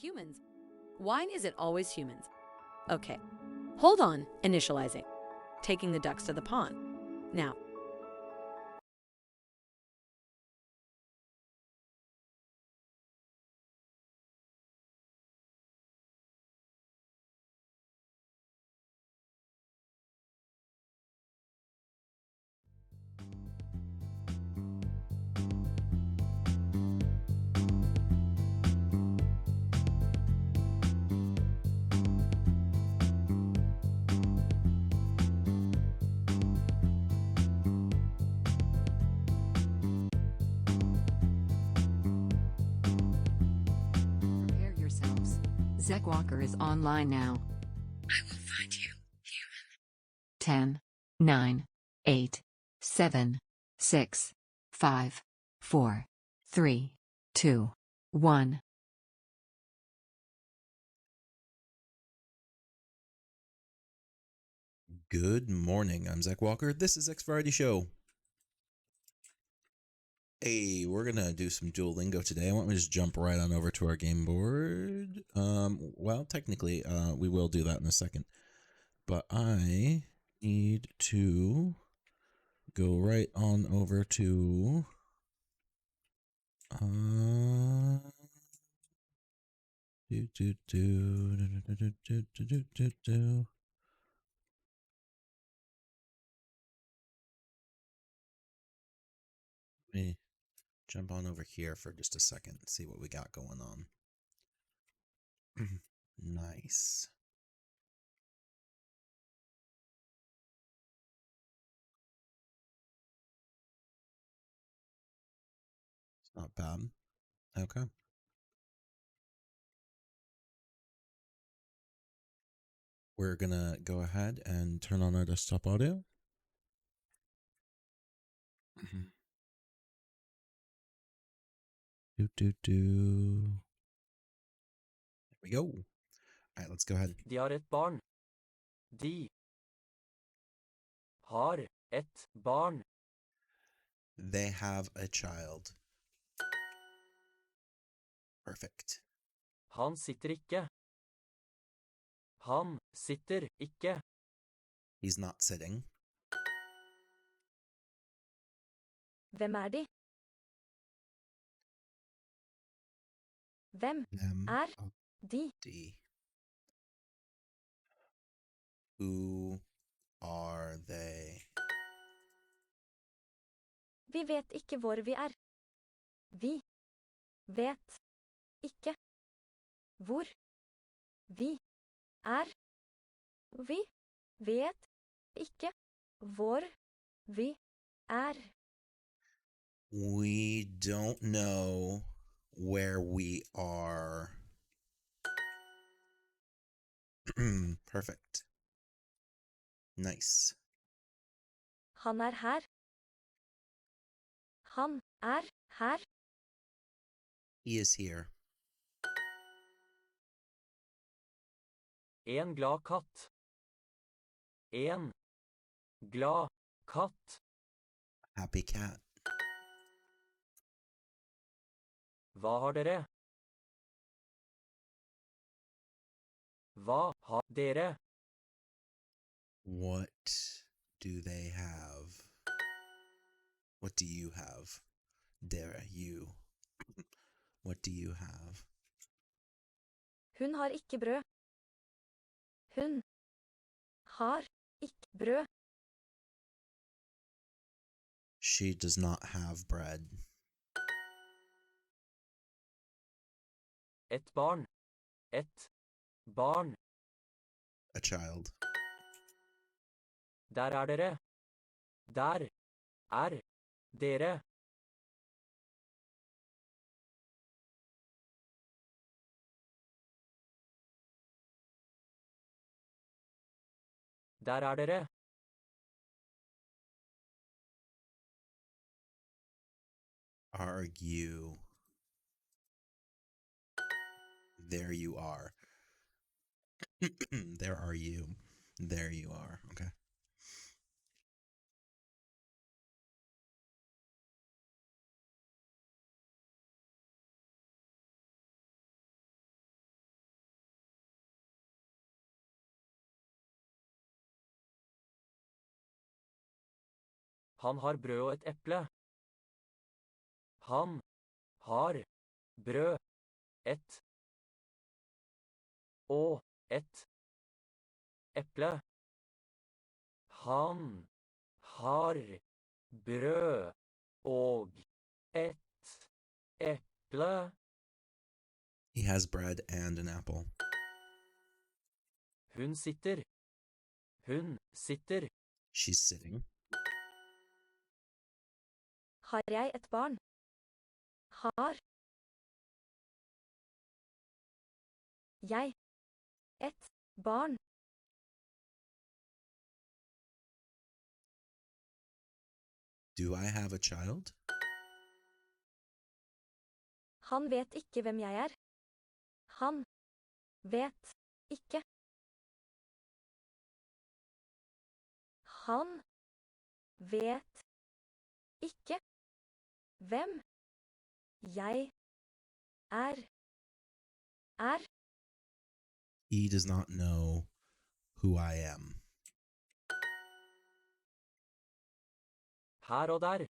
Humans. Why is it always humans? Okay, hold on, initializing. Taking the ducks to the pond. Now, Prepare yourselves. Zek Walker is online now. I will find you, human. 10, 9, 8, 7, 6, 5, 4, 3, 2, 1. Good morning. I'm Zach Walker. This is X Variety Show. Hey, we're gonna do some Duolingo today. I want to just jump right on over to our game board. Well, technically, we will do that in a second, but I need to go right on over to Let me jump on over here for just a second and see what we got going on. Nice. It's not bad. Okay. We're gonna go ahead and turn on our desktop audio. There we go. All right, let's go ahead. De har et barn. De har et barn. They have a child. Perfect. Han sitter ikke. Han sitter ikke. He's not sitting. Hvem er de? Hvem Them er de? D. Who are they? Vi vet ikke hvor vi er. Vi vet ikke hvor vi er. Vi vet ikke hvor vi er. We don't know where we are. Perfect. Nice. Han er her. Han er her. He is here. En glad katt. En glad katt. Happy cat. Hva har dere? Hva har dere? What do they have? What do you have? Dare you. What do you have? Hun har ikke brød. Hun har ikke brød. She does not have bread. Et barn. Et barn. A child. Der er dere. Der er dere. Der er dere. Argue. There you are. There are you. There you are. Okay. Han har brød og et eple. Han har brød, et og et eple. Han har brød og et eple. He has bread and an apple. Hun sitter. Hun sitter. She's sitting. Har jeg et barn? Har jeg et barn? Do I have a child? Han vet ikke hvem jeg er. Han vet ikke. Han vet ikke hvem jeg er. He does not know who I am. Her og der.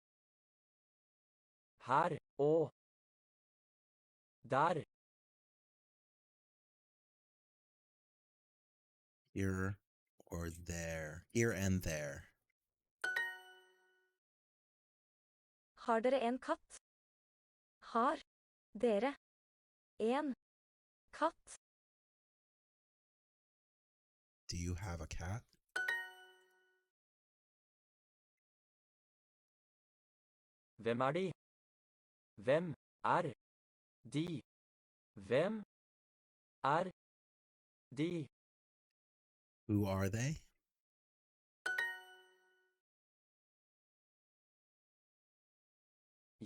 Her og der. Here or there. Here and there. Har dere en katt? Har dere en katt? Do you have a cat? Hvem er de? Hvem er de? Hvem er de? Who are they?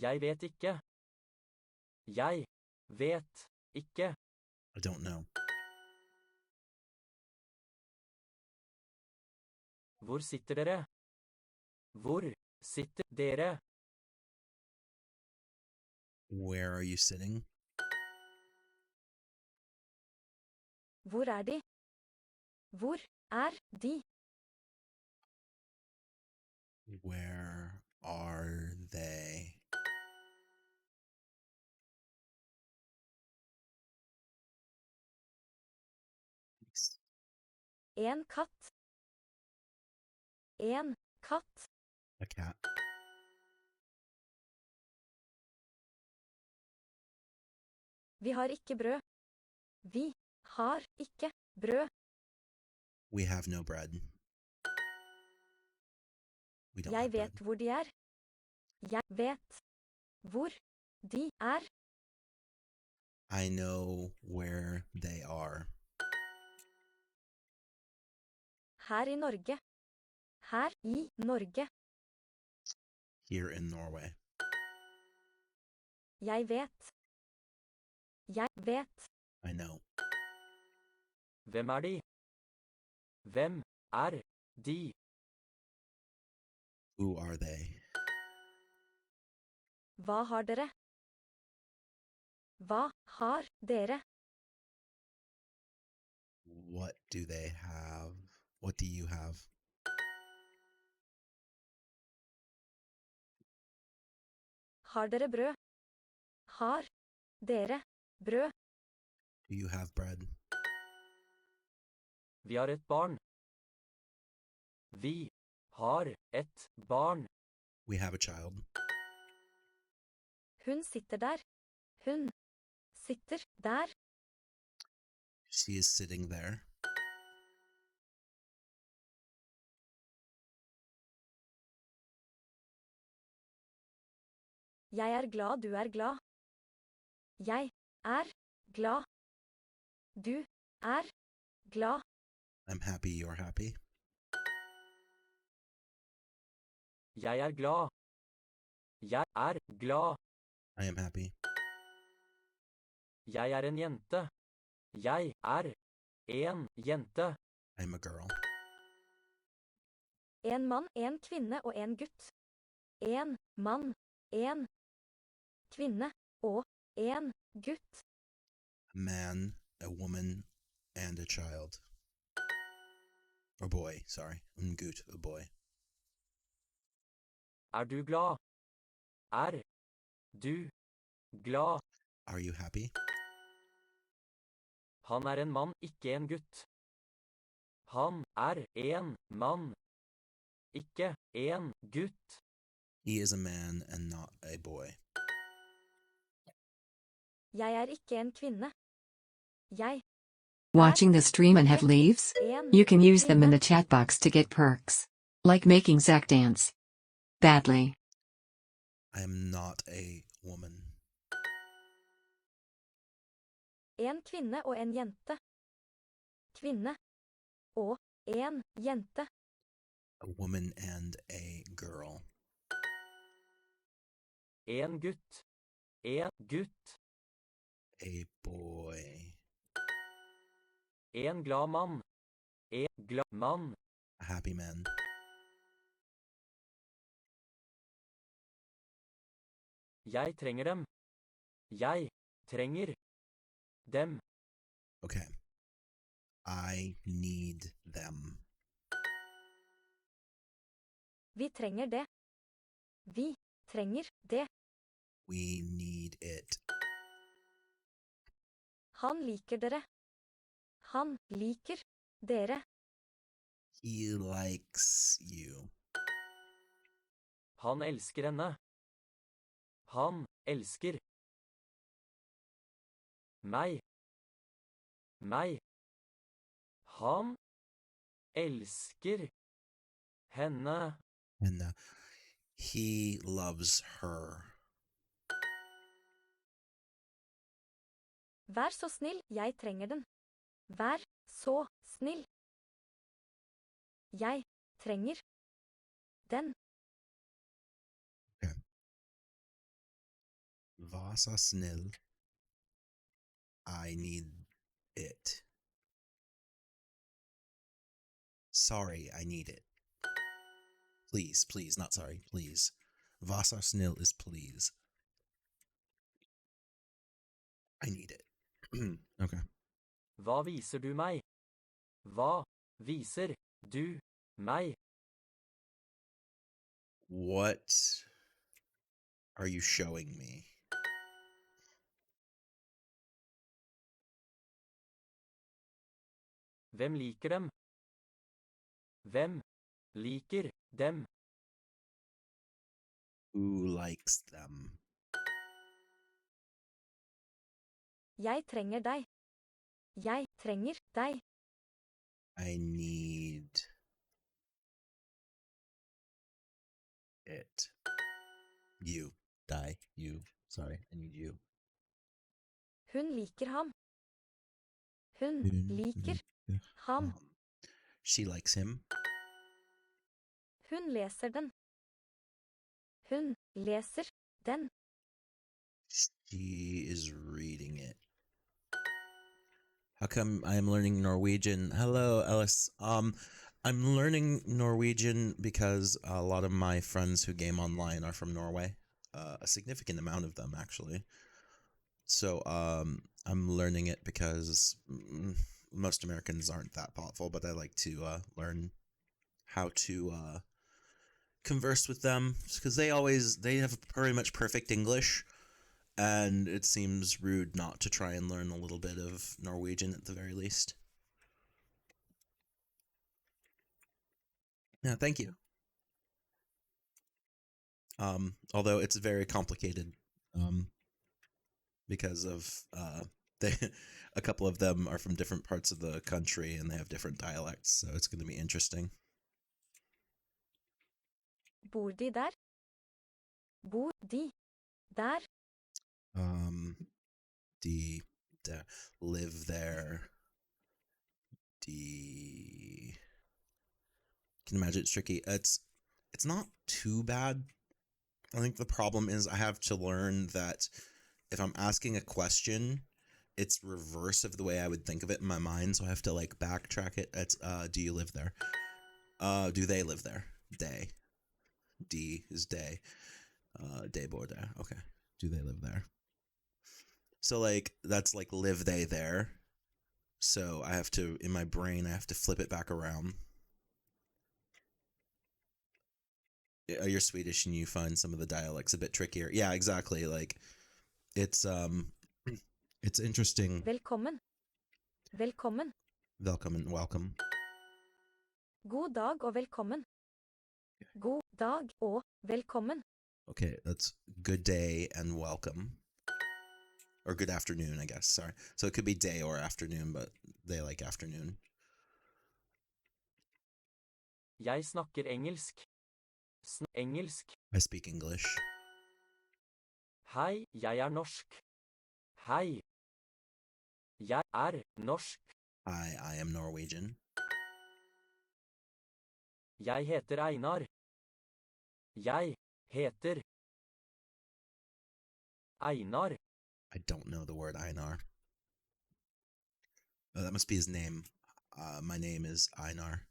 Jeg vet ikke. Jeg vet ikke. I don't know. Hvor sitter dere? Hvor sitter dere? Where are you sitting? Hvor er de? Hvor er de? Where are they? En katt. En katt. A cat. Vi har ikke brød. Vi har ikke brød. We have no bread. We don't Jeg have vet bread. hvor de er. Jeg vet hvor de er. I know where they are. Her i Norge. Her i Norge. Here in Norway. Jeg vet. Jeg vet. I know. Hvem er de? Hvem er de? Who are they? Hva har dere? Hva har dere? What do they have? What do you have? Har dere brød? Har dere brød? Do you have bread? Vi har et barn. Vi har et barn. We have a child. Hun sitter der. Hun sitter der. She is sitting there. Jeg er glad du er glad. Jeg er glad. Du er glad. I'm happy you're happy. Jeg er glad. Jeg er glad. I am happy. Jeg er en jente. Jeg er en jente. I'm a girl. En mann, en kvinne og en gutt. En mann, en kvinne og en gutt. A man, a woman, and a child. Or boy, sorry. Gut, a boy. du glad? Du glad? Are you happy? Han en mann, ikke en gutt. Han en mann, ikke en gutt. He is a man and not a boy. Jeg ikke en kvinne. Jeg Watching the stream and have leaves? en You can use them in kvinne. the chat box to get perks. Like making Zach dance. Badly. I am not a woman. En kvinne og en jente. Kvinne. Og en jente. A woman and a girl. En gutt. En gutt. A boy. En glad mann. En glad mann. A happy man. Jeg trenger dem. Jeg trenger dem. Okay. I need them. Vi trenger det. Vi trenger det. We need it. Han liker dere. Han liker dere. He likes you. Han elsker henne. Han elsker meg. Meg. Han elsker henne. And he loves her. Vær så snill, jeg trenger den. Vær så snill. Jeg trenger den. Vasa snill. I need it. Sorry, I need it. Please, please, not sorry, please. Vasa snill is please. I need it. Okay. Hva viser du meg? Hva viser du meg? What are you showing me? Hvem liker dem? Hvem liker dem? Who likes them? Jeg trenger deg. Jeg trenger deg. I need it. You. Die. You. Sorry, I need you. Hun liker ham. Hun liker ham. She likes him. Hun leser den. Hun leser den. She is reading it. How come I'm learning Norwegian? Hello, Ellis. I'm learning Norwegian because a lot of my friends who game online are from Norway. A significant amount of them, actually. So I'm learning it because most Americans aren't that thoughtful, but I like to learn how to converse with them because they have pretty much perfect English. And it seems rude not to try and learn a little bit of Norwegian at the very least. Yeah, thank you. Although it's very complicated, because of a couple of them are from different parts of the country and they have different dialects, so it's going to be interesting. Bor de der? Bor de der? The live there. Can imagine it's tricky. It's not too bad. I think the problem is I have to learn that if I'm asking a question, it's reverse of the way I would think of it in my mind. So I have to like backtrack it. It's do you live there? Do they live there? They. D is day. Day bor there. Okay. Do they live there? So like that's like live they there. So I have to in my brain I have to flip it back around. you're Swedish and you find some of the dialects a bit trickier. Yeah, exactly. Like it's it's interesting. Velkommen. Velkommen. Welcome. God dag og velkommen. God dag og velkommen. Okay, that's good day and welcome. Or good afternoon, I guess. Sorry. So it could be day or afternoon, but they like afternoon. Jeg snakker engelsk. Engelsk. I speak English. Hei, jeg er norsk. Hei. Jeg er norsk. I am Norwegian. Jeg heter Einar. Jeg heter Einar. I don't know the word Einar. Oh, that must be his name. My name is Einar.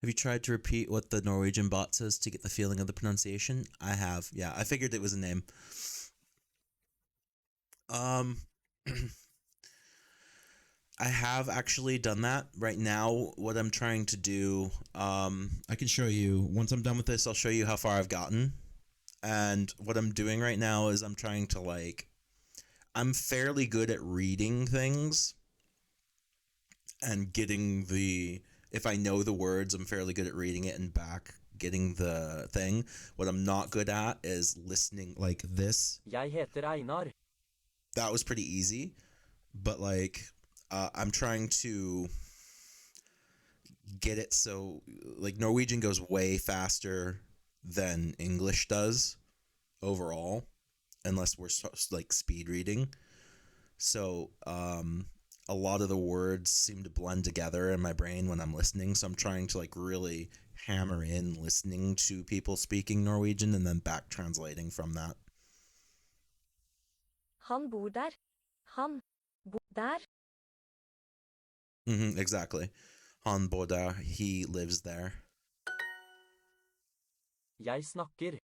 Have you tried to repeat what the Norwegian bot says to get the feeling of the pronunciation? I have. Yeah, I figured it was a name. I have actually done that. Right now, what I'm trying to do, I can show you. Once I'm done with this, I'll show you how far I've gotten. And what I'm doing right now is I'm trying to, like, I'm fairly good at reading things and getting the, if I know the words, I'm fairly good at reading it and back getting the thing. What I'm not good at is listening like this. Jeg heter Einar. That was pretty easy, but like I'm trying to get it so like Norwegian goes way faster than English does overall, unless we're like speed reading. So a lot of the words seem to blend together in my brain when I'm listening. So I'm trying to like really hammer in listening to people speaking Norwegian and then back translating from that. Han bor der. Han bor der. Exactly. Han bor der. He lives there. Jeg snakker.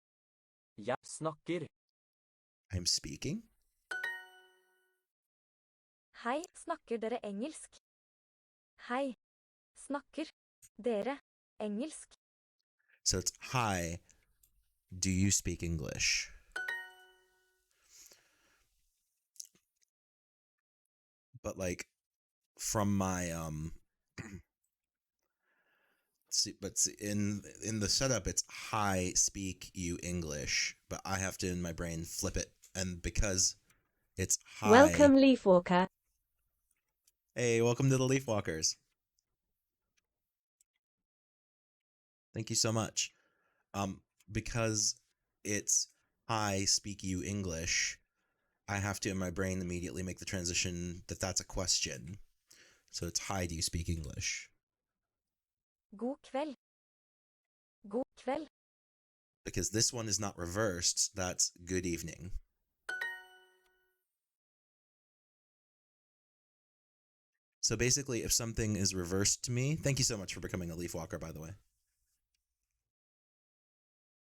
Jeg snakker. I'm speaking. Hei, snakker dere engelsk? Hei, snakker dere engelsk? So it's hi. Do you speak English? But like from my in the setup it's hi, speak you English, but I have to in my brain flip it, and because it's hi. Welcome, Leafwalker. Hey, welcome to the Leafwalkers. Thank you so much. Because it's hi, speak you English, I have to in my brain immediately make the transition that that's a question. So it's hi, do you speak English? God kveld. God kveld. Because this one is not reversed, that's good evening. So basically, if something is reversed to me, thank you so much for becoming a Leafwalker, by the way.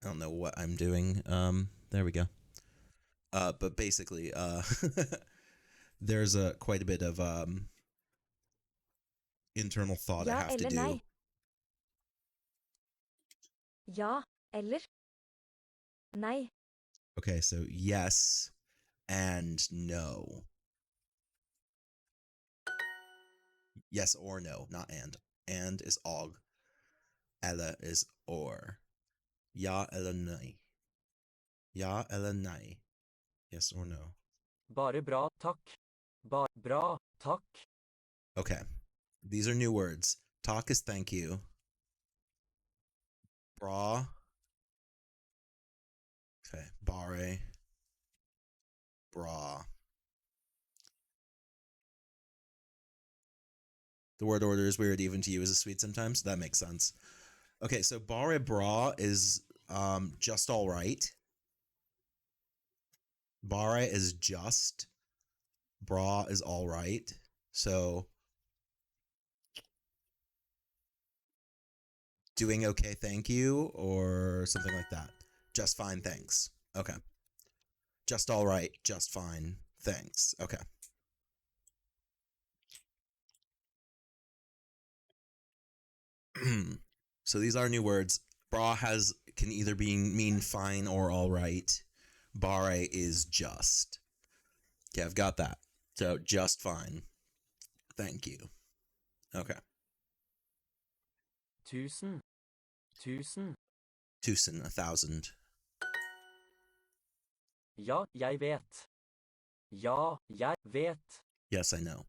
I don't know what I'm doing. There we go. But basically, there's quite a bit of internal thought I have to do. Nei. Ja eller nei. Okay, so yes and no. Yes or no, not and. And is og. Eller is or. Ja eller nei. Ja eller nei. Yes or no. Bare bra, takk. Bra, takk. Okay. These are new words. Talk is thank you. Bra. Okay. Bare. Bra. The word order is weird even to you as a Swede sometimes. That makes sense. Okay, so bare bra is just all right. Bare is just. Bra is all right. So doing okay, thank you, or something like that. Just fine, thanks. Okay. Just all right, just fine, thanks. Okay. So these are new words. Bra can either mean fine or all right. Bare is just. Okay, I've got that. So just fine. Thank you. Okay. Tusen. Tusen. 1,000. Ja, jeg vet. Ja, jeg vet. Yes, I know.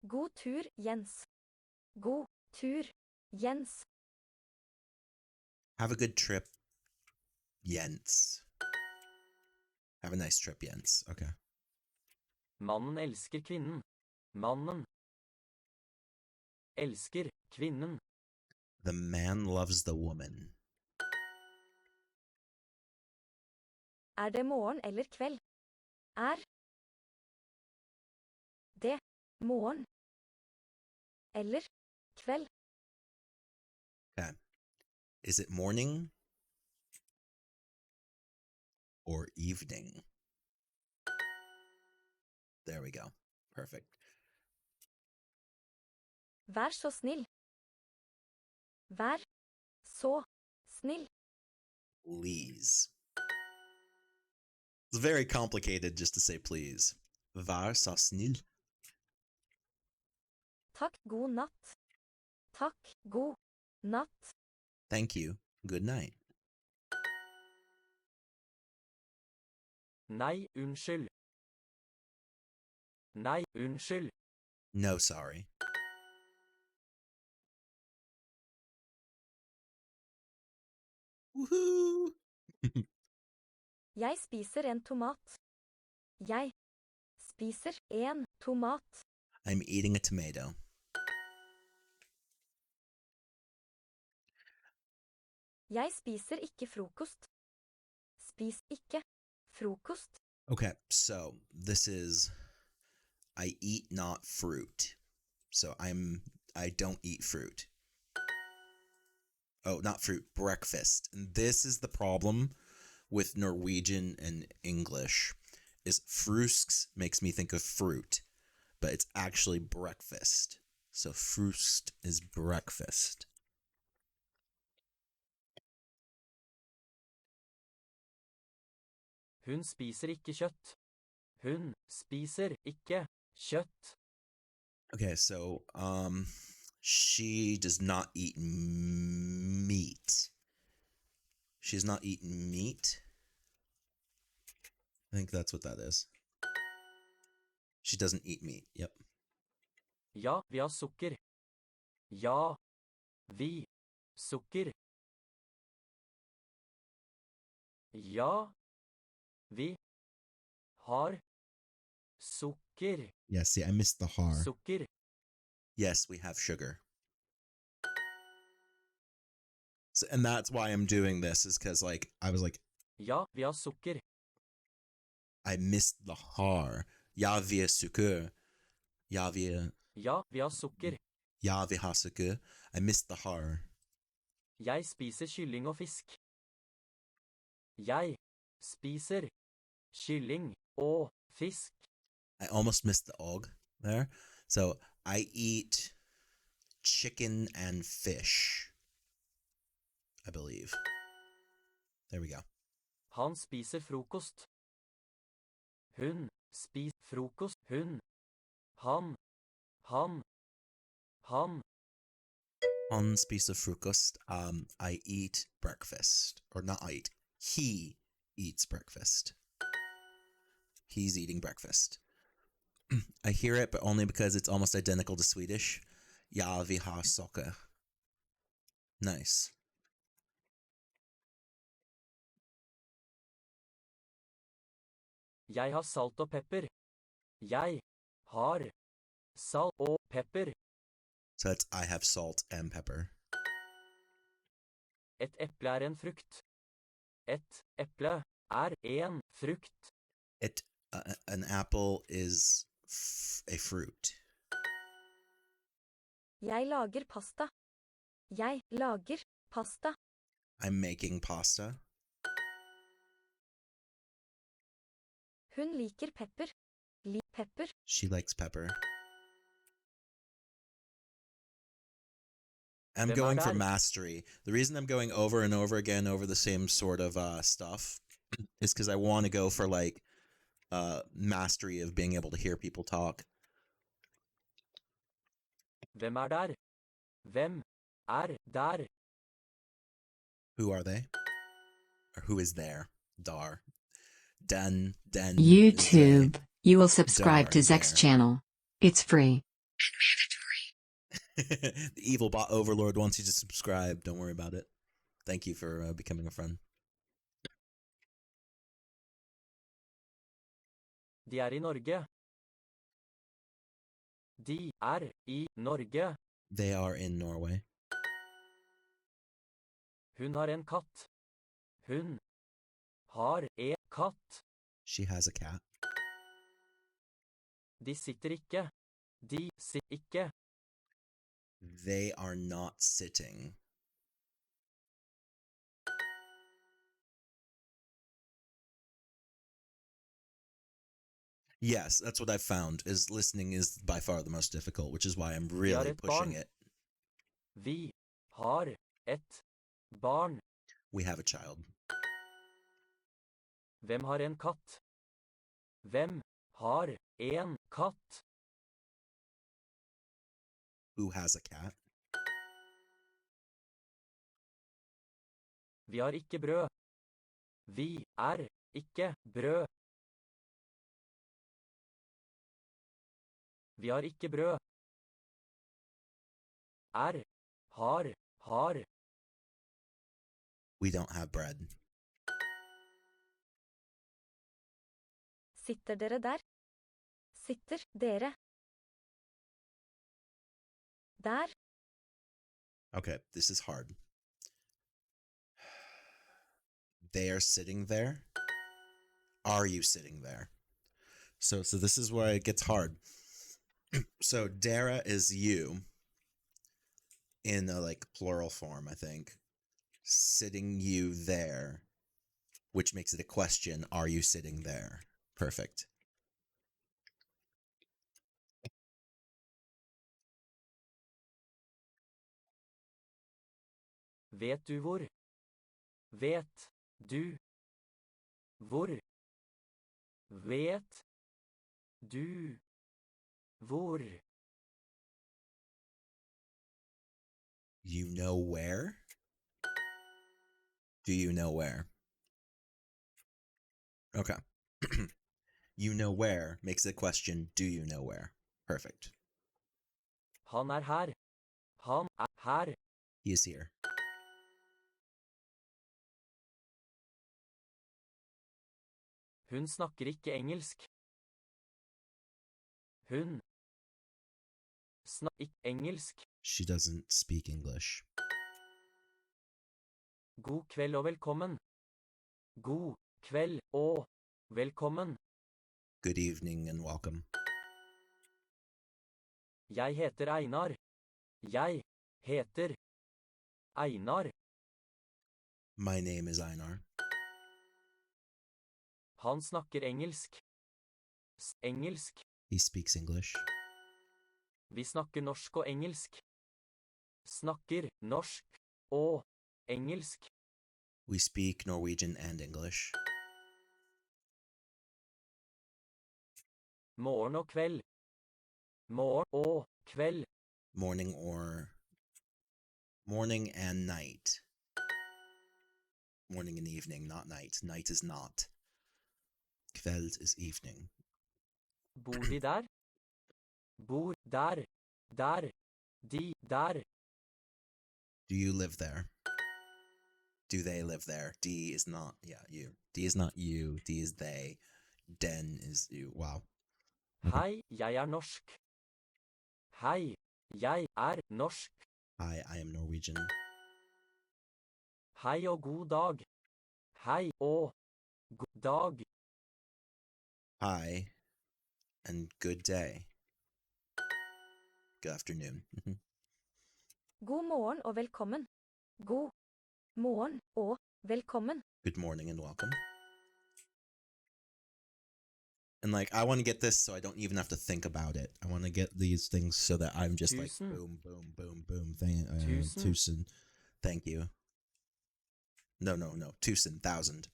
God tur, Jens. God tur, Jens. Have a good trip, Jens. Have a nice trip, Jens. Okay. Mannen elsker kvinnen. Mannen elsker kvinnen. The man loves the woman. Er det morgen eller kveld? Er det morgen eller kveld? Okay. Is it morning or evening? There we go. Perfect. Vær så snill. Vær så snill. Please. It's very complicated just to say please. Vær så snill. Takk, god natt. Takk, god natt. Thank you. Good night. Nei, unnskyld. Nei, unnskyld. No, sorry. Woohoo! Jeg spiser en tomat. Jeg spiser en tomat. I'm eating a tomato. Jeg spiser ikke frokost. Spis ikke frokost. Okay, so this is I eat not fruit. So I don't eat fruit. Oh, not fruit, breakfast. And this is the problem with Norwegian and English is frusk makes me think of fruit, but it's actually breakfast. So frusk is breakfast. Hun spiser ikke kjøtt. Hun spiser ikke kjøtt. Okay, so she does not eat meat. She's not eaten meat. I think that's what that is. She doesn't eat meat. Yep. Ja, vi har sukker. Ja, vi sukker. Ja, vi har sukker. Yeah, see, I missed the har. Sukker. Yes, we have sugar. So, and that's why I'm doing this, is because, like, I was like, Ja, vi har sukker. I missed the har. Ja, vi har sukker. Ja, vi har sukker. Ja, vi har sukker. I missed the har. Jeg spiser kylling og fisk. Jeg spiser kylling og fisk. I almost missed the og there. So I eat chicken and fish, I believe. There we go. Han spiser frokost. Hun spiser frokost. Hun. Han. On piece of frukost, I eat breakfast. Or not I eat. He eats breakfast. He's eating breakfast. I hear it, but only because it's almost identical to Swedish. Ja, vi har socker. Nice. Jeg har salt og pepper. Jeg har salt og pepper. So that's I have salt and pepper. Et eple er en frukt. Et eple er en frukt. An apple is a fruit. Jeg lager pasta. Jeg lager pasta. I'm making pasta. Hun liker pepper. Pepper. She likes pepper. I'm Hvem going for der? mastery. The reason I'm going over and over again over the same sort of stuff is because I want to go for like mastery of being able to hear people talk. Hvem der? Hvem der? Who are they? Or who is there? Dar. Den. YouTube. You will subscribe Dar to and Zek's there. channel. It's free. The evil bot overlord wants you to subscribe. Don't worry about it. Thank you for becoming a friend. De I Norge. De I Norge. They are in Norway. Hun har en katt. Hun har en katt. She has a cat. De sitter ikke. De sitter ikke. They are not sitting. Yes, that's what I've found, is listening is by far the most difficult, which is why I'm really et pushing barn. it. Vi har et barn. We have a child. Hvem har en katt? Hvem har en katt? Who has a cat? Vi har ikke brød. Vi ikke brød. Vi har ikke brød. Har. We don't have bread. Sitter dere der? Sitter dere? Der? Okay, this is hard. They are sitting there. Are you sitting there? So this is where it gets hard. So Dara is you in a like plural form, I think. Sitting you there, which makes it a question. Are you sitting there? Perfect. Vet du hvor? Vet du hvor? Vet du hvor? You know where? Do you know where? Okay. You know where makes the question, do you know where? Perfect. Han her. Han her. He is here. Hun snakker ikke engelsk. Hun snakker ikke engelsk. She doesn't speak English. God kveld og velkommen. God kveld og velkommen. Good evening and welcome. Jeg heter Einar. Jeg heter Einar. My name is Einar. Han snakker engelsk. Engelsk. He speaks English. Vi snakker norsk og engelsk. Snakker norsk og engelsk. We speak Norwegian and English. Morgen og kveld. Morgen og kveld. Morning and night. Morning and evening, not night. Night is not. Kveld is evening. Bor de der? Bor der. Der. De der. Do you live there? Do they live there? D is not, yeah, you. D is not you. D is they. Den is you. Wow. Hei, jeg norsk. Hei, jeg norsk. Hi, I am Norwegian. Hei og god dag. Hei og god dag. Hi and good day. Good afternoon. God morgen og velkommen. God morgen og velkommen. Good morning and welcome. And like, I want to get this so I don't even have to think about it. I want to get these things so that I'm just like, Tusen. boom, boom, boom, boom. Tusen. Tusen. Thank you. No. 1,000.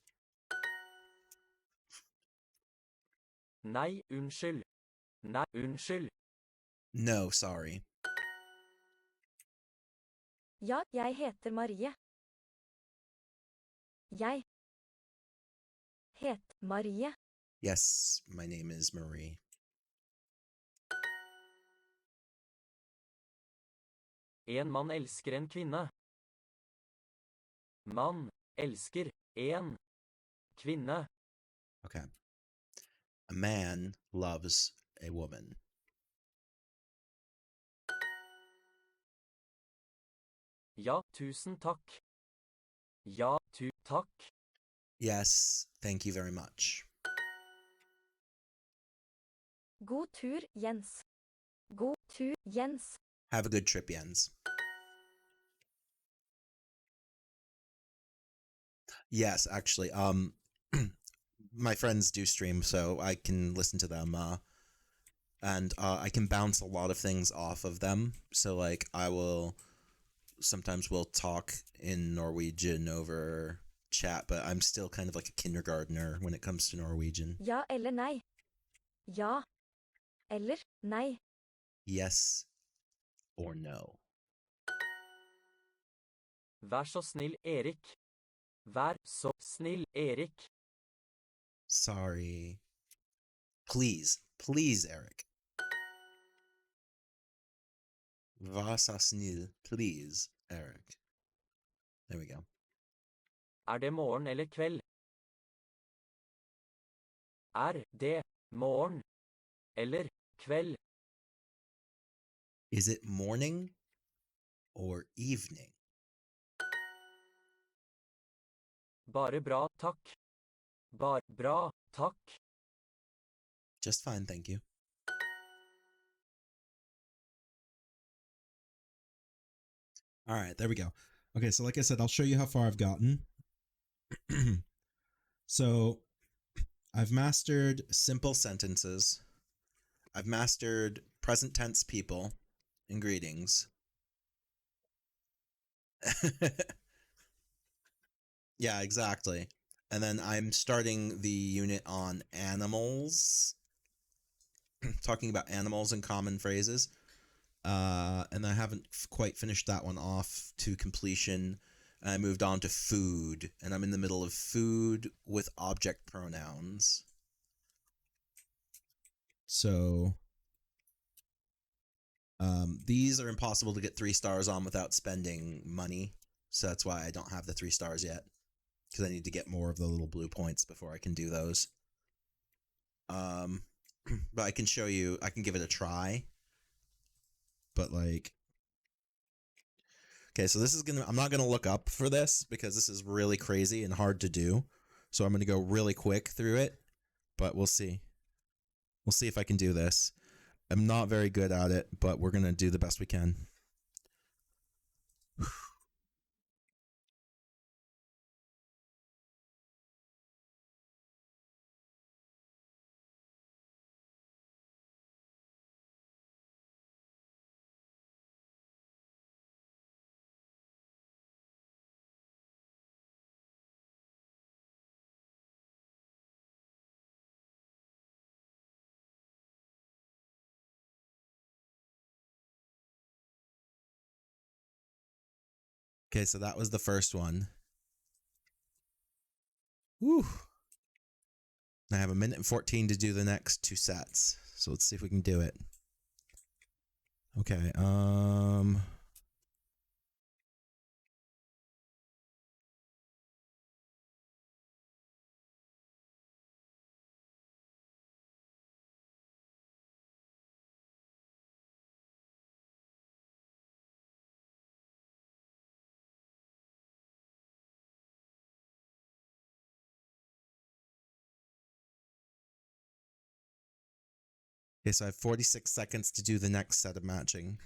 Nei, unnskyld. Nei, unnskyld. No, sorry. Ja, jeg heter Marie. Jeg het Marie. Yes, my name is Marie. En mann elsker en kvinne. Mann elsker en kvinne. Okay. A man loves a woman. Ja, tusen takk. Ja, takk. Yes, thank you very much. God tur, Jens. God tur, Jens. Have a good trip, Jens. Yes, actually, my friends do stream, so I can listen to them, and I can bounce a lot of things off of them. So, like, sometimes we'll talk in Norwegian over chat, but I'm still kind of like a kindergartner when it comes to Norwegian. Ja eller nei. Ja eller nei. Yes or no. Vær så snill, Erik. Vær så snill, Erik. Sorry. Please, Eric. Vær så snill, please, Eric. There we go. Er det morgen eller kveld? Er det morgen eller kveld? Is it morning or evening? Bare bra, takk. Bare bra, takk. Just fine, thank you. All right, there we go. Okay, so like I said, I'll show you how far I've gotten. So, I've mastered simple sentences. I've mastered present tense people and greetings. Yeah, exactly. And then I'm starting the unit on animals, talking about animals and common phrases. And I haven't quite finished that one off to completion. I moved on to food, and I'm in the middle of food with object pronouns. So, these are impossible to get 3 stars on without spending money. So that's why I don't have the 3 stars yet, because I need to get more of the little blue points before I can do those. But I can show you, I can give it a try. But like, okay, so this is I'm not gonna look up for this because this is really crazy and hard to do. So I'm gonna go really quick through it, but we'll see. We'll see if I can do this. I'm not very good at it, but we're gonna do the best we can. Okay, so that was the first one. Woo! I have 1 minute and 14 to do the next 2 sets. So let's see if we can do it. Okay, Okay, so I have 46 seconds to do the next set of matching.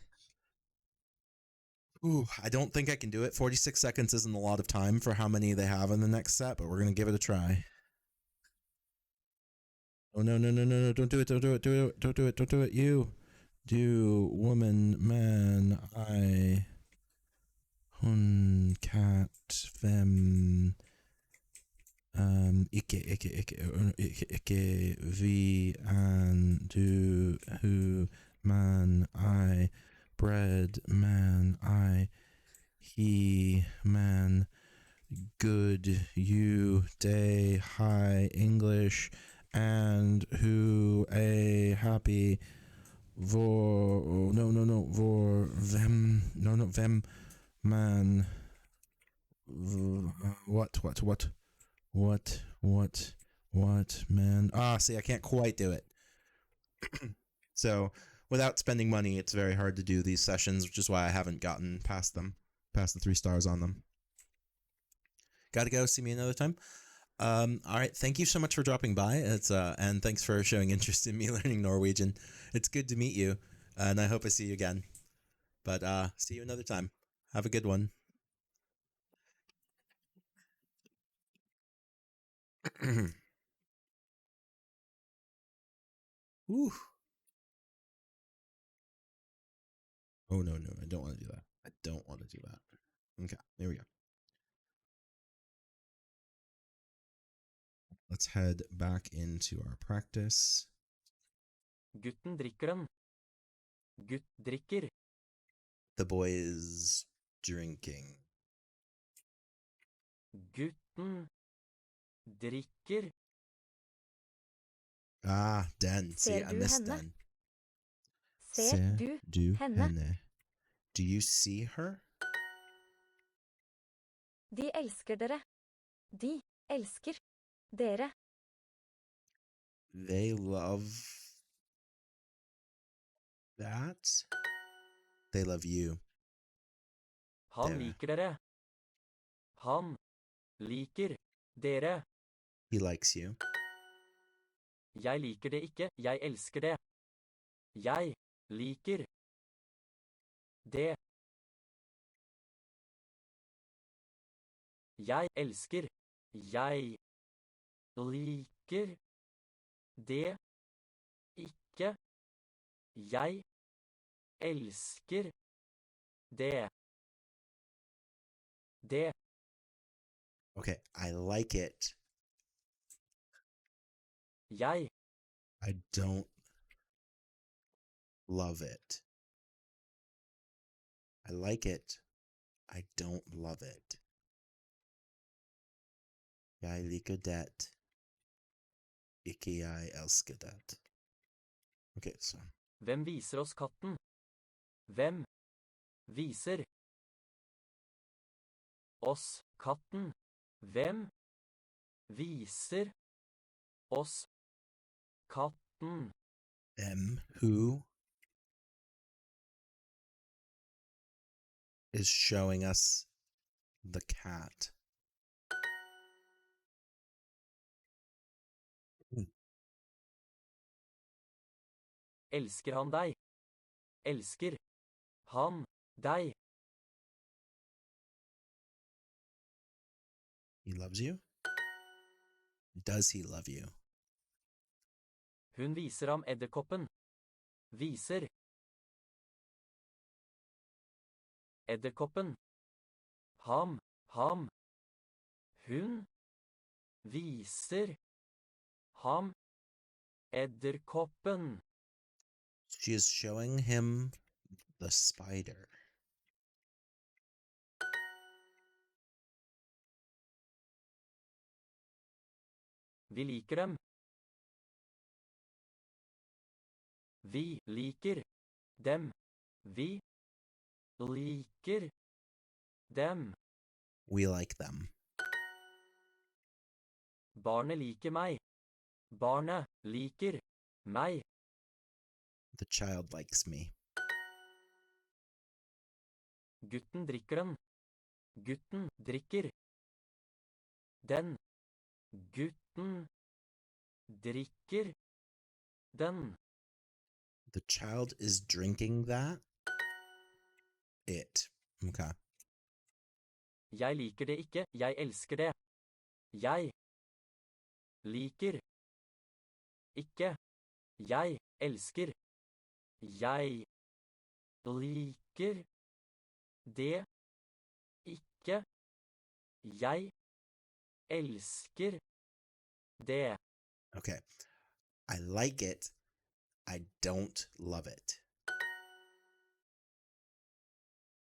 Ooh, I don't think I can do it. 46 seconds isn't a lot of time for how many they have in the next set, but we're going to give it a try. Oh, no, no, no, no, no. Don't do it. Don't do it. Do it. Don't do it. Don't do it. You. Do, woman, man, I, hun, cat, fem, ikke, vi, an, du, who, man, I, bread, man, I, he, man, good, you, day, high, English, and who, a, happy, vor, no, vor, them, man, what, man, see, I can't quite do it. So, without spending money, it's very hard to do these sessions, which is why I haven't gotten past the 3 stars on them. Gotta go, see me another time. All right, thank you so much for dropping by. And thanks for showing interest in me learning Norwegian. It's good to meet you, and I hope I see you again. But see you another time. Have a good one. Woo. Oh, no, I don't want to do that. I don't want to do that. Okay, there we go. Let's head back into our practice. Gutten drikker den. Gutt drikker. The boy is drinking. Gutten drikker. Den. See, Ser I du missed henne? den. Ser du henne? Do you see her? De elsker dere. De elsker dere. They love that. They love you. Han Dere. liker dere. Han liker dere. He likes you. Jeg liker det ikke, jeg elsker det. Jeg liker det. Jeg elsker. Jeg liker det ikke. Jeg elsker det. Det. Okay, I like it. Jeg I don't love it. I like it. I don't love it. Jeg liker det. Ikke jeg elsker det. Okay, so. Hvem viser oss katten? Hvem viser oss katten? Hvem viser oss katten? Who is showing us the cat? Elsker han deg? Elsker han deg? He loves you? Does he love you? Hun viser ham edderkoppen. Viser. Edderkoppen. Ham. Hun viser ham edderkoppen. She is showing him the spider. Vi liker dem. Vi liker dem. Vi liker dem. We like them. Barnet liker meg. Barnet liker meg. The child likes me. Gutten drikker den. Gutten drikker. Den. Gutten drikker den. The child is drinking that. It. Okay. Jeg liker det ikke, jeg elsker det. Jeg liker ikke. Jeg elsker. Jeg liker det ikke. Jeg elsker det. Okay. I like it. I don't love it.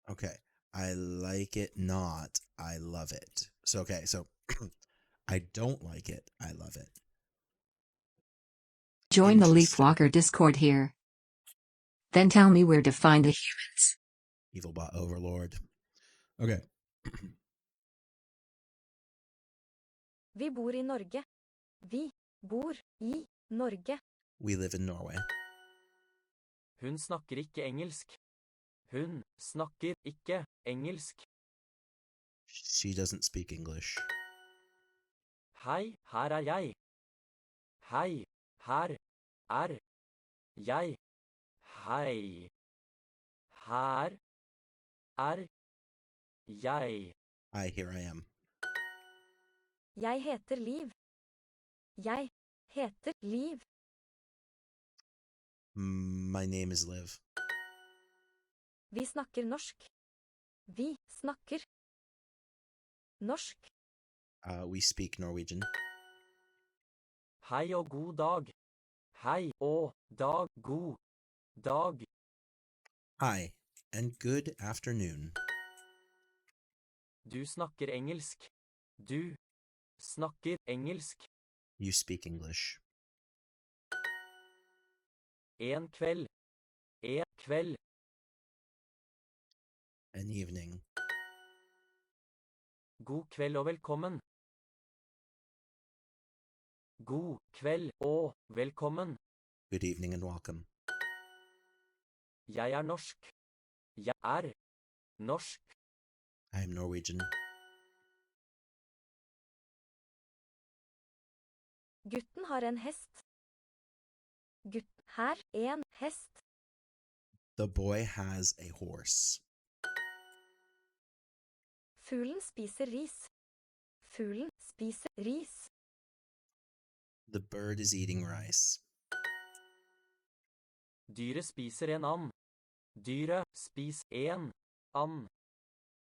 Okay. I like it not. I love it. So, okay. So, I don't like it. I love it. Join the Interesting. Leafwalker Discord here. Then tell me where to find the humans. Evilbot Overlord. Okay. Vi bor i Norge. Vi bor i Norge. We live in Norway. Hun snakker ikke engelsk. Hun snakker ikke engelsk. She doesn't speak English. Hei, her er jeg. Hei, her er jeg. Hei. Her er jeg. Hi, here I am. Jeg heter Liv. Jeg heter Liv. My name is Liv. Vi snakker norsk. Vi snakker norsk. We speak Norwegian. Hei og god dag. Hei og dag. God dag. Hi, and good afternoon. Du snakker engelsk. Du snakker engelsk. You speak English. En kveld. En kveld. An evening. God kveld og velkommen. God kveld og velkommen. Good evening and welcome. Jeg er norsk. Jeg er norsk. I am Norwegian. Gutten har en hest. Gutten har en hest. The boy has a horse. Fuglen spiser ris. Fuglen spiser ris. The bird is eating rice. Dyret spiser en and. Dyret spiser en and.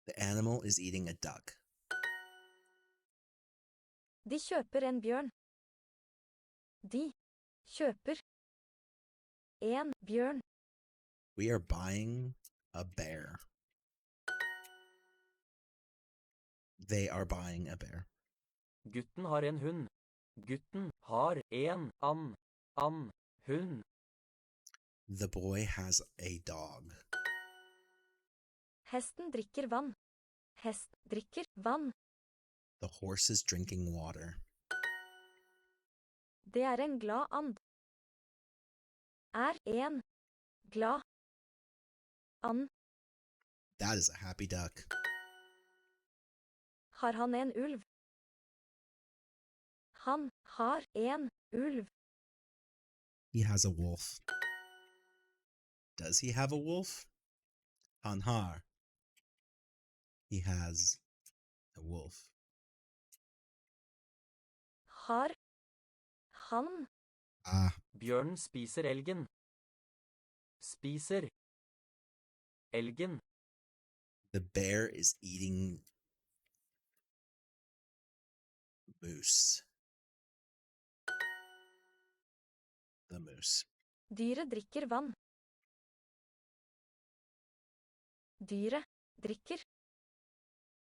The animal is eating a duck. De kjøper en bjørn. De kjøper en bjørn. We are buying a bear. They are buying a bear. Gutten har en hund. Gutten har en and. Hund. The boy has a dog. Hesten drikker vann. Hest drikker vann. The horse is drinking water. Det er en glad and. Er en glad and. That is a happy duck. Har han en ulv? Han har en ulv. He has a wolf. Does he have a wolf? Han har. He has a wolf. Har han. Bjørnen spiser elgen. Spiser elgen. The bear is eating moose. The moose. Dyret drikker vann. Dyret drikker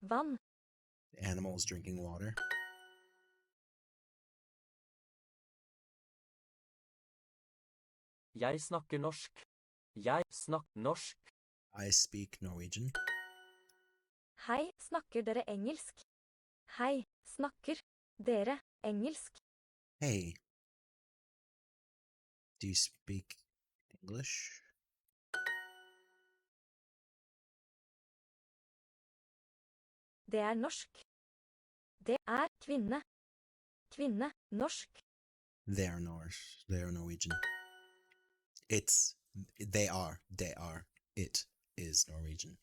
vann. The animal is drinking water. Jeg snakker norsk. Jeg snakker norsk. I speak Norwegian. Hei, snakker dere engelsk? Hei, snakker dere engelsk? Hey. Do you speak English? Det er norsk. Det er kvinne. Kvinne, norsk. They are Norse. They are Norwegian. They are. It is Norwegian.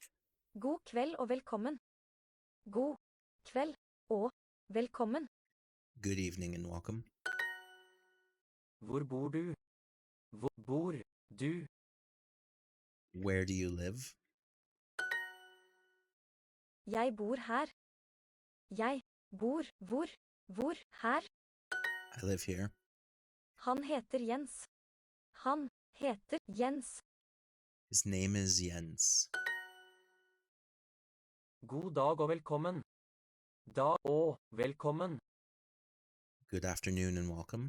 God kveld og velkommen. God kveld og velkommen. Good evening and welcome. Hvor bor du? Hvor bor du? Where do you live? Jeg bor her. Jeg bor hvor her? I live here. Han heter Jens. Han heter Jens. His name is Jens. God dag og velkommen. Da og velkommen. Good afternoon and welcome.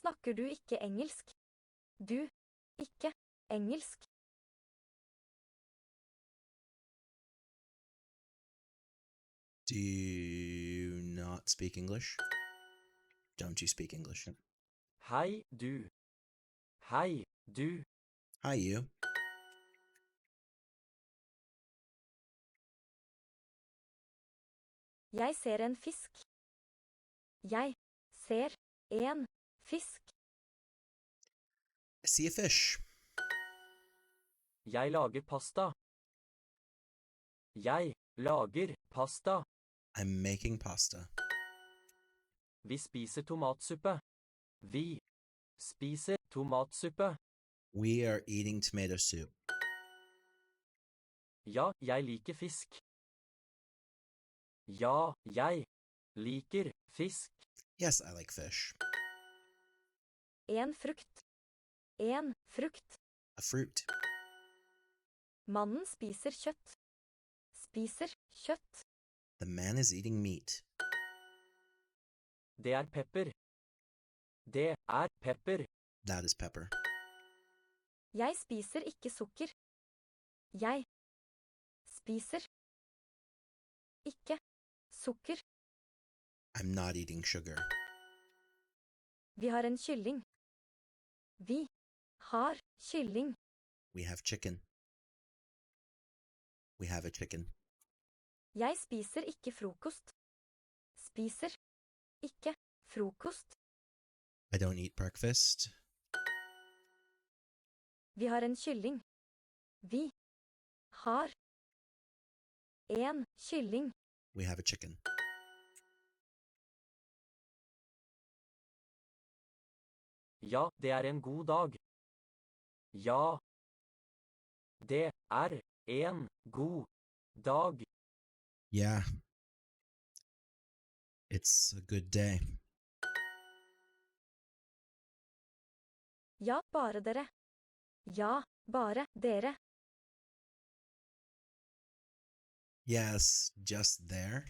Snakker du ikke engelsk? Du ikke engelsk? Do you not speak English? Don't you speak English? Hei, du. Hei, du. Hi, you. Jeg ser en fisk. Jeg ser en fisk. I see a fish. Jeg lager pasta. Jeg lager pasta. I'm making pasta. Vi spiser tomatsuppe. Vi spiser tomatsuppe. We are eating tomato soup. Ja, jeg liker fisk. Ja, jeg liker fisk. Yes, I like fish. En frukt. En frukt. A fruit. Mannen spiser kjøtt. Spiser kjøtt. The man is eating meat. Det er pepper. Det er pepper. That is pepper. Jeg spiser ikke sukker. Jeg spiser ikke sukker. I'm not eating sugar. Vi har en kylling. Vi har kylling. We have chicken. We have a chicken. Jeg spiser ikke frokost. Spiser ikke frokost. I don't eat breakfast. Vi har en kylling. Vi har en kylling. We have a chicken. Ja, det er en god dag. Ja, det er en god dag. Yeah. It's a good day. Ja, bare dere. Ja, bare dere. Yes, just there.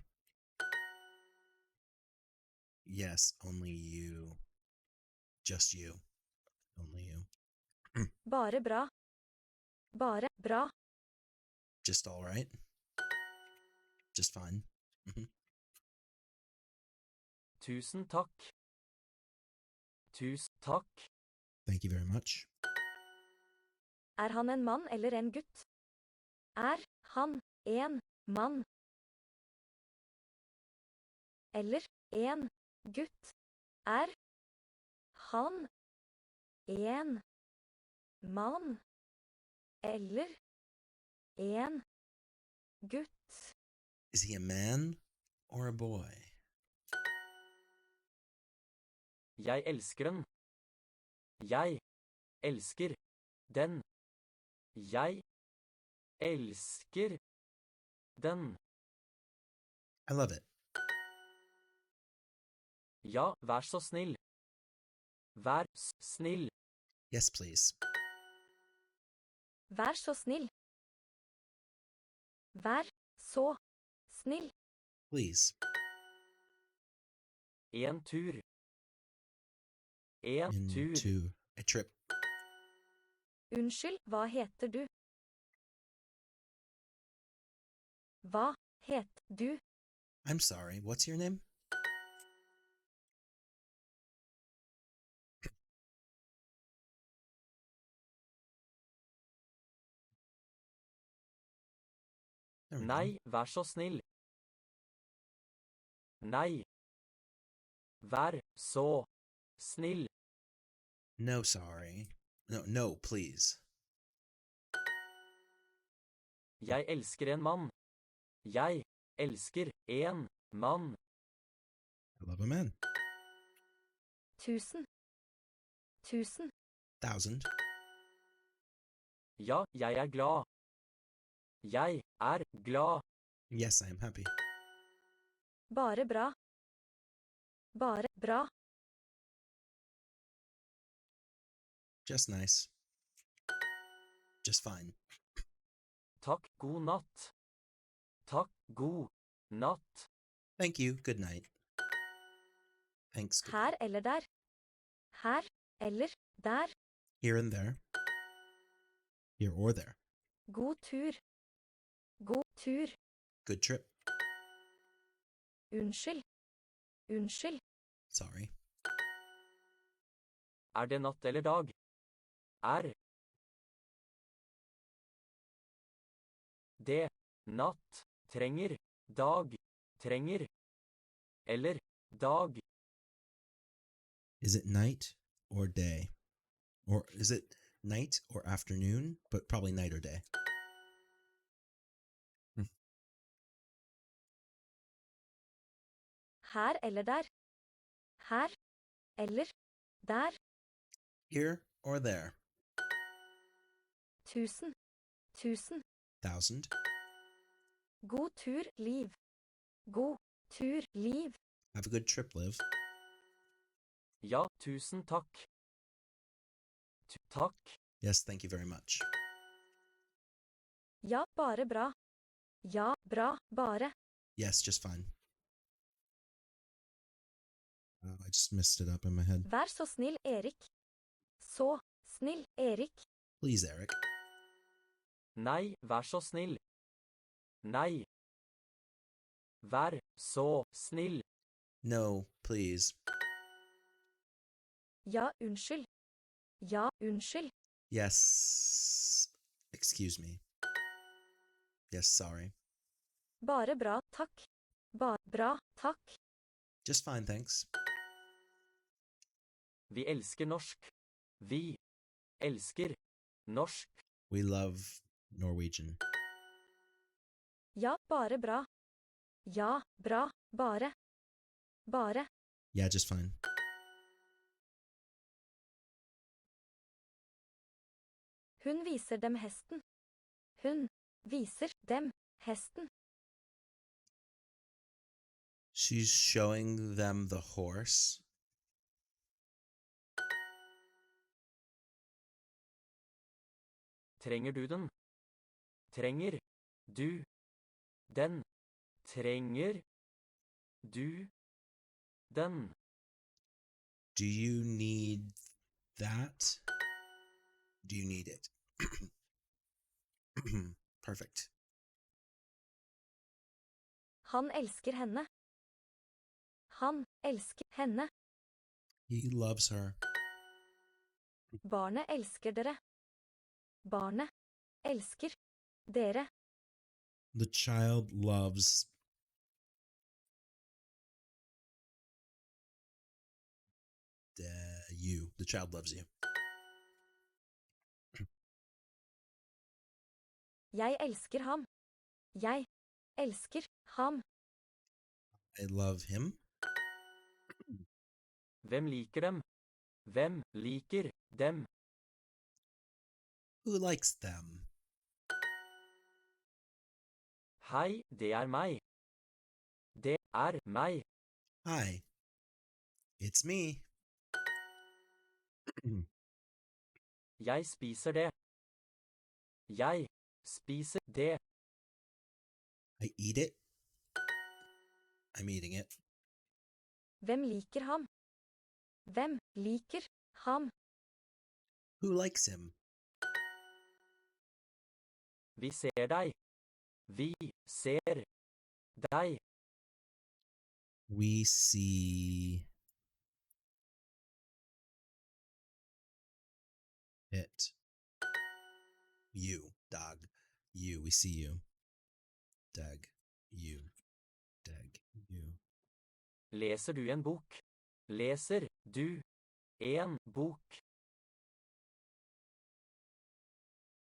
Yes, only you. Just you. Only you. Bare bra. Bare bra. Just all right. Just fine. Tusen takk. Tusen takk. Thank you very much. Er han en mann eller en gutt? Er han en mann? Eller en gutt? Er han en mann? Eller en gutt? Is he a man or a boy? Jeg elsker den. Jeg elsker den. Jeg elsker den. I love it. Ja, vær så snill. Vær snill. Yes, please. Vær så snill. Vær så snill. Please. En tur. En tur. Into a trip. Unnskyld, hva heter du? Hva het du? I'm sorry, what's your name? There we go. Nei, vær så snill. Nei. Vær så snill. No, sorry. No, please. Jeg elsker en mann. Jeg elsker en mann. I love a man. Tusen. Tusen. 1,000. Ja, jeg er glad. Jeg er glad. Yes, I am happy. Bare bra. Bare bra. Just nice. Just fine. Takk, god natt. Takk, god natt. Thank you. Good night. Thanks. Good Her night. eller der. Her eller der. Here and there. Here or there. God tur. God tur. Good trip. Unnskyld. Unnskyld. Sorry. Er det natt eller dag? Er det natt trenger dag trenger eller dag? Is it night or day? Or is it night or afternoon? But probably night or day. Her eller der. Her eller der. Here or there. Tusen. Tusen. 1,000. God tur, liv. God tur, liv. Have a good trip, Liv. Ja, tusen takk. Takk. Yes, thank you very much. Ja, bare bra. Ja, bra, bare. Yes, just fine. I just messed it up in my head. Vær så snill, Erik. Så snill, Erik. Please, Eric. Nei, vær så snill. Nei. Vær så snill. No, please. Ja, unnskyld. Ja, unnskyld. Yes. Excuse me. Yes, sorry. Bare bra, takk. Bra, takk. Just fine, thanks. Vi elsker norsk. Vi elsker norsk. We love Norwegian. Ja, bare bra. Ja, bra, bare. Bare. Yeah, just fine. Hun viser dem hesten. Hun viser dem hesten. She's showing them the horse. Trenger du den? Trenger du den? Trenger du den? Do you need that? Do you need it? Perfect. Han elsker henne. Han elsker henne. He loves her. Barnet elsker dere. Barnet elsker dere. The child loves you. The child loves you. Jeg elsker ham. Jeg elsker ham. I love him. Hvem liker dem? Hvem liker dem? Who likes them? Hei, det er meg. Det er meg. Hi. It's me. Jeg spiser det. Jeg spiser det. I eat it. I'm eating it. Hvem liker ham? Hvem liker ham? Who likes him? Vi ser deg. Vi ser deg. We see it. You, dog. You, we see you. Dag. You. Dag. You. Leser du en bok? Leser du en bok?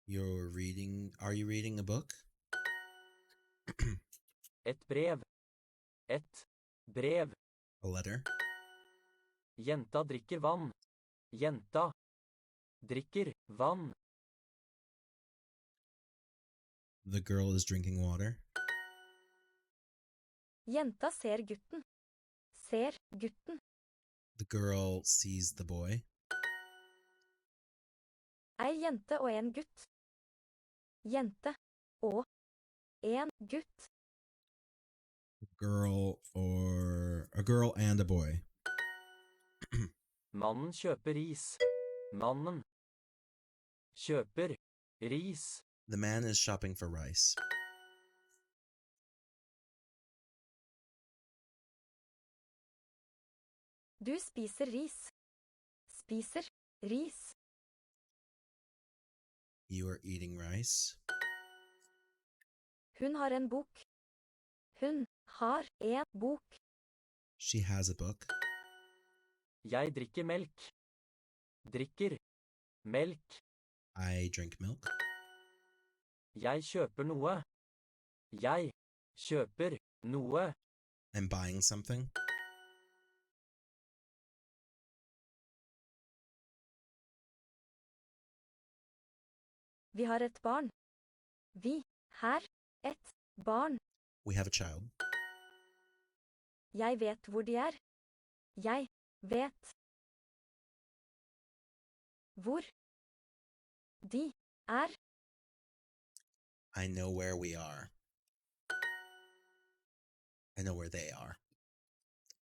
Are you reading a book? Et brev. Et brev. A letter? Jenta drikker vann. Jenta drikker vann. The girl is drinking water. Jenta ser gutten. Ser gutten. The girl sees the boy. Ei jente og en gutt. Jente og en gutt. A girl and a boy. Mannen kjøper ris. Mannen kjøper ris. The man is shopping for rice. Du spiser ris. Spiser ris. You are eating rice. Hun har en bok. Hun har en bok. She has a book. Jeg drikker melk. Drikker melk. I drink milk. Jeg kjøper noe. Jeg kjøper noe. I'm buying something. Vi har et barn. Vi har et barn. We have a child. Jeg vet hvor de er. Jeg vet hvor de er. I know where we are. I know where they are.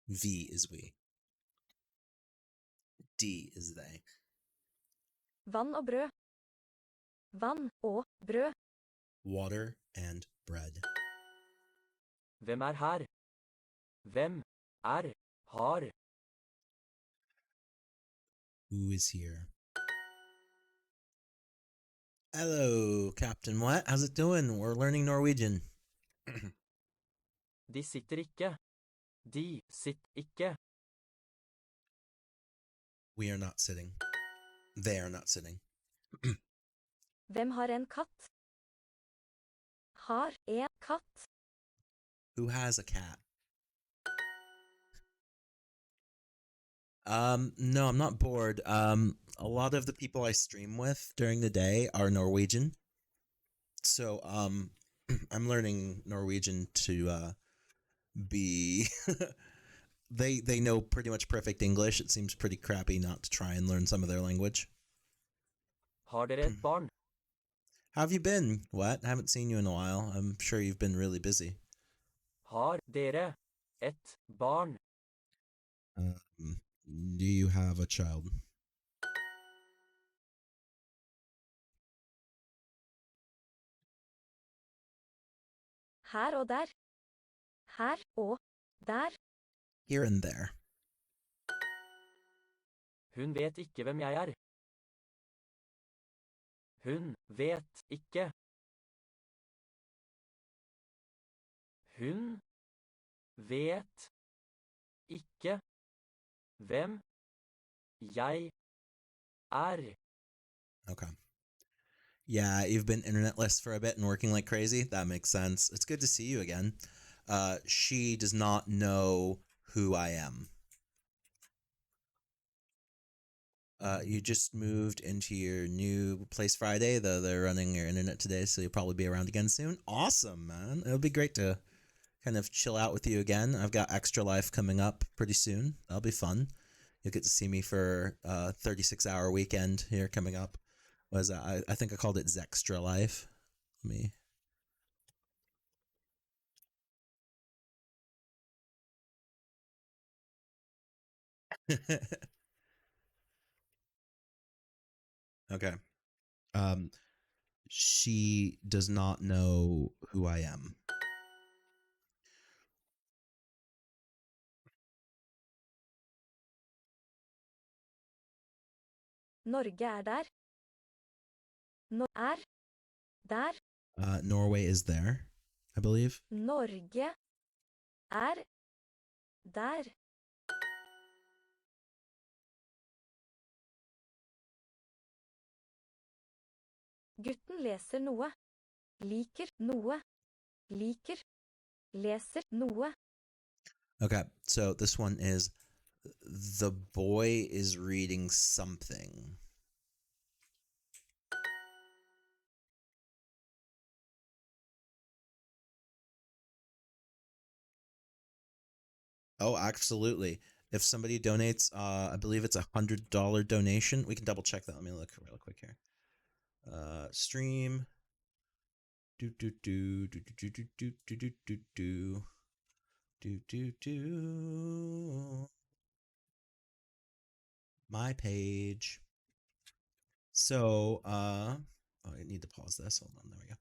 V is we. D is they. Vann og brød. Vann og brød. Water and bread. Hvem er her? Hvem er har? Who is here? Hello, Captain What? How's it doing? We're learning Norwegian. De sitter ikke. De sitter ikke. We are not sitting. They are not sitting. Hvem har en katt? Har en katt. Who has a cat? No, I'm not bored. A lot of the people I stream with during the day are Norwegian. So, I'm learning Norwegian to, be, they know pretty much perfect English. It seems pretty crappy not to try and learn some of their language. Har dere et barn? How have you been? What? I haven't seen you in a while. I'm sure you've been really busy. Har dere et barn? Do you have a child? Her og der. Her og der. Here and there. Hun vet ikke hvem jeg er. Hun vet ikke. Hun vet ikke hvem jeg er. Okay. Yeah, you've been internetless for a bit and working like crazy. That makes sense. It's good to see you again. She does not know who I am. You just moved into your new place Friday, though they're running your internet today, so you'll probably be around again soon. Awesome, man. It'll be great to kind of chill out with you again. I've got Extra Life coming up pretty soon. That'll be fun. You'll get to see me for a 36-hour weekend here coming up. I think I called it Zextra Life. Let me... Okay. She does not know who I am. Norge er der. Er der. Norway is there, I believe. Norge er der. Gutten leser noe. Liker noe. Liker. Leser noe. Okay, so this one is The boy is reading something. Oh, absolutely. If somebody donates, I believe it's $100 donation. We can double check that. Let me look real quick here. Stream. Do do do do do do do do do do do do do do. My page. So, oh, I need to pause this. Hold on, there we go.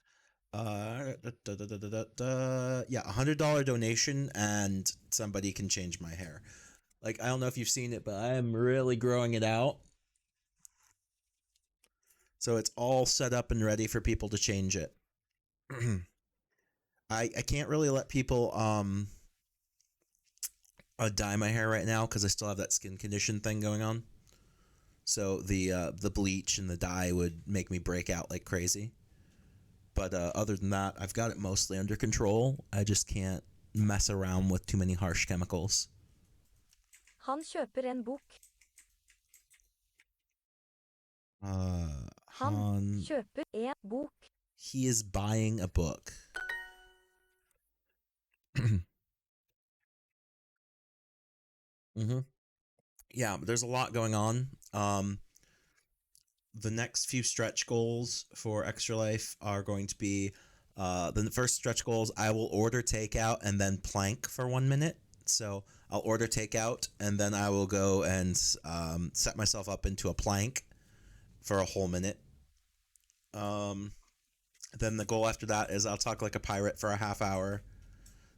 Yeah, $100 donation, and somebody can change my hair. Like, I don't know if you've seen it, but I am really growing it out. So it's all set up and ready for people to change it. I can't really let people dye my hair right now because I still have that skin condition thing going on. So the bleach and the dye would make me break out like crazy. But other than that, I've got it mostly under control. I just can't mess around with too many harsh chemicals. Han kjøper en bok. Han Han, kjøper en bok. he is buying a book. Mm-hmm. Yeah, there's a lot going on. The next few stretch goals for Extra Life are going to be the first stretch goals. I will order takeout and then plank for 1 minute. So I'll order takeout and then I will go and set myself up into a plank for a whole minute. Then the goal after that is I'll talk like a pirate for a half hour.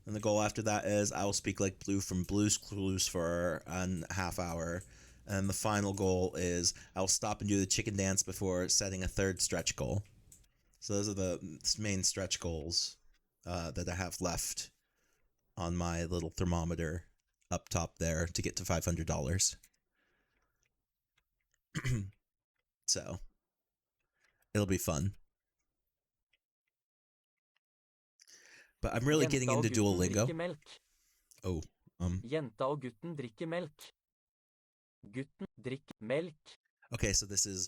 And the goal after that is I will speak like Blue from Blue's Clues for a half hour. And the final goal is I'll stop and do the chicken dance before setting a third stretch goal. So those are the main stretch goals that I have left on my little thermometer up top there to get to $500. So it'll be fun. But I'm really getting into Duolingo. Oh, Jenta og gutten drikker melk. Gutten drikker melk. Okay, so this is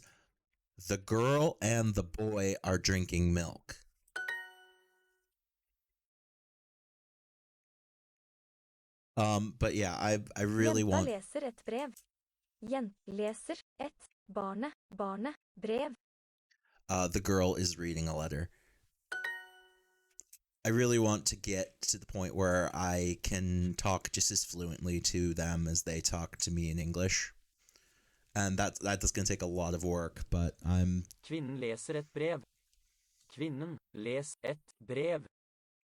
the girl and the boy are drinking milk. But yeah, I really Jenta want. leser et brev. Leser et barne brev. The girl is reading a letter. I really want to get to the point where I can talk just as fluently to them as they talk to me in English. And that's going to take a lot of work, but I'm... Kvinnen leser et brev. Kvinnen les et brev.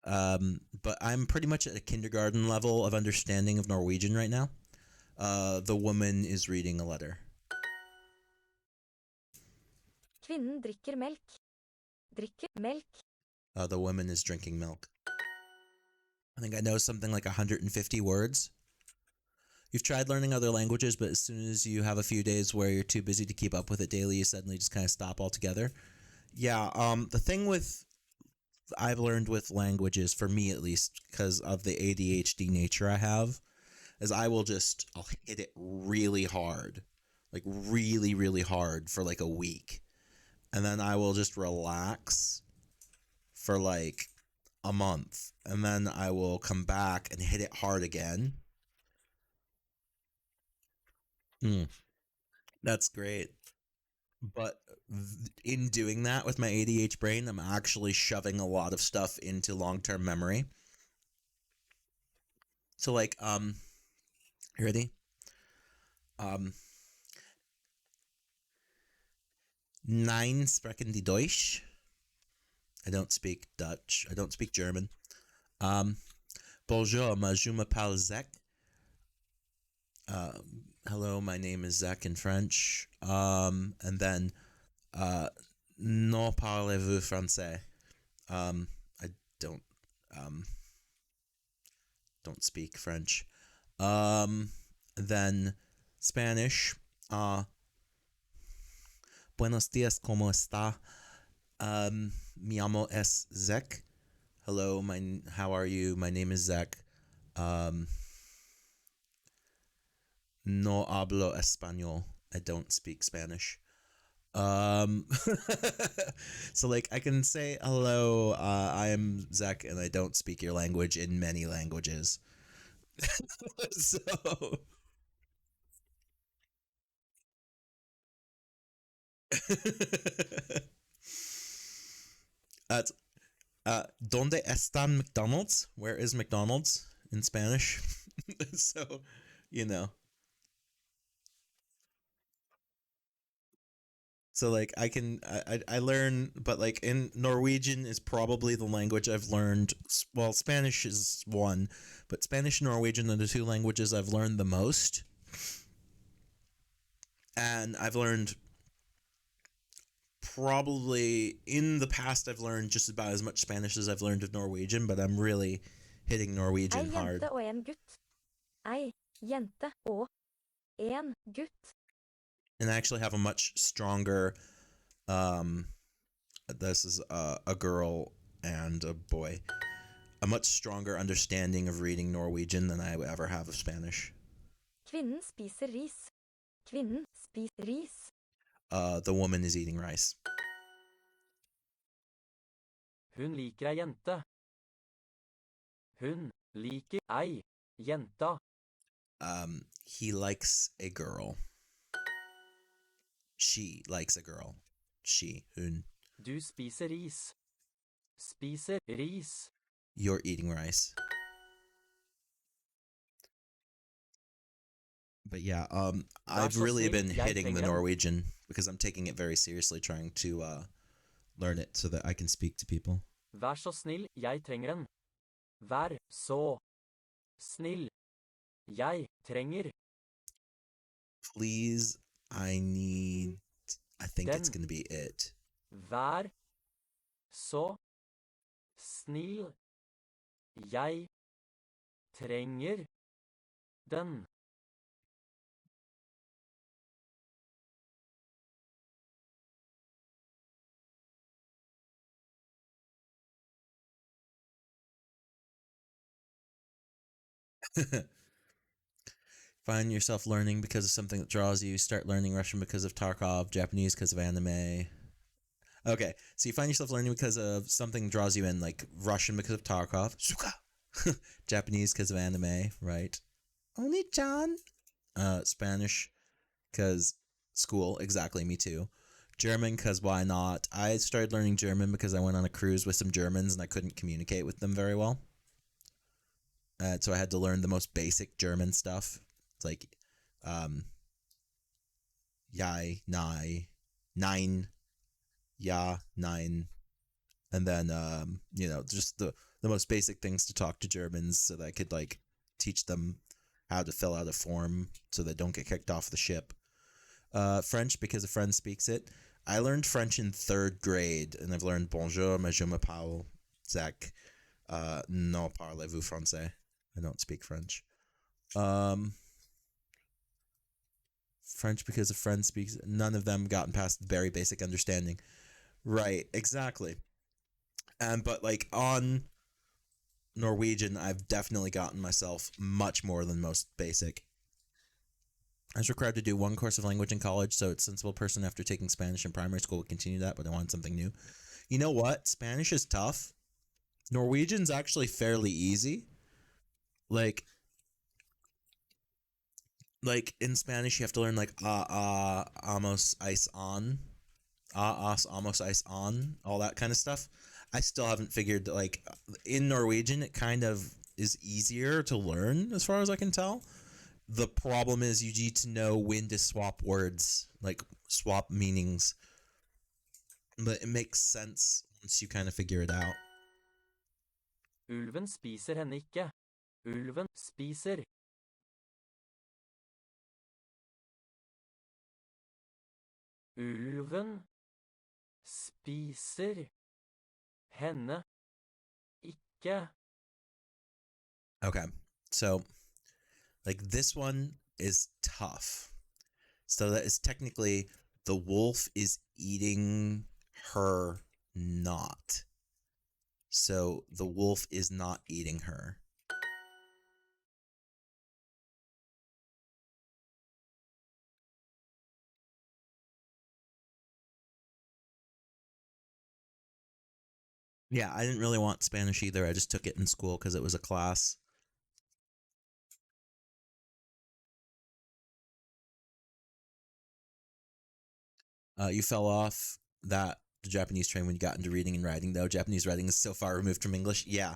But I'm pretty much at a kindergarten level of understanding of Norwegian right now. The woman is reading a letter. Kvinnen drikker melk. Drikker melk. The woman is drinking milk. I think I know something like 150 words. You've tried learning other languages, but as soon as you have a few days where you're too busy to keep up with it daily, you suddenly just kind of stop altogether. Yeah, the thing with I've learned with languages, for me at least, because of the ADHD nature I have, is I'll hit it really hard. Like really, really hard for like a week. And then I will just relax for like a month. And then I will come back and hit it hard again. That's great. But in doing that with my ADHD brain, I'm actually shoving a lot of stuff into long-term memory. So like, you ready? Nein sprechen die Deutsch. I don't speak Dutch. I don't speak German. Bonjour, je m'appelle Zach. Hello, my name is Zach in French. And then, non parlez-vous français? I don't speak French. Then Spanish. Buenos días, ¿cómo está? Mi amo es Zach. Hello, how are you? My name is Zach. No hablo español. I don't speak Spanish. Um, so like I can say hello. I am Zach, and I don't speak your language in many languages. So, that's ¿Dónde están McDonald's? Where is McDonald's in Spanish? So, you know. So like I learn, but like in Norwegian is probably the language I've learned. Well, Spanish is one, but Spanish and Norwegian are the two languages I've learned the most. And I've learned probably in the past I've learned just about as much Spanish as I've learned of Norwegian, but I'm really hitting Ei Norwegian hard. jente og en gutt. Ei jente og en gutt. And I actually have a much stronger this is a girl and a boy, a much stronger understanding of reading Norwegian than I ever have of Spanish. Kvinnen spiser ris. Kvinnen spiser ris. The woman is eating rice. Hun liker ei jente. Hun liker ei jenta. He likes a girl. She likes a girl. She, hun. Du spiser ris. Spiser ris. You're eating rice. But yeah, I've så really snill, been jeg hitting the trenger en. Norwegian because I'm taking it very seriously, trying to learn it so that I can speak to people. Vær så snill, jeg trenger en. Vær så snill. Jeg trenger. Please, I need. I think it's Den. going to be it. Vær så snill. Jeg trenger den. Find yourself learning because of something that draws you. Start learning Russian because of Tarkov, Japanese because of anime. Okay, so you find yourself learning because of something that draws you in, like Russian because of Tarkov, Suka, Japanese because of anime, right? Oni-chan. Spanish because school, exactly, me too. German because why not? I started learning German because I went on a cruise with some Germans and I couldn't communicate with them very well. So I had to learn the most basic German stuff. It's like, yai, nai, nine, ja, nine, and then just the most basic things to talk to Germans so that I could like teach them how to fill out a form so they don't get kicked off the ship. French because a friend speaks it. I learned French in 3rd grade, and I've learned bonjour, mais je m'appelle Zach. Non parlez-vous français? I don't speak French. French because a friend speaks. None of them gotten past very basic understanding. Right, exactly. But like on Norwegian, I've definitely gotten myself much more than most basic. I was required to do 1 course of language in college, so it's sensible person after taking Spanish in primary school would continue that, but I wanted something new. You know what? Spanish is tough. Norwegian's actually fairly easy. Like in Spanish, you have to learn like amos, ice on, as, amos, ice on, all that kind of stuff. I still haven't figured like in Norwegian, it kind of is easier to learn as far as I can tell. The problem is you need to know when to swap words, like swap meanings. But it makes sense once you kind of figure it out. Ulven spiser henne ikke. Ulven spiser. Ulven spiser henne ikke. Okay, so like this one is tough. So that is technically the wolf is eating her not. So the wolf is not eating her. Yeah, I didn't really want Spanish either. I just took it in school because it was a class. You fell off the Japanese train when you got into reading and writing, though. Japanese writing is so far removed from English. Yeah.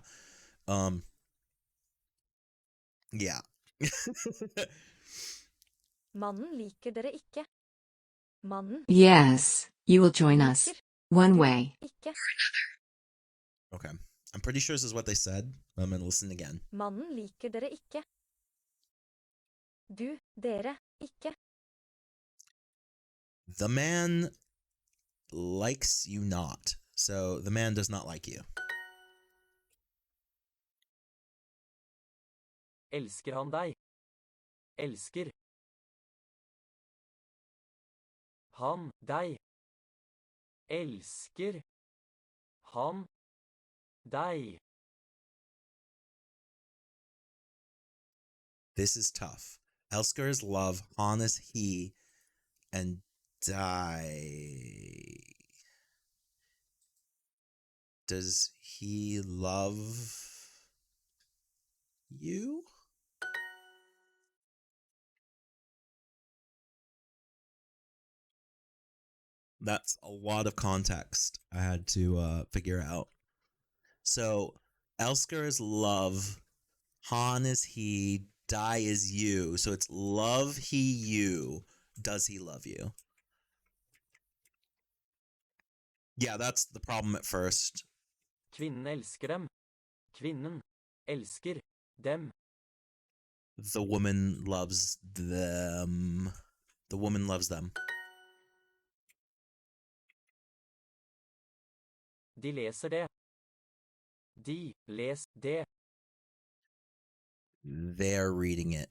Yeah. Mannen liker dere ikke. Mannen Yes, you will join us. liker One du way. ikke. Okay. I'm pretty sure this is what they said. I'm going to listen again. Mannen liker dere ikke. Du, dere, ikke. The man likes you not. So the man does not like you. Elsker han deg? Elsker. Han deg. Elsker. Han deg. This is tough. Elsker is love, Han is he, and die. Does he love you? That's a lot of context I had to figure out. So, Elsker is love, Han is he, die is you. So it's love he you. Does he love you? Yeah, that's the problem at first. Kvinnen elsker dem. Kvinnen elsker dem. The woman loves them. The woman loves them. De leser det. De les det. They're reading it.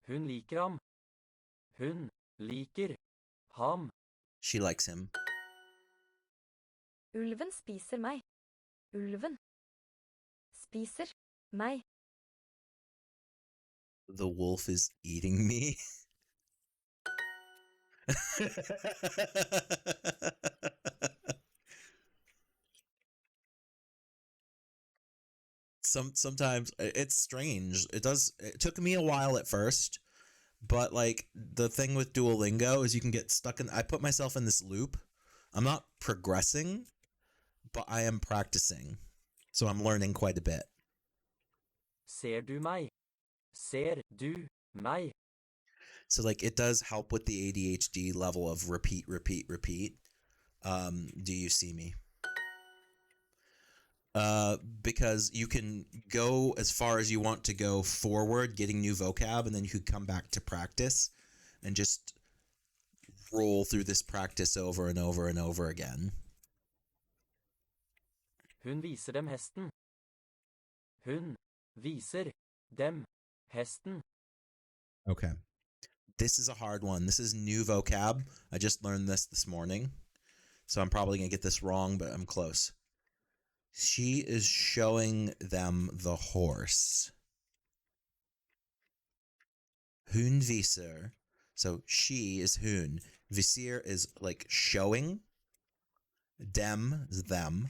Hun liker ham. Hun liker ham. She likes him. Ulven spiser meg. Ulven spiser meg. The wolf is eating me. Sometimes it's strange. It took me a while at first, but like the thing with Duolingo is you can get stuck in. I put myself in this loop. I'm not progressing, but I am practicing. So I'm learning quite a bit. Ser du meg? Ser du meg? So like it does help with the ADHD level of repeat. Do you see me? Because you can go as far as you want to go forward, getting new vocab, and then you could come back to practice and just roll through this practice over and over and over again. Hun viser dem hesten. Hun viser dem hesten. Okay. This is a hard one. This is new vocab. I just learned this morning. So I'm probably going to get this wrong, but I'm close. She is showing them the horse. Hun viser. So she is hun. Visir is like showing. Dem is them.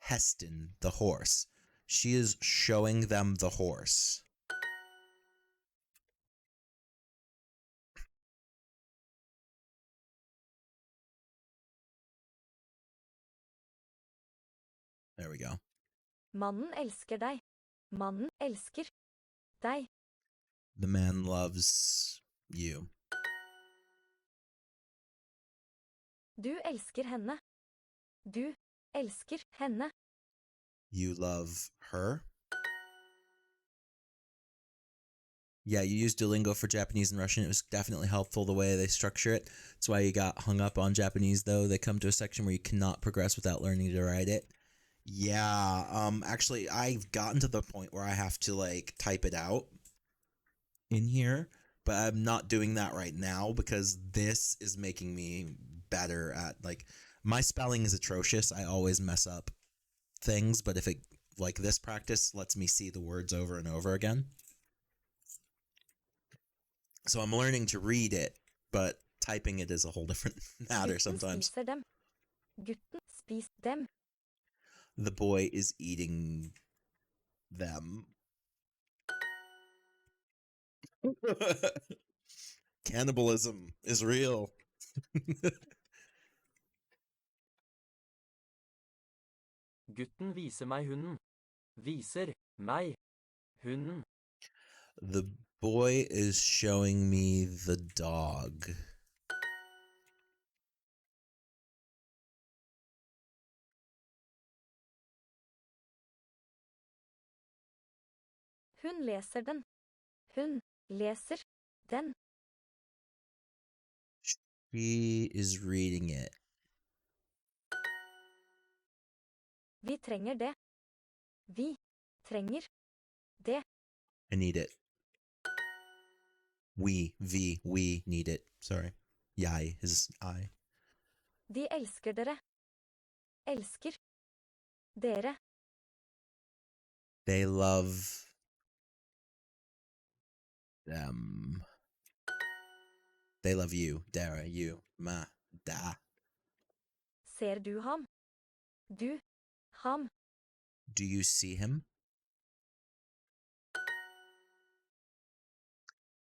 Hesten, the horse. She is showing them the horse. There we go. Mannen elsker deg. Mannen elsker deg. The man loves you. Du elsker henne. Du elsker henne. You love her. Yeah, you use Duolingo for Japanese and Russian. It was definitely helpful the way they structure it. That's why you got hung up on Japanese, though. They come to a section where you cannot progress without learning to write it. Yeah, actually, I've gotten to the point where I have to, like, type it out in here, but I'm not doing that right now because this is making me better at, like, my spelling is atrocious. I always mess up things, but if it, like, this practice lets me see the words over and over again. So I'm learning to read it, but typing it is a whole different matter Gutten sometimes. spiser dem. Gutten spis dem. The boy is eating them. Cannibalism is real. Gutten viser meg hunden. Viser meg hunden. The boy is showing me the dog. Hun leser den. Hun leser den. She is reading it. Vi trenger det. Vi trenger det. I need it. We need it. Sorry. Jeg is I. De elsker dere. Elsker dere. They love them. They love you. Dara, you, ma, da. Ser du ham? Du, ham. Do you see him?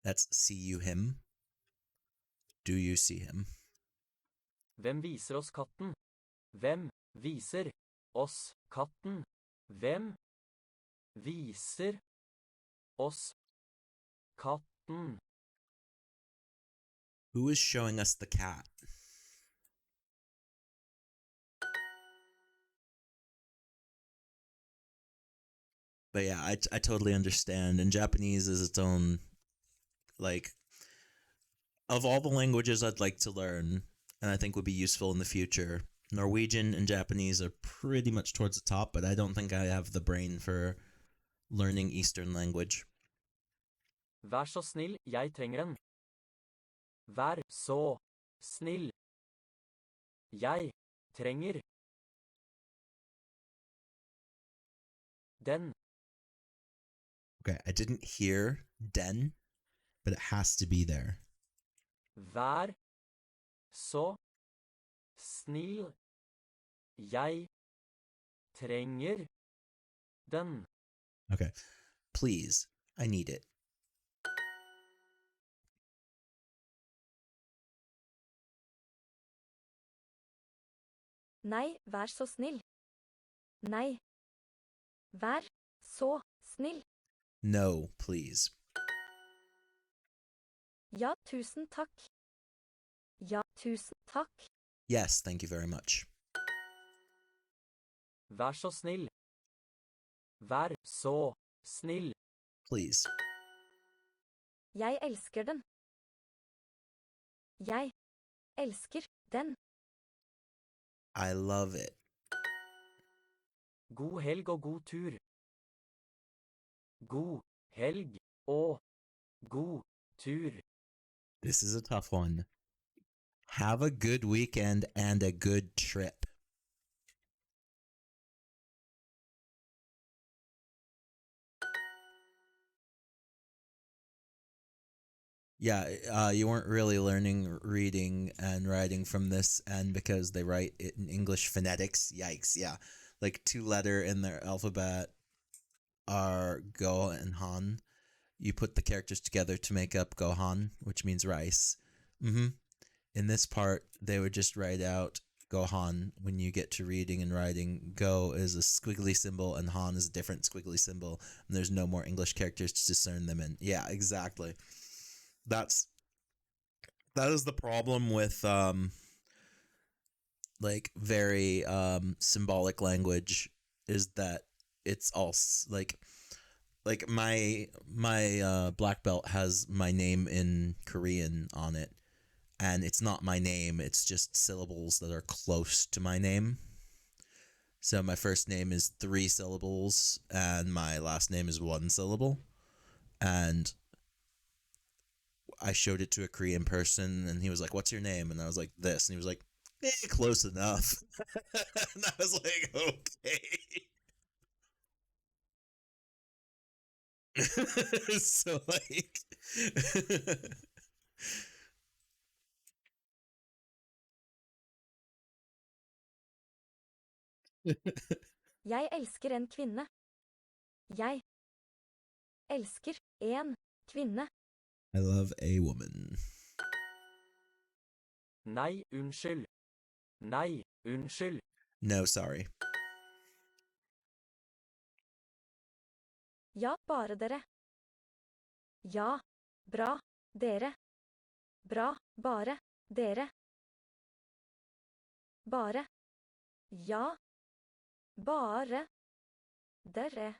That's see you him. Do you see him? Hvem viser oss katten? Hvem viser oss katten? Hvem viser oss katten? Who is showing us the cat? But yeah, I totally understand. And Japanese is its own, like, of all the languages I'd like to learn, and I think would be useful in the future, Norwegian and Japanese are pretty much towards the top, but I don't think I have the brain for learning Eastern language. Vær så snill, jeg trenger en. Vær så snill. Jeg trenger den. Okay, I didn't hear den, but it has to be there. Vær så snill. Jeg trenger den. Okay, please, I need it. Nei, vær så snill. Nei. Vær så snill. No, please. Ja, tusen takk. Ja, tusen takk. Yes, thank you very much. Vær så snill. Vær så snill. Please. Jeg elsker den. Jeg elsker den. I love it. God helg og god tur. God helg og god tur. This is a tough one. Have a good weekend and a good trip. Yeah, you weren't really learning reading and writing from this, and because they write it in English phonetics, yikes, yeah. Like 2-letter in their alphabet are Go and Han. You put the characters together to make up Gohan, which means rice. In this part, they would just write out Gohan. When you get to reading and writing, Go is a squiggly symbol and Han is a different squiggly symbol, and there's no more English characters to discern them in. Yeah, exactly. That is the problem with like very symbolic language, is that it's all like my black belt has my name in Korean on it, and it's not my name, it's just syllables that are close to my name. So my first name is 3 syllables and my last name is 1 syllable, and I showed it to a Korean person and he was like, "What's your name?" And I was like, "This." And he was like, close enough. And I was like, okay. So like Jeg elsker en kvinne. Jeg elsker en kvinne. I love a woman. Nei, unnskyld. Nei, unnskyld. No, sorry. Ja, bare dere. Ja, bra, dere. Bra, bare, dere. Bare. Ja, bare, dere.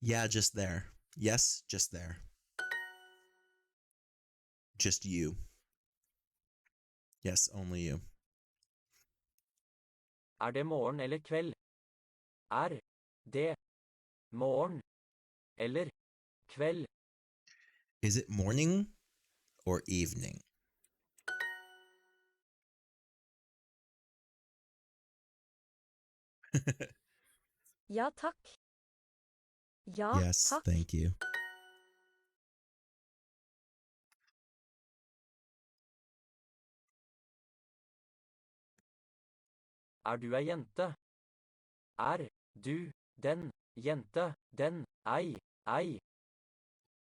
Yeah, just there. Yes, just there. Just you. Yes, only you. Er det morgen eller kveld? Er det morgen eller kveld? Is it morning or evening? Ja, takk. Ja, Yes, takk. thank you. Er du ei jente? Er du den jente, den ei?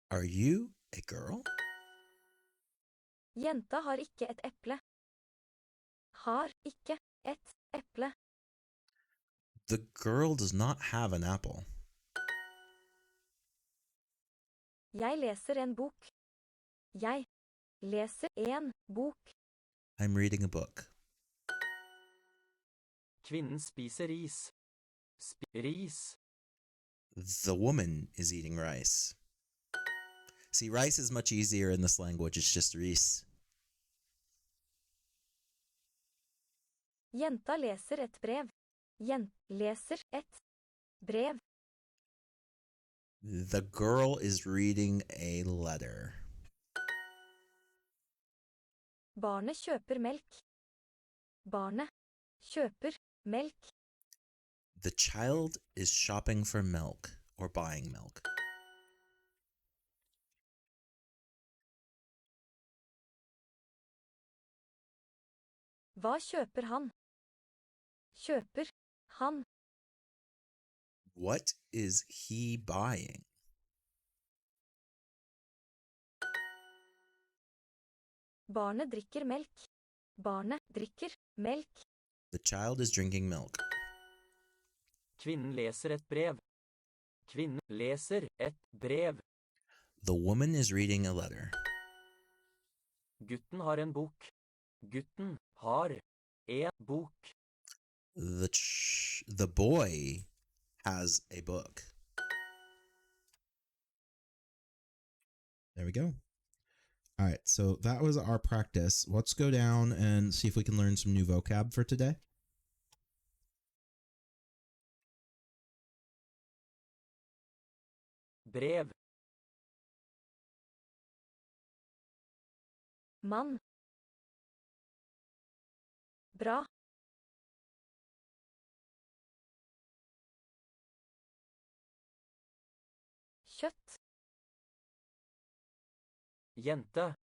Are you a girl? Jenta har ikke et eple. Har ikke et eple. The girl does not have an apple. Jeg leser en bok. Jeg leser en bok. I'm reading a book. Kvinnen spiser ris. Ris. The woman is eating rice. See, rice is much easier in this language. It's just rice. Jenta leser et brev. Leser et brev. The girl is reading a letter. Barnet kjøper melk. Barnet kjøper melk. The child is shopping for milk or buying milk. Hva kjøper han? Kjøper han? What is he buying? Barnet drikker melk. Barnet drikker melk. The child is drinking milk. Kvinnen leser et brev. Kvinnen leser et brev. The woman is reading a letter. Gutten har en bok. Gutten har en bok. The boy has a book. There we go. All right, so that was our practice. Let's go down and see if we can learn some new vocab for today. Brev. Mann. Bra. Kjøtt. Jente.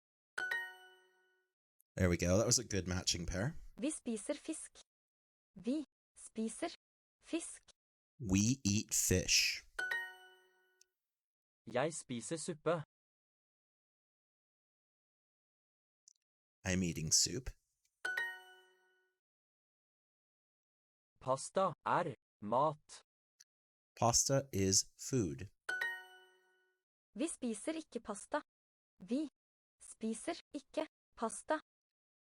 There we go. That was a good matching pair. Vi spiser fisk. Vi spiser fisk. We eat fish. Jeg spiser suppe. I'm eating soup. Pasta er mat. Pasta is food. Vi spiser ikke pasta. Vi spiser ikke pasta.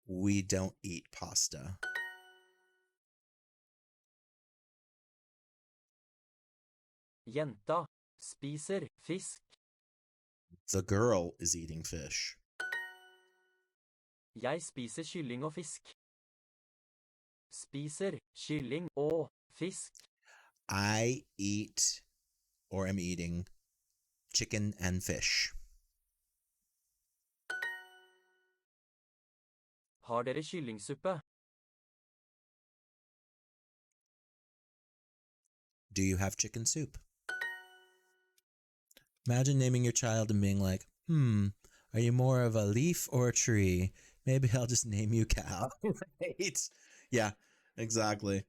We don't eat pasta. Jenta spiser fisk. The girl is eating fish. Jeg spiser kylling og fisk. Spiser kylling og fisk. I eat, or am eating, chicken and fish. Har dere kyllingsuppe? Do you have chicken soup? Imagine naming your child and being like, are you more of a leaf or a tree? Maybe I'll just name you Cow. Right? Yeah, Exactly.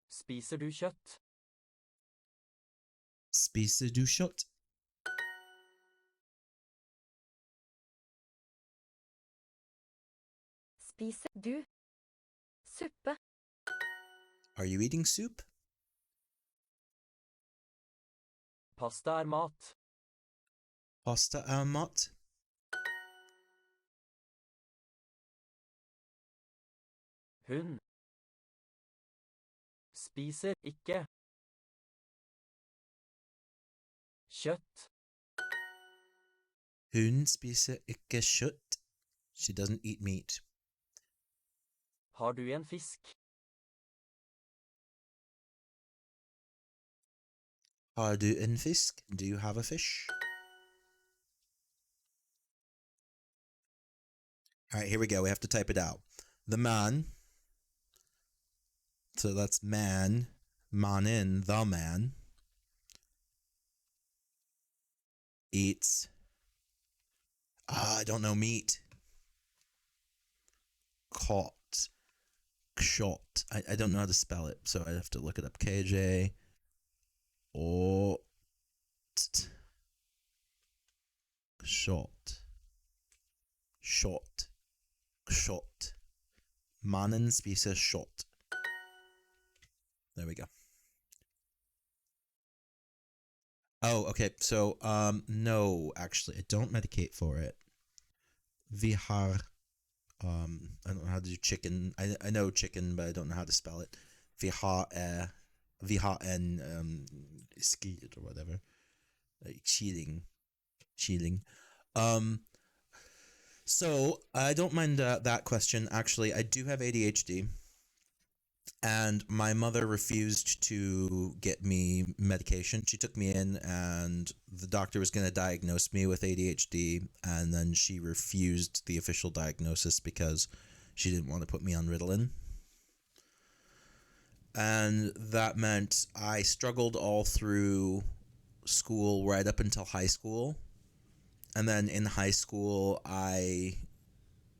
Spiser du kjøtt? Spiser du kjøtt? Spiser du suppe? Are you eating soup? Pasta er mat. Pasta er mat? Hun spiser ikke kjøtt. Hun spiser ikke kjøtt. She doesn't eat meat. Har du en fisk? Har du en fisk? Do you have a fish? All right, here we go. We have to type it out. The man. So that's man. Mannen, the man. Eats. I don't know meat. Caught. Shot. I don't know how to spell it, so I have to look it up. KJ. Or. Shot. Shot. Shot. Mannen spiser shot. There we go. Oh, okay. So, no, actually, I don't medicate for it. Vi har, I don't know how to do chicken. I know chicken, but I don't know how to spell it. Vi har en, skid or whatever. Like cheating. So I don't mind that question. Actually, I do have ADHD. And my mother refused to get me medication. She took me in, and the doctor was going to diagnose me with ADHD, and then she refused the official diagnosis because she didn't want to put me on Ritalin. And that meant I struggled all through school right up until high school. And then in high school, I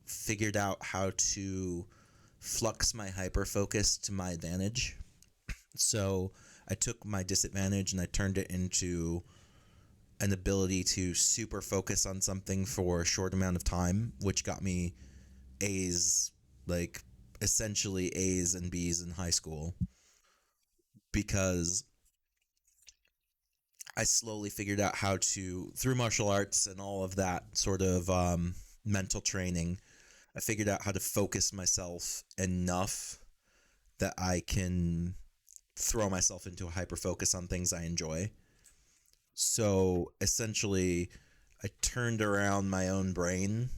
figured out how to flux my hyperfocus to my advantage. So I took my disadvantage and I turned it into an ability to super focus on something for a short amount of time, which got me A's, like essentially A's and B's in high school, because I slowly figured out how to, through martial arts and all of that sort of mental training, I figured out how to focus myself enough that I can throw myself into a hyper focus on things I enjoy. So essentially, I turned around my own brain,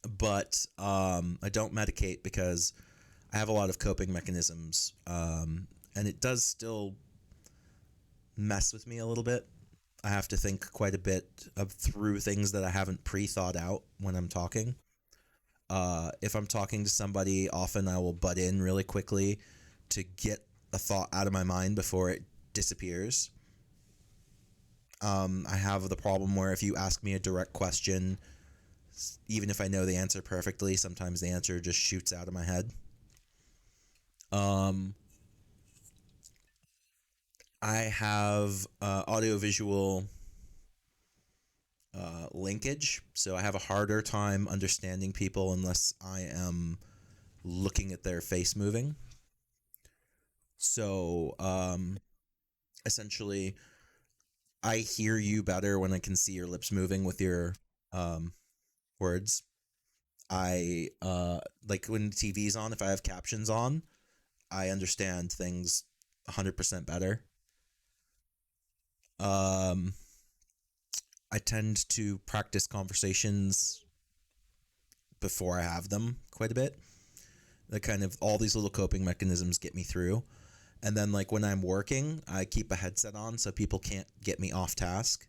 but I don't medicate because I have a lot of coping mechanisms, and it does still mess with me a little bit. I have to think quite a bit through things that I haven't pre-thought out when I'm talking. If I'm talking to somebody, often I will butt in really quickly to get a thought out of my mind before it disappears. I have the problem where if you ask me a direct question, even if I know the answer perfectly, sometimes the answer just shoots out of my head. I have audiovisual linkage, so I have a harder time understanding people unless I am looking at their face moving. So essentially, I hear you better when I can see your lips moving with your words. I like when the TV's on, if I have captions on, I understand things 100% better. I tend to practice conversations before I have them quite a bit. The kind of all these little coping mechanisms get me through. And then like when I'm working, I keep a headset on so people can't get me off task.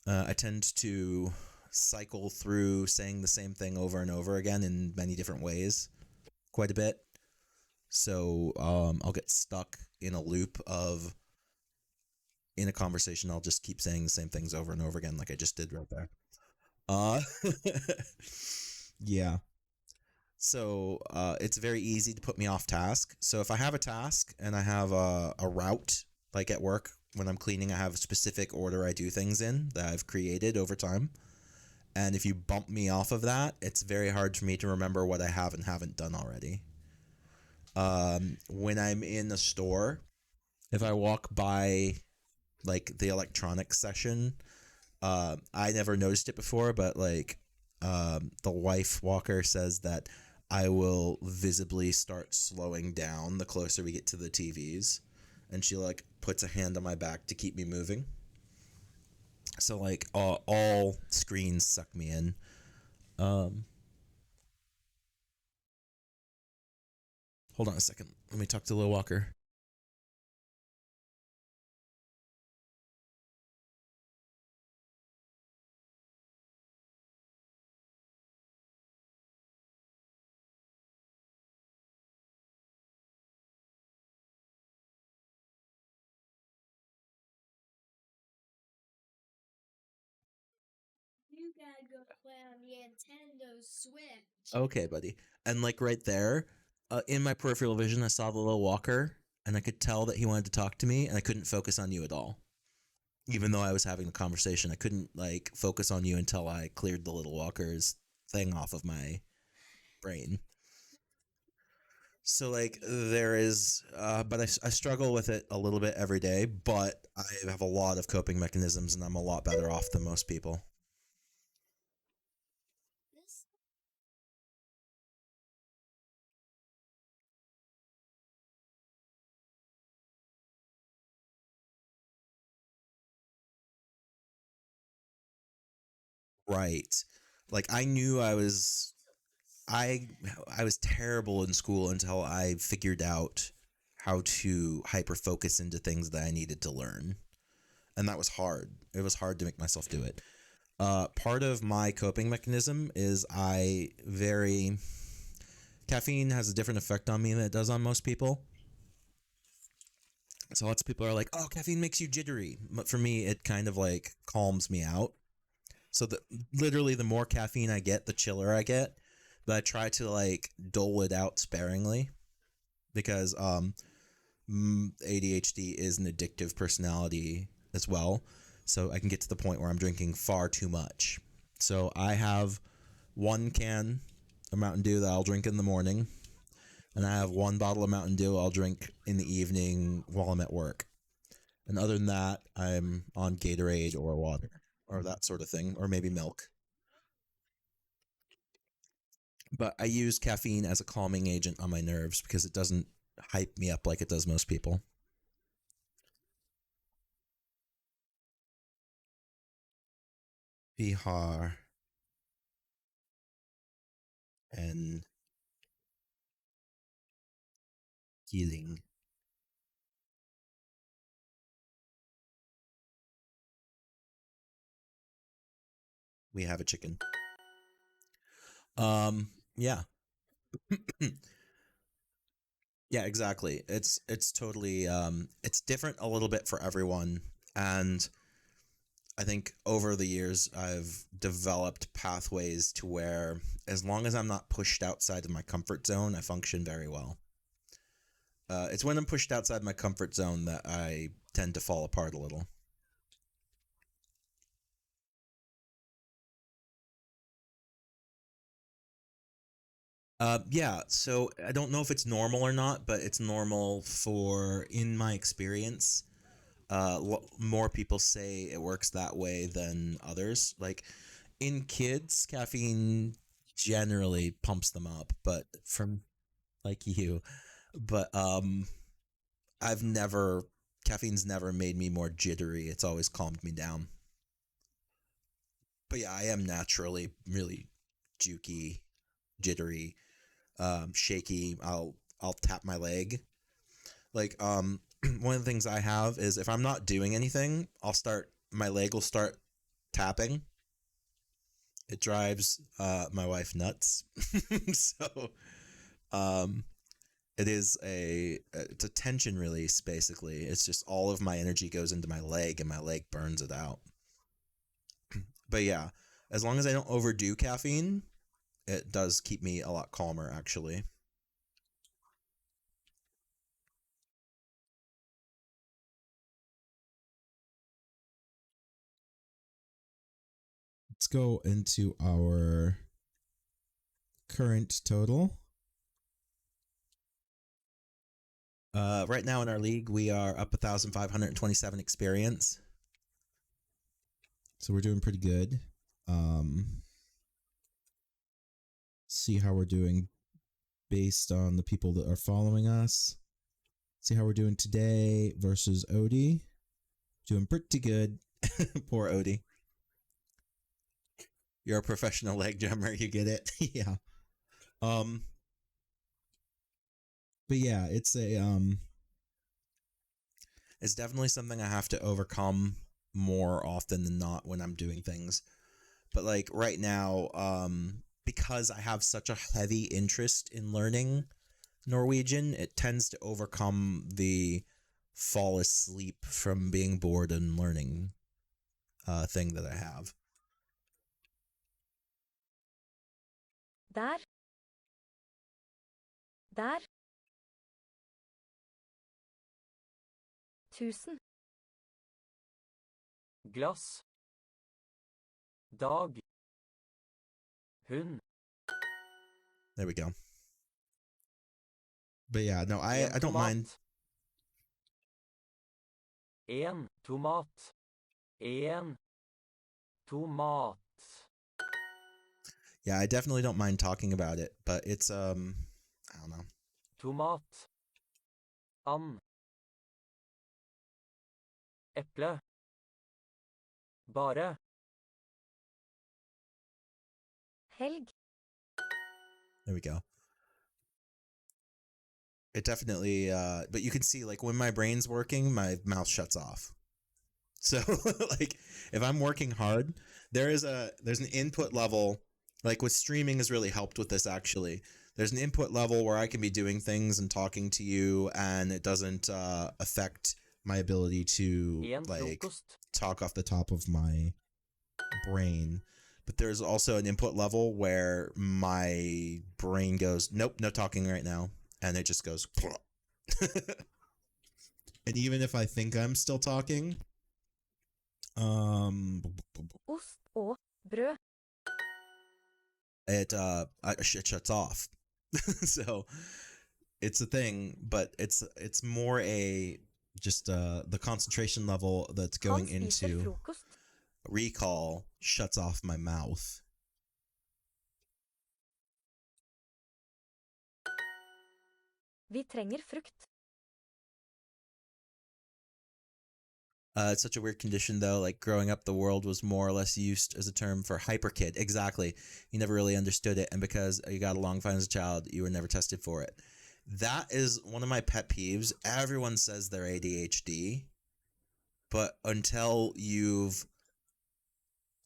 I tend to cycle through saying the same thing over and over again in many different ways quite a bit. So I'll get stuck in a loop of, in a conversation, I'll just keep saying the same things over and over again like I just did right there. Yeah. So it's very easy to put me off task. So if I have a task and I have a route, like at work when I'm cleaning, I have a specific order I do things in that I've created over time. And if you bump me off of that, it's very hard for me to remember what I have and haven't done already. When I'm in a store, if I walk by like the electronics section, I never noticed it before, but like the wife walker says that I will visibly start slowing down the closer we get to the TVs, and she like puts a hand on my back to keep me moving. So like all screens suck me in. Hold on a second. Let me talk to Lil Walker. You gotta go play on Nintendo Switch. Okay, buddy. And like right there, in my peripheral vision, I saw the Lil Walker, and I could tell that he wanted to talk to me, and I couldn't focus on you at all. Even though I was having the conversation, I couldn't like focus on you until I cleared the Little Walker's thing off of my brain. So like there is, but I struggle with it a little bit every day. But I have a lot of coping mechanisms, and I'm a lot better off than most people. This Right. Like I knew I I was terrible in school until I figured out how to hyper focus into things that I needed to learn. And that was hard. It was hard to make myself do it. Part of my coping mechanism is caffeine has a different effect on me than it does on most people. So lots of people are like, "Oh, caffeine makes you jittery," but for me, it kind of like calms me out. So literally, the more caffeine I get, the chiller I get. But I try to like dole it out sparingly because ADHD is an addictive personality as well. So I can get to the point where I'm drinking far too much. So I have one can of Mountain Dew that I'll drink in the morning, and I have one bottle of Mountain Dew I'll drink in the evening while I'm at work. And other than that, I'm on Gatorade or water or that sort of thing, or maybe milk. But I use caffeine as a calming agent on my nerves because it doesn't hype me up like it does most people. Bihar and healing. We have a chicken. Yeah. Yeah, exactly. It's totally it's different a little bit for everyone, and I think over the years I've developed pathways to where as long as I'm not pushed outside of my comfort zone, I function very well. It's when I'm pushed outside my comfort zone that I tend to fall apart a little. Yeah, so I don't know if it's normal or not, but it's normal for, in my experience, more people say it works that way than others. Like in kids, caffeine generally pumps them up, but from like you, but I've never caffeine's never made me more jittery. It's always calmed me down. But yeah, I am naturally really jukey, jittery, shaky. I'll tap my leg. Like one of the things I have is if I'm not doing anything, my leg will start tapping. It drives my wife nuts. So um it's a tension release basically. It's just all of my energy goes into my leg and my leg burns it out. But yeah, as long as I don't overdo caffeine, it does keep me a lot calmer, actually. Let's go into our current total. Right now in our league, we are up 1,527 experience. So we're doing pretty good. See how we're doing based on the people that are following us. See how we're doing today versus Odie. Doing pretty good. Poor Odie. You're a professional leg drummer, you get it? Yeah. But yeah, it's it's definitely something I have to overcome more often than not when I'm doing things. But like right now, because I have such a heavy interest in learning Norwegian, it tends to overcome the fall asleep from being bored and learning thing that I have. Der. Der. 1000. Glass. Dag. Hund. There we go. But yeah, no, I En don't mind. tomat. En tomat. En tomat. Yeah, I definitely don't mind talking about it, but it's I don't know. Tomat. And. Eple. Bare. Helg. There we go. It definitely but you can see like when my brain's working, my mouth shuts off. So like if I'm working hard, there's an input level, like with streaming has really helped with this actually. There's an input level where I can be doing things and talking to you and it doesn't affect my ability to En like frokost. talk off the top of my brain. But there's also an input level where my brain goes, nope, no talking right now. And it just goes, and even if I think I'm still talking, Ost og brød. it shuts off. So it's a thing, but it's more a just the concentration level that's going Han spiser into frokost. recall shuts off my mouth. Vi trenger frukt. It's such a weird condition, though. Like, growing up, the world was more or less used as a term for hyper kid. Exactly. You never really understood it, and because you got along fine as a child, you were never tested for it. That is one of my pet peeves. Everyone says they're ADHD, but until you've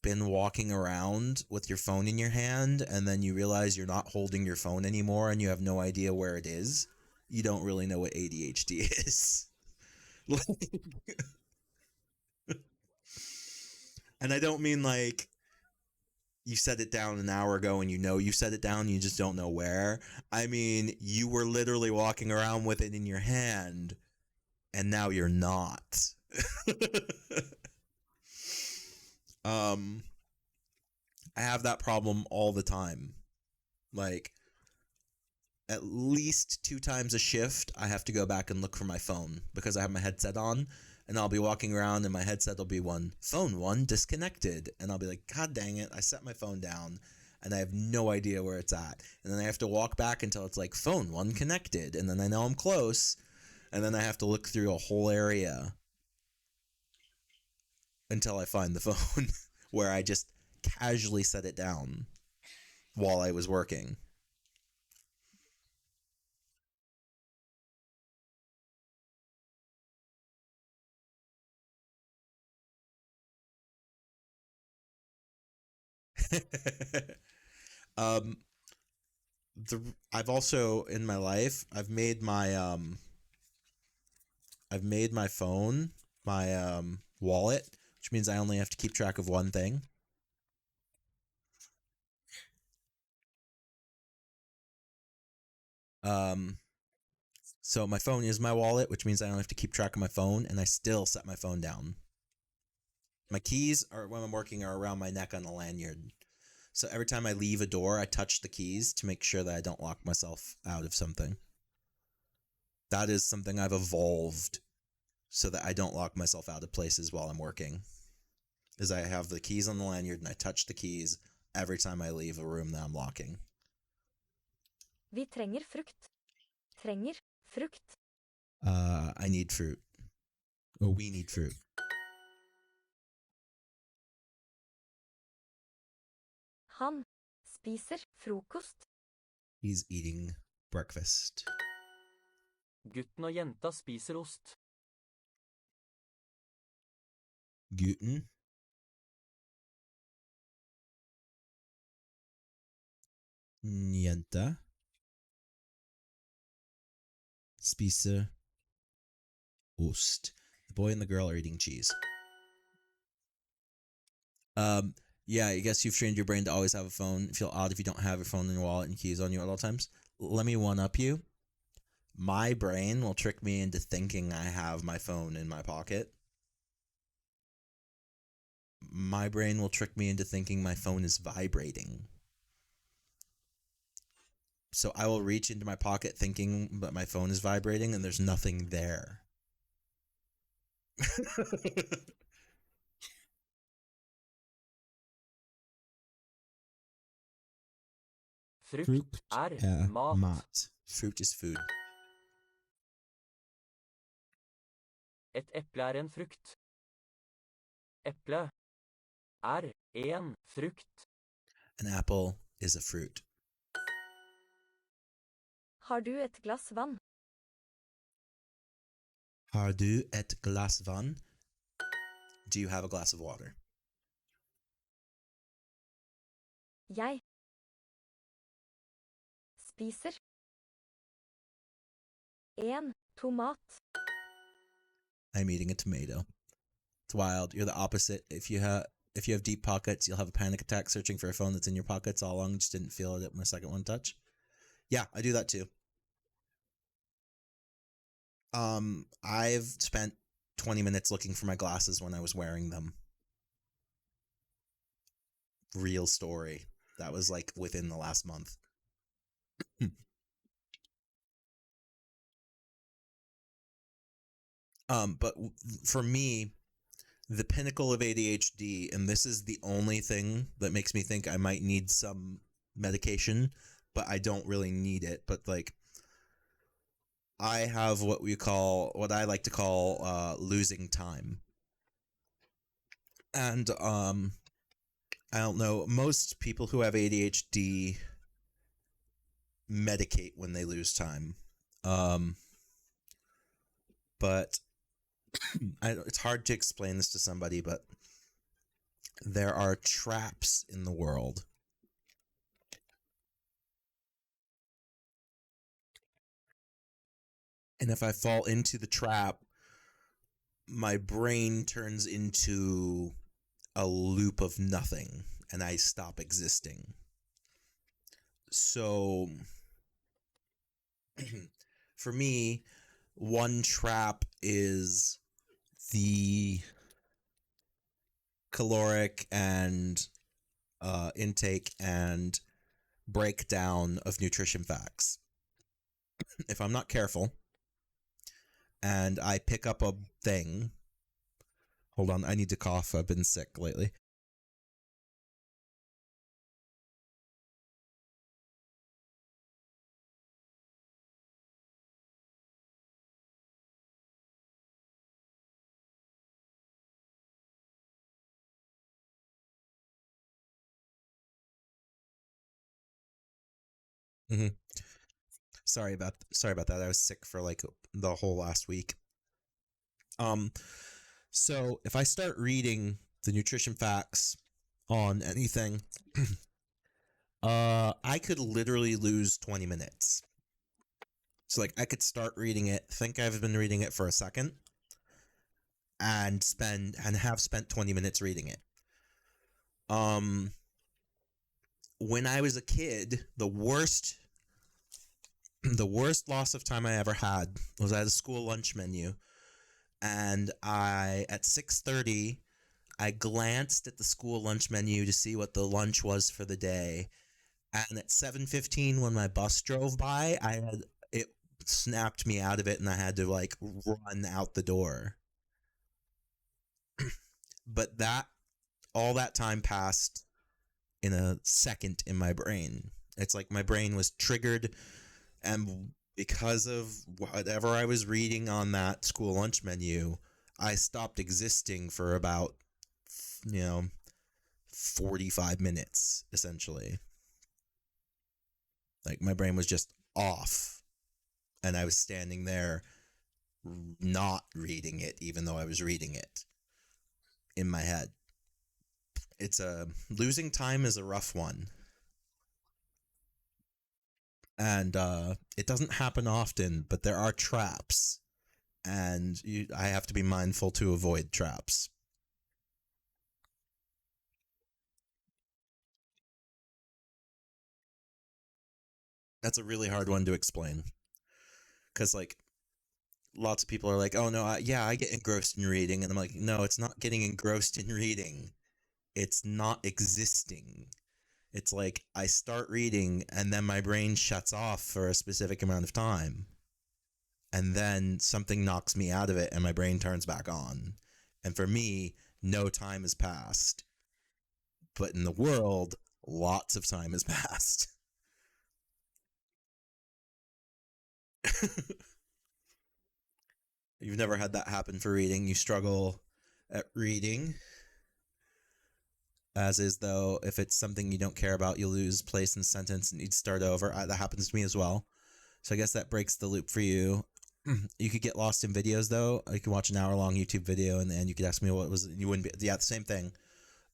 been walking around with your phone in your hand, and then you realize you're not holding your phone anymore, and you have no idea where it is, you don't really know what ADHD is. And I don't mean like you set it down an hour ago and you know you set it down, you just don't know where. I mean, you were literally walking around with it in your hand and now you're not. I have that problem all the time. Like, at least 2 times a shift, I have to go back and look for my phone because I have my headset on, and I'll be walking around and my headset will be phone 1 disconnected, and I'll be like, God dang it, I set my phone down and I have no idea where it's at. And then I have to walk back until it's like phone 1 connected, and then I know I'm close, and then I have to look through a whole area until I find the phone where I just casually set it down while I was working. um I've also in my life I've made my phone my wallet, which means I only have to keep track of one thing. So my phone is my wallet, which means I don't have to keep track of my phone, and I still set my phone down. My keys are, when I'm working, are around my neck on a lanyard. So every time I leave a door, I touch the keys to make sure that I don't lock myself out of something. That is something I've evolved so that I don't lock myself out of places while I'm working. Is I have the keys on the lanyard and I touch the keys every time I leave a room that I'm locking. Vi trenger frukt. Trenger frukt. I need fruit. Or we need fruit. Han spiser frokost. He's eating breakfast. Gutten og jenta spiser ost. Guten. Jenta. Spiser. Ost. The boy and the girl are eating cheese. Yeah, I guess you've trained your brain to always have a phone. Feel odd if you don't have your phone in your wallet and keys on you at all times. Let me one-up you. My brain will trick me into thinking I have my phone in my pocket. My brain will trick me into thinking my phone is vibrating. So I will reach into my pocket thinking that my phone is vibrating and there's nothing there. Frukt mat. Fruit is food. Et eple en frukt. Eple en frukt. An apple is a fruit. Har du et glass vann? Har du et glass vann? Do you have a glass of water? Jeg spiser en tomat. I'm eating a tomato. It's wild. You're the opposite. If you have deep pockets, you'll have a panic attack searching for a phone that's in your pockets all along. Just didn't feel it at my second one touch. Yeah, I do that too. I've spent 20 minutes looking for my glasses when I was wearing them. Real story. That was like within the last month. But for me, the pinnacle of ADHD, and this is the only thing that makes me think I might need some medication, but I don't really need it. But like, I have what I like to call losing time. And I don't know, most people who have ADHD medicate when they lose time. But it's hard to explain this to somebody, but there are traps in the world. And if I fall into the trap, my brain turns into a loop of nothing and I stop existing. So for me, one trap is the caloric and intake and breakdown of nutrition facts. If I'm not careful and I pick up a thing, hold on, I need to cough. I've been sick lately. Mm-hmm. Sorry about that. I was sick for like the whole last week. So if I start reading the nutrition facts on anything, I could literally lose 20 minutes. So like I could start reading it, think I've been reading it for a second, and have spent 20 minutes reading it. When I was a kid, the worst the worst loss of time I ever had was I had a school lunch menu, and at 6:30 I glanced at the school lunch menu to see what the lunch was for the day, and at 7:15 when my bus drove by, it snapped me out of it, and I had to like run out the door. But all that time passed in a second in my brain. It's like my brain was triggered, and because of whatever I was reading on that school lunch menu, I stopped existing for about 45 minutes, essentially. Like, my brain was just off, and I was standing there not reading it, even though I was reading it in my head. Losing time is a rough one. And it doesn't happen often, but there are traps, and I have to be mindful to avoid traps. That's a really hard one to explain, because like lots of people are like, oh no, I get engrossed in reading, and I'm like, no, it's not getting engrossed in reading, it's not existing. It's like I start reading and then my brain shuts off for a specific amount of time, and then something knocks me out of it and my brain turns back on, and for me no time has passed, but in the world lots of time has passed. You've never had that happen for reading? You struggle at reading, as is though if it's something you don't care about, you lose place in the sentence and you'd start over. That happens to me as well. So I guess that breaks the loop for you. You could get lost in videos though. You can watch an hour-long YouTube video and then you could ask me what it was. You wouldn't be. Yeah, the same thing.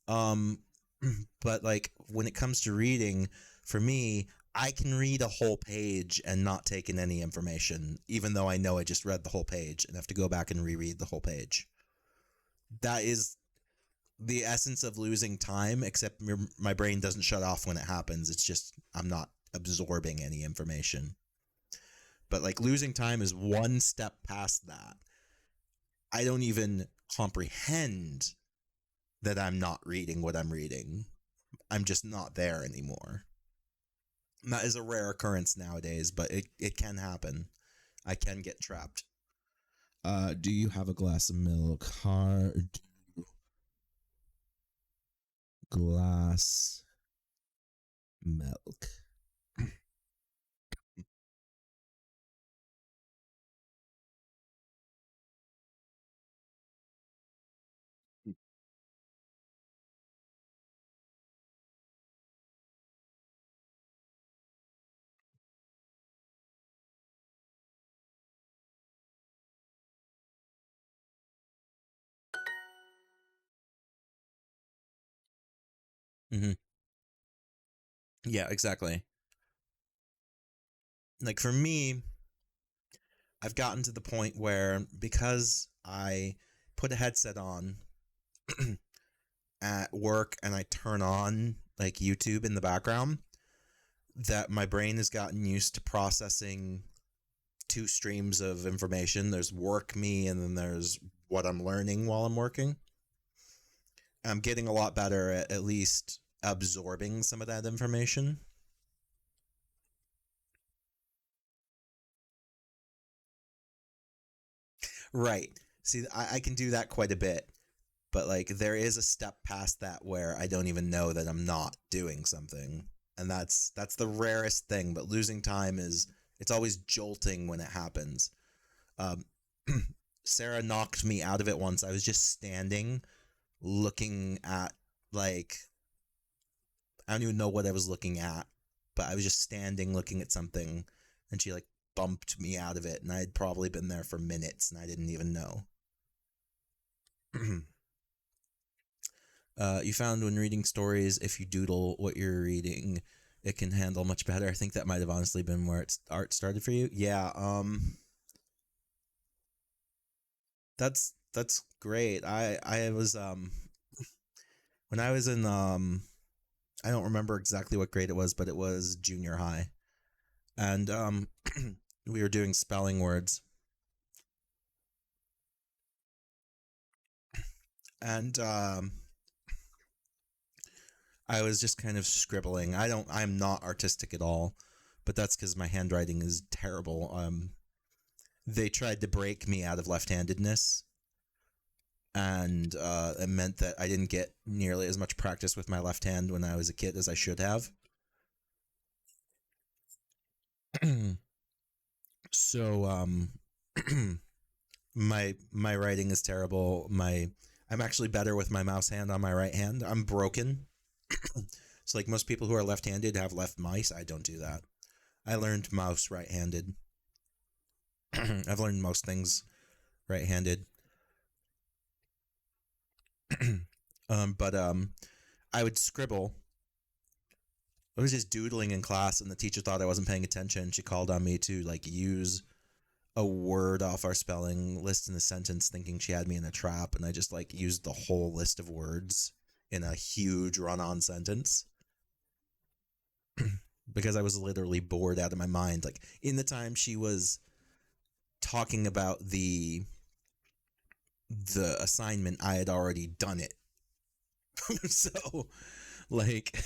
But like when it comes to reading, for me, I can read a whole page and not take in any information, even though I know I just read the whole page and have to go back and reread the whole page. That is the essence of losing time, except my brain doesn't shut off when it happens. It's just I'm not absorbing any information. But like losing time is one step past that. I don't even comprehend that I'm not reading what I'm reading. I'm just not there anymore. And that is a rare occurrence nowadays, but it can happen. I can get trapped. Do you have a glass of milk? Hard glass milk. Mm-hmm. Yeah, exactly. Like for me, I've gotten to the point where because I put a headset on at work and I turn on like YouTube in the background, that my brain has gotten used to processing two streams of information. There's work me and then there's what I'm learning while I'm working. I'm getting a lot better at least absorbing some of that information. Right. See, I can do that quite a bit, but like there is a step past that where I don't even know that I'm not doing something, and that's the rarest thing. But losing time it's always jolting when it happens. Um, Sarah knocked me out of it once. I was just standing, looking at like I don't even know what I was looking at, but I was just standing looking at something, and she like bumped me out of it, and I had probably been there for minutes, and I didn't even know. You found when reading stories, if you doodle what you're reading, it can handle much better. I think that might have honestly been where art started for you. Yeah, that's great. I was when I was in I don't remember exactly what grade it was, but it was junior high. and we were doing spelling words. And I was just kind of scribbling. I'm not artistic at all, but that's because my handwriting is terrible. They tried to break me out of left-handedness, and it meant that I didn't get nearly as much practice with my left hand when I was a kid as I should have. So my writing is terrible. I'm actually better with my mouse hand on my right hand. I'm broken. So like most people who are left-handed have left mice. I don't do that. I learned mouse right-handed. I've learned most things right-handed. But I would scribble. I was just doodling in class, and the teacher thought I wasn't paying attention. She called on me to like use a word off our spelling list in a sentence, thinking she had me in a trap, and I just like used the whole list of words in a huge run-on sentence because I was literally bored out of my mind. Like in the time she was talking about the assignment, I had already done it. So like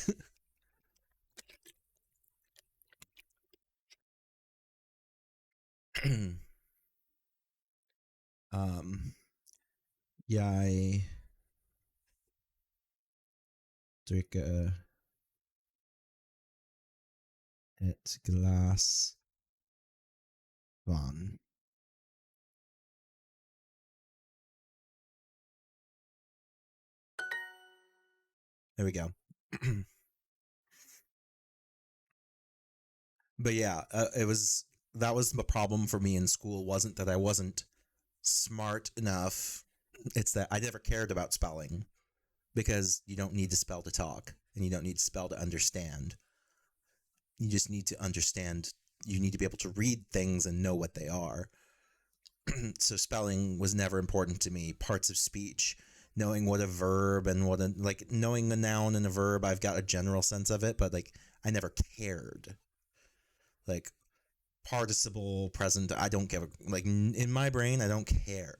jeg drikker et glass vann. There we go. But yeah, that was the problem for me in school. Wasn't that I wasn't smart enough. It's that I never cared about spelling, because you don't need to spell to talk, and you don't need to spell to understand. You just need to understand. You need to be able to read things and know what they are. So spelling was never important to me. Parts of speech, knowing what a verb and like knowing the noun and a verb, I've got a general sense of it, but like I never cared. Like participle, present, I don't give a, like in my brain, I don't care.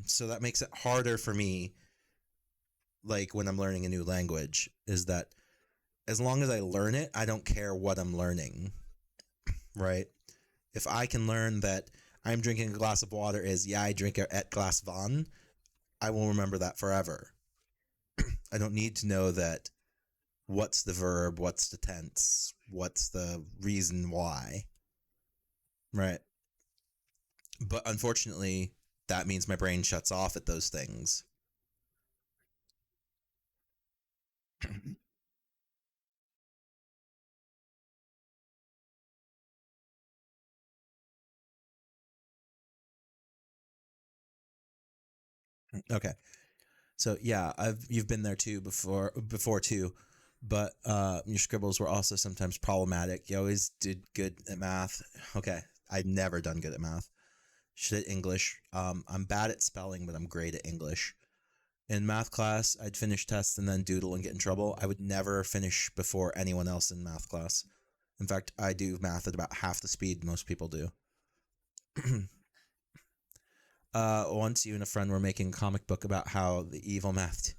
So that makes it harder for me, like when I'm learning a new language, is that as long as I learn it, I don't care what I'm learning, right? If I can learn that I'm drinking a glass of water is, yeah, I drink et glass vann, I will remember that forever. I don't need to know that what's the verb, what's the tense, what's the reason why, right? But unfortunately, that means my brain shuts off at those things. Okay. So yeah, you've been there too before too, but your scribbles were also sometimes problematic. You always did good at math. Okay, I've never done good at math. Shit at English. I'm bad at spelling, but I'm great at English. In math class, I'd finish tests and then doodle and get in trouble. I would never finish before anyone else in math class. In fact, I do math at about half the speed most people do. Once you and a friend were making a comic book about how the evil math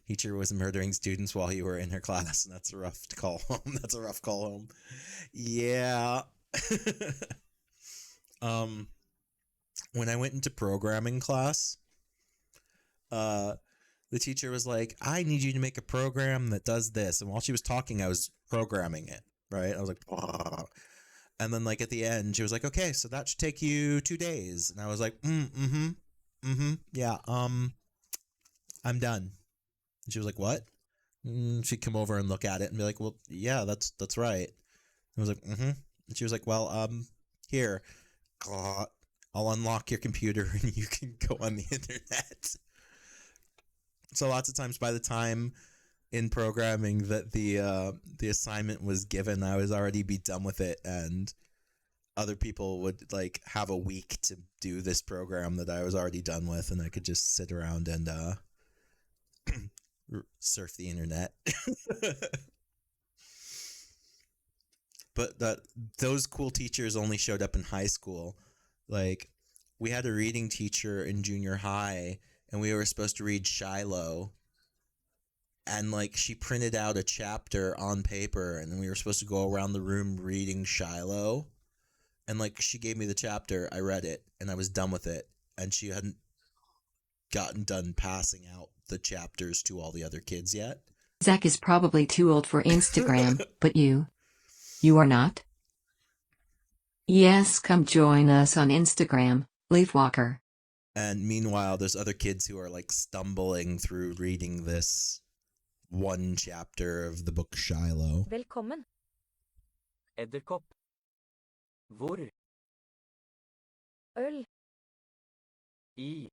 teacher was murdering students while you were in her class, and that's a rough call home. That's a rough call home. Yeah. When I went into programming class, the teacher was like, I need you to make a program that does this. And while she was talking, I was programming it, right? I was like, "Blah." And then like at the end, she was like, okay, so that should take you 2 days. And I was like, yeah, I'm done. And she was like, what? She'd come over and look at it and be like, well, yeah, that's right. I was like, And she was like, well, here, I'll unlock your computer and you can go on the internet. So lots of times by the time in programming that the assignment was given, I was already be done with it, and other people would like have a week to do this program that I was already done with, and I could just sit around and surf the internet. but those cool teachers only showed up in high school. Like, we had a reading teacher in junior high, and we were supposed to read Shiloh. And, like, she printed out a chapter on paper, and we were supposed to go around the room reading Shiloh. And, like, she gave me the chapter, I read it, and I was done with it. And she hadn't gotten done passing out the chapters to all the other kids yet. Zach is probably too old for Instagram, but you are not? Yes, come join us on Instagram, Leafwalker. And meanwhile, there's other kids who are, like, stumbling through reading this one chapter of the book Shiloh. Velkommen. Edderkopp. Hvor? Øl. I.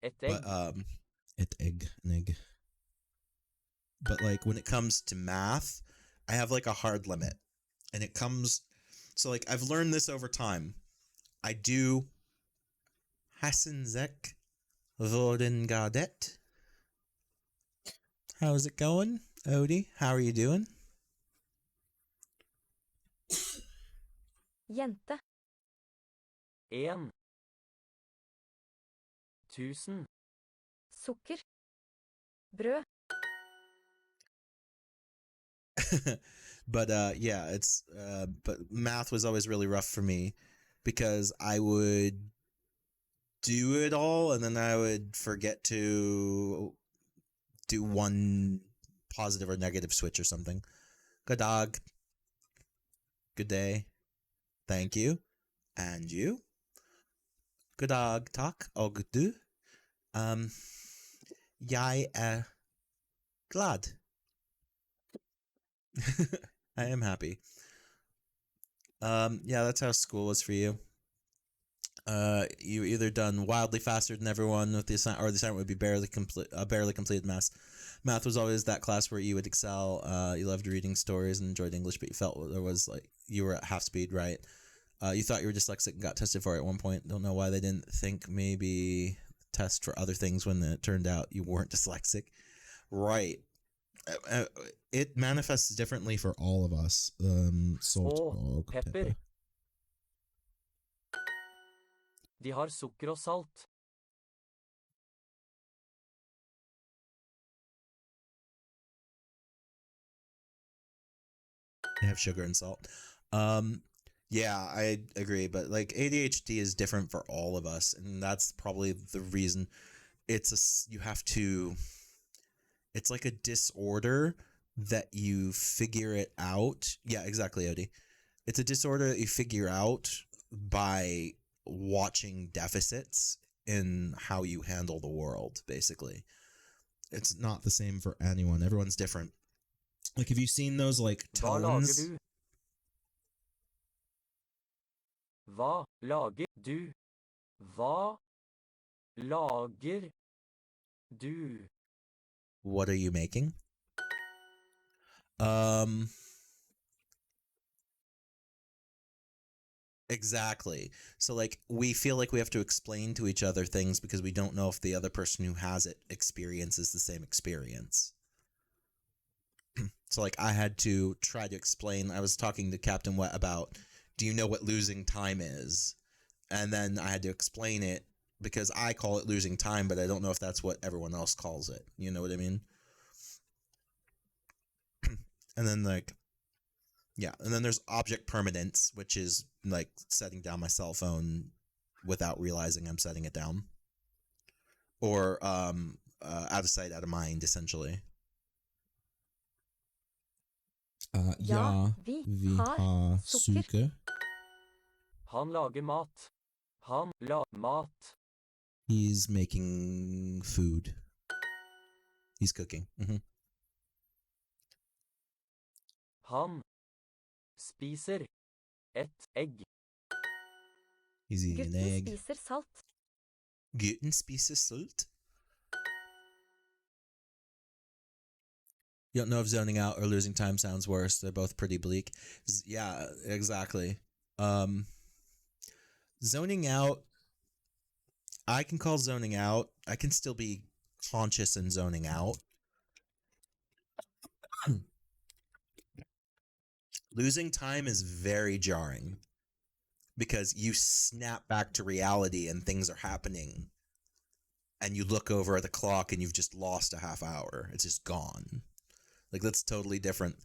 Et egg. But an egg. But, like, when it comes to math, I have, like, a hard limit. And it comes, so, like, I've learned this over time. I do Hassenzek Vordengadet. How's it going, Odie? How are you doing? Jente. 1. 1000. Sukker. Brød. But yeah, it's but math was always really rough for me because I would do it all and then I would forget to do one positive or negative switch or something. Good dog. Good day. Thank you. And you? God dag, takk, og du? Jeg er glad. I am happy. Yeah, that's how school was for you. You either done wildly faster than everyone with the assignment, or the assignment would be barely completed math. Math was always that class where you would excel. You loved reading stories and enjoyed English, but you felt there was like you were at half speed, right? You thought you were dyslexic and got tested for it at one point. Don't know why they didn't think maybe test for other things when it turned out you weren't dyslexic. Right. It manifests differently for all of us. Salt, pepper. De har sukker og salt. They have sugar and salt. Yeah, I agree, but like ADHD is different for all of us, and that's probably the reason it's like a disorder that you figure it out. Yeah, exactly, Odie. It's a disorder that you figure out by watching deficits in how you handle the world, basically. It's not the same for anyone. Everyone's different. Like, have you seen those, like, tones? Hva lager du? Hva lager du? What are you making? Exactly. So, like, we feel like we have to explain to each other things because we don't know if the other person who has it experiences the same experience. So, like, I had to try to explain. I was talking to Captain Wet about, do you know what losing time is? And then I had to explain it because I call it losing time, but I don't know if that's what everyone else calls it. You know what I mean? And then, like, yeah. And then there's object permanence, which is, like, setting down my cell phone without realizing I'm setting it down. Or out of sight, out of mind, essentially. Ja, vi har sukker. Han lager mat. Han mat. He's making food. He's cooking. Mm-hmm. Han spiser et egg. He's eating an egg. Gutten spiser salt. Gutten spiser salt? You don't know if zoning out or losing time sounds worse. They're both pretty bleak. Yeah, exactly. Zoning out, I can call zoning out. I can still be conscious and zoning out. Losing time is very jarring because you snap back to reality and things are happening, and you look over at the clock and you've just lost a half hour. It's just gone. Like, that's totally different.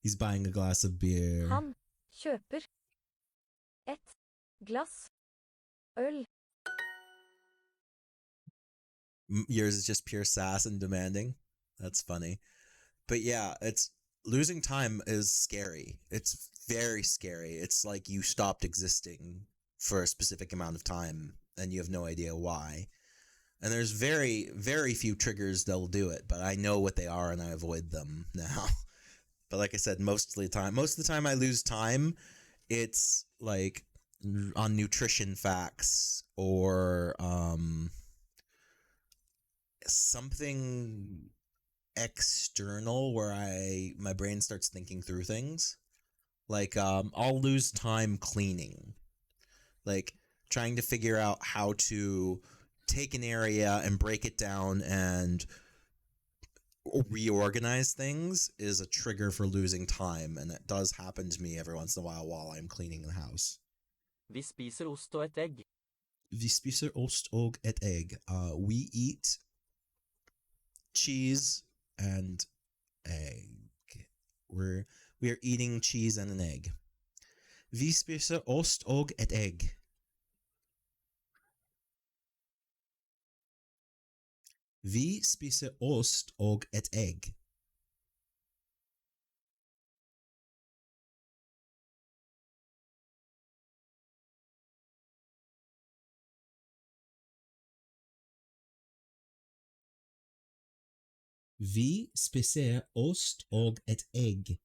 He's buying a glass of beer. Han kjøper et glass øl. Yours is just pure sass and demanding. That's funny. But yeah, it's losing time is scary. It's very scary. It's like you stopped existing for a specific amount of time and you have no idea why. And there's very, very few triggers that'll do it, but I know what they are and I avoid them now. But like I said, most of the time I lose time, it's like on nutrition facts or something external where my brain starts thinking through things. Like I'll lose time cleaning, like trying to figure out how to take an area and break it down and reorganize things is a trigger for losing time, and that does happen to me every once in a while I'm cleaning the house. Vi spiser ost og et egg. Vi spiser ost og et egg. We eat cheese and egg. We are eating cheese and an egg. Vi spiser ost og et egg. Vi spiser ost og et egg. Vi spiser ost og et egg.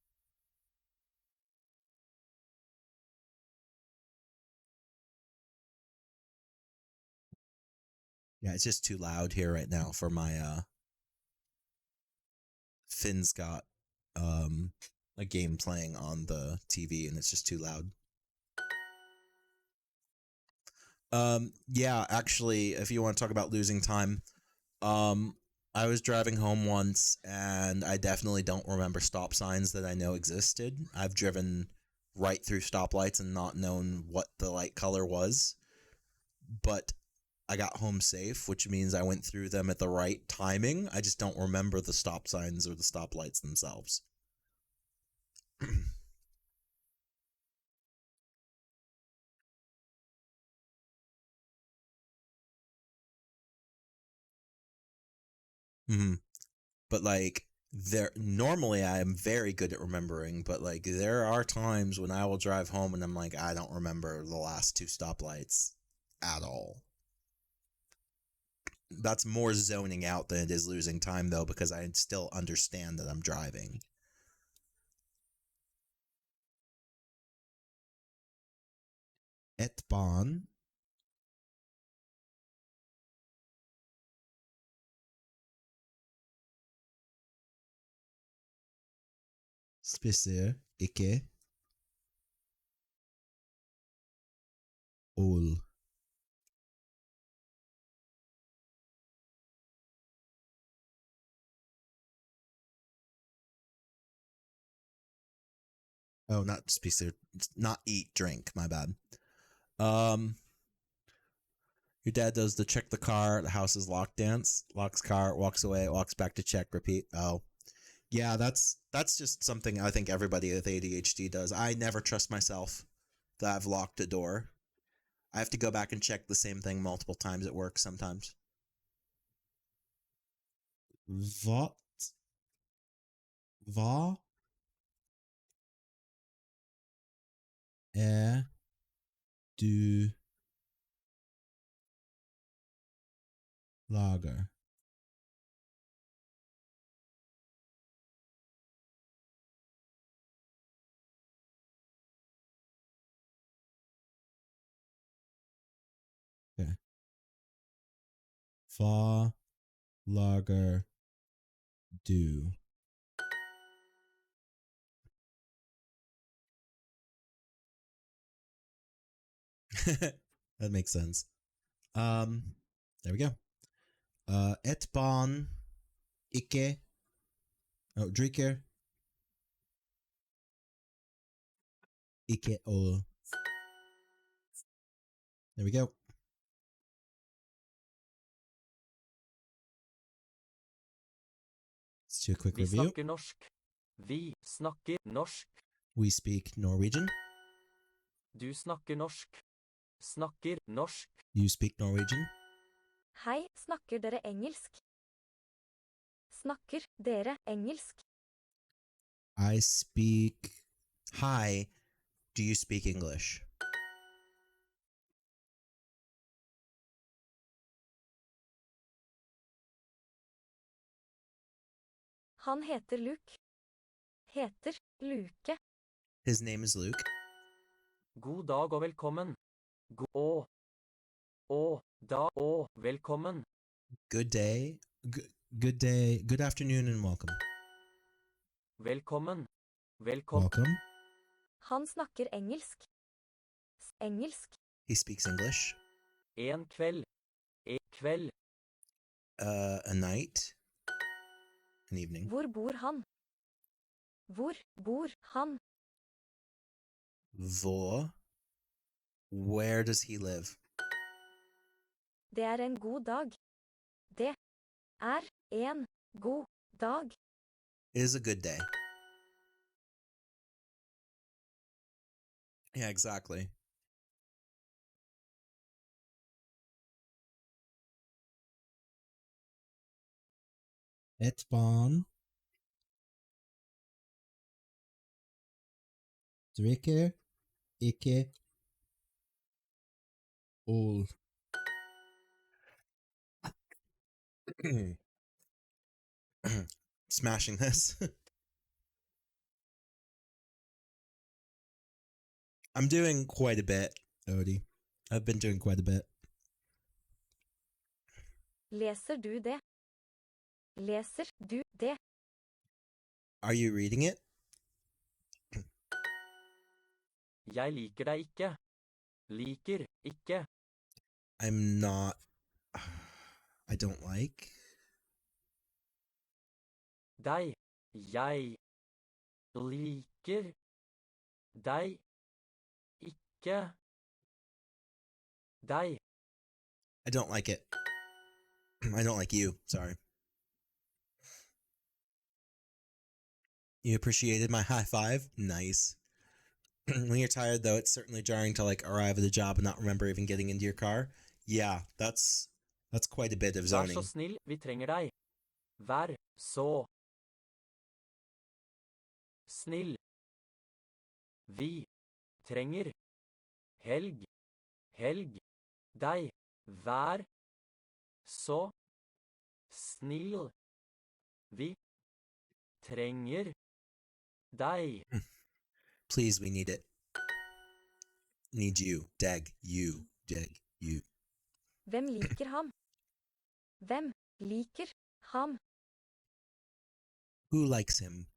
Yeah, it's just too loud here right now for my Finn's got a game playing on the TV and it's just too loud. Yeah, actually, if you want to talk about losing time, I was driving home once and I definitely don't remember stop signs that I know existed. I've driven right through stoplights and not known what the light color was, but I got home safe, which means I went through them at the right timing. I just don't remember the stop signs or the stoplights themselves. Mm-hmm. But like normally I am very good at remembering, but like there are times when I will drive home and I'm like, I don't remember the last two stoplights at all. That's more zoning out than it is losing time though, because I still understand that I'm driving. Et barn spiser ikke ål. Oh, not spiser, not eat, drink, my bad. Your dad does the check the car, the house is locked dance, locks car, walks away, walks back to check, repeat. Oh. Yeah, that's just something I think everybody with ADHD does. I never trust myself that I've locked a door. I have to go back and check the same thing multiple times at work sometimes. Hva er du lager? Okay. Hva lager du? That makes sense. There we go. Et barn ikke drikker ikke øl. There we go. Let's do a quick Vi review. snakker norsk. Vi snakker norsk. We speak Norwegian. Du snakker norsk. Snakker norsk. You speak Norwegian. Hei, snakker dere engelsk? Snakker dere engelsk? I speak... Hi, do you speak English? Han heter Luke. Heter Luke. His name is Luke. God dag og velkommen. Og velkommen. Good day. Good day. Good afternoon and welcome. Velkommen. Velkommen. Welcome. Han snakker engelsk. Engelsk. He speaks English. En kveld. Kveld. A night. An evening. Hvor bor han? Hvor bor han? Hvor? Where does he live? Det er en god dag. Det er en god dag. It is a good day. Yeah, exactly. Et barn drikker ikke øl. Smashing this. I'm doing quite a bit, Odie. I've been doing quite a bit. Leser du det? Leser du det? Are you reading it? Jeg liker deg ikke. Liker ikke. I'm not... I don't like... Deg. Jeg liker deg ikke. Deg. I don't like it. I don't like you, sorry. You appreciated my high five? Nice. When you're tired, though, it's certainly jarring to, like, arrive at a job and not remember even getting into your car. Yeah, that's quite a bit of Vær zoning. så snill, vi trenger deg. Vær så snill. Vi trenger helg. Helg. Deg. Vær så snill. Vi trenger deg. Please, we need it. Need you. Deg. You. Deg. You. Hvem liker ham? Hvem liker ham? Who likes him?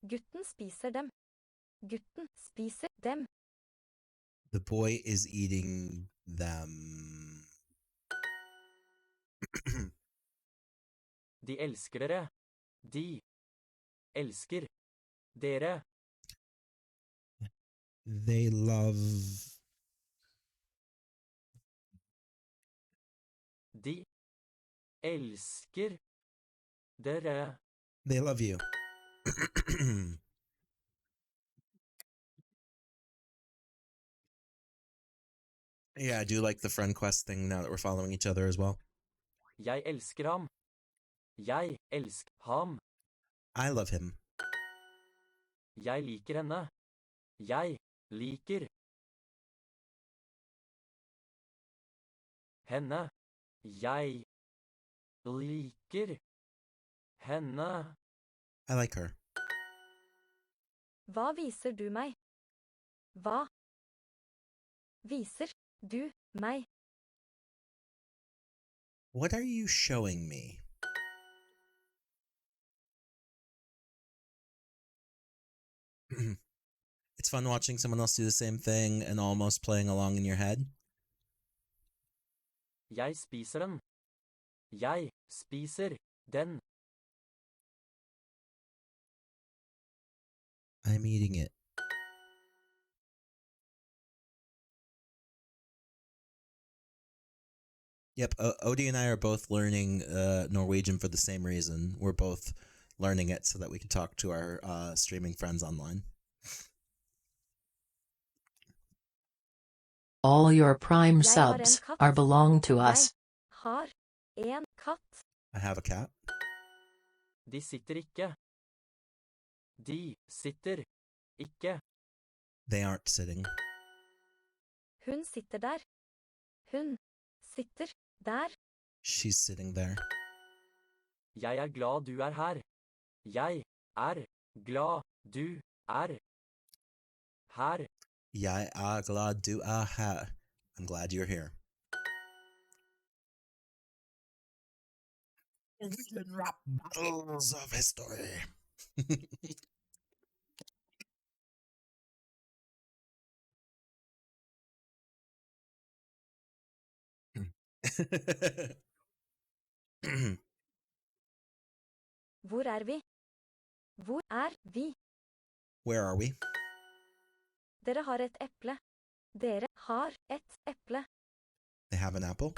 Gutten spiser dem. Gutten spiser dem. The boy is eating them. De elsker dere. De elsker dere. They love... De elsker dere. They love you. Yeah, I do like the friend quest thing now that we're following each other as well. Jeg elsker ham. Jeg elsker ham. I love him. Jeg liker henne. Jeg liker henne. Jeg liker henne. I like her. Hva viser du meg? Hva viser du meg? What are you showing me? It's fun watching someone else do the same thing and almost playing along in your head. Jeg spiser den. Jeg spiser den. I'm eating it. Yep, Odie and I are both learning Norwegian for the same reason. We're both learning it so that we can talk to our streaming friends online. All your Prime Jeg har en subs katt. are belong to Jeg us. har en katt. I have a cat. De sitter ikke. De sitter ikke. They aren't sitting. Hun sitter der. Hun sitter der. She's sitting there. Jeg er glad du er her. Jeg er glad du er her. Jeg er glad du er her. I'm glad you're here. We can rap battles of history. Hvor er vi? Hvor er vi? Where are we? Dere har et eple. Dere har et eple. They have an apple.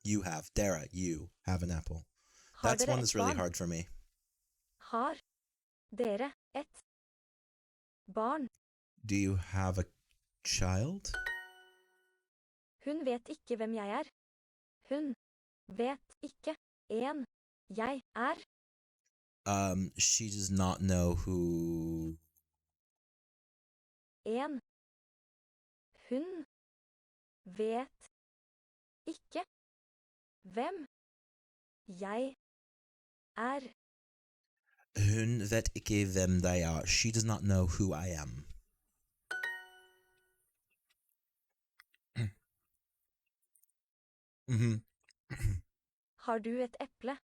You have. Dara, you have an apple. Har That's dere one et that's really barn? hard for me. Har dere et barn? Do you have a child? Hun vet ikke hvem jeg er. Hun vet ikke en jeg er. She does not know who. En. Hun vet ikke hvem jeg er. Hun vet ikke hvem de er. She does not know who I am. Mm-hmm. Har du et eple?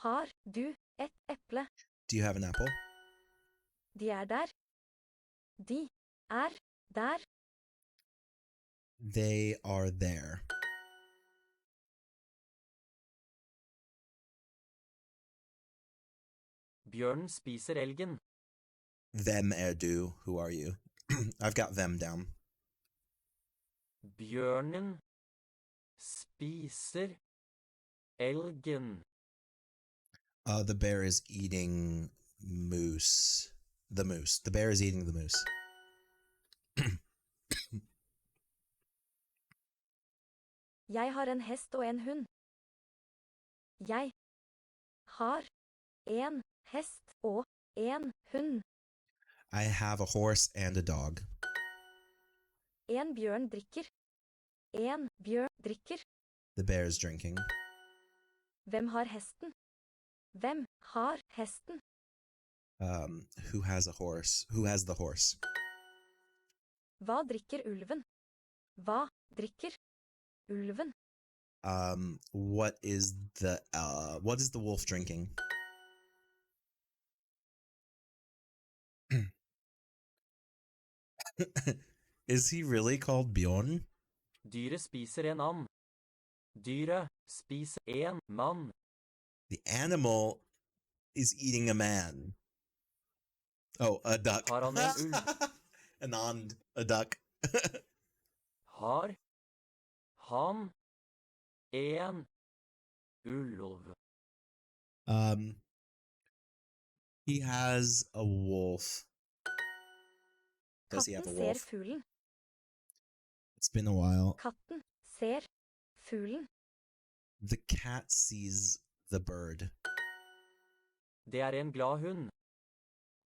Har du et eple? Do you have an apple? De er der. De er der. They are there. Bjørnen spiser elgen. Them er du. Who are you? I've got them down. Bjørnen spiser elgen. The bear is eating moose. The moose. The bear is eating the moose. Jeg har en hest og en hund. Jeg har en hest og en hund. I have a horse and a dog. En bjørn drikker. En bjørn drikker. The bear is drinking. Hvem har hesten? Hvem har hesten? Who has a horse? Who has the horse? Hva drikker ulven? Hva drikker ulven? What is the wolf drinking? Is he really called Bjorn? Dyret spiser en and. Dyret spiser en mann. The animal is eating a man. Oh, a duck. Har han en ulv? An and, a duck. Har han en ulv? He has a wolf. Does he have a Katten ser wolf? fuglen. It's been a while. Katten ser fuglen. The cat sees the bird. Det er en glad hund.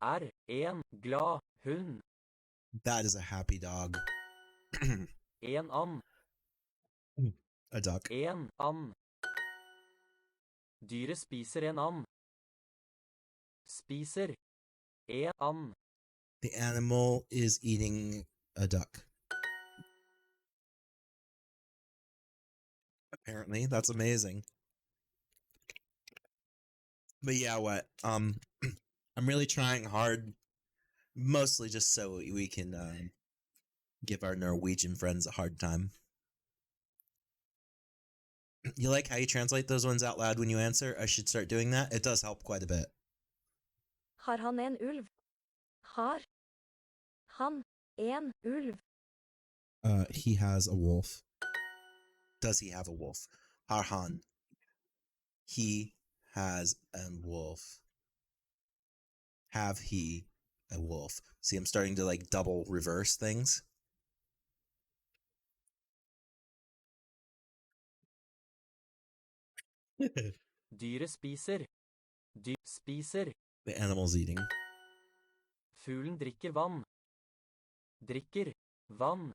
Er en glad hund. That is a happy dog. En and. A duck. En and. Dyret spiser en and. Spiser en and. The animal is eating a duck. Apparently, that's amazing. But yeah, what? I'm really trying hard, mostly just so we can give our Norwegian friends a hard time. You like how you translate those ones out loud when you answer? I should start doing that. It does help quite a bit. Har han en ulv? Har han en ulv? He has a wolf. Does he have a wolf? Harhan. He has a wolf. Have he a wolf? See, I'm starting to like double reverse things. Dyret spiser. Spiser. The animal's eating. Fuglen drikker vann. Drikker. Vann.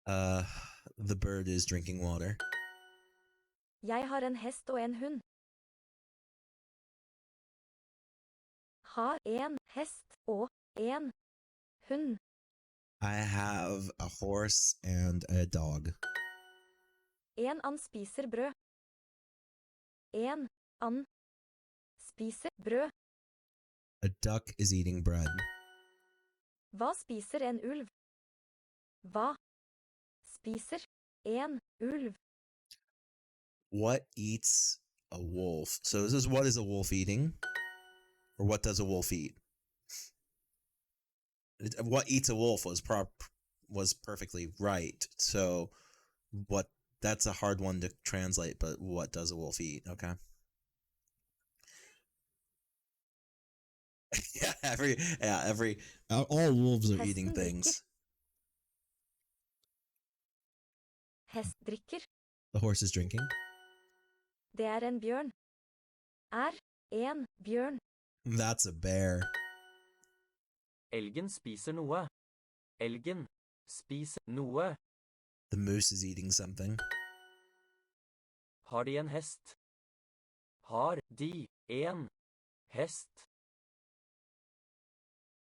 The bird is drinking water. Jeg har en hest og en hund. Har en hest og en hund. I have a horse and a dog. En and spiser brød. En and spiser brød. A duck is eating bread. Hva spiser en ulv? Hva spiser en ulv? What eats a wolf? So this is what is a wolf eating? Or what does a wolf eat? What eats a wolf was perfectly right. So what that's a hard one to translate, but what does a wolf eat? Okay. All wolves are eating Hesten things. Hest drikker. The horse is drinking. Det er en bjørn. Er en bjørn. That's a bear. Elgen spiser noe. Elgen spiser noe. The moose is eating something. Har de en hest? Har de en hest?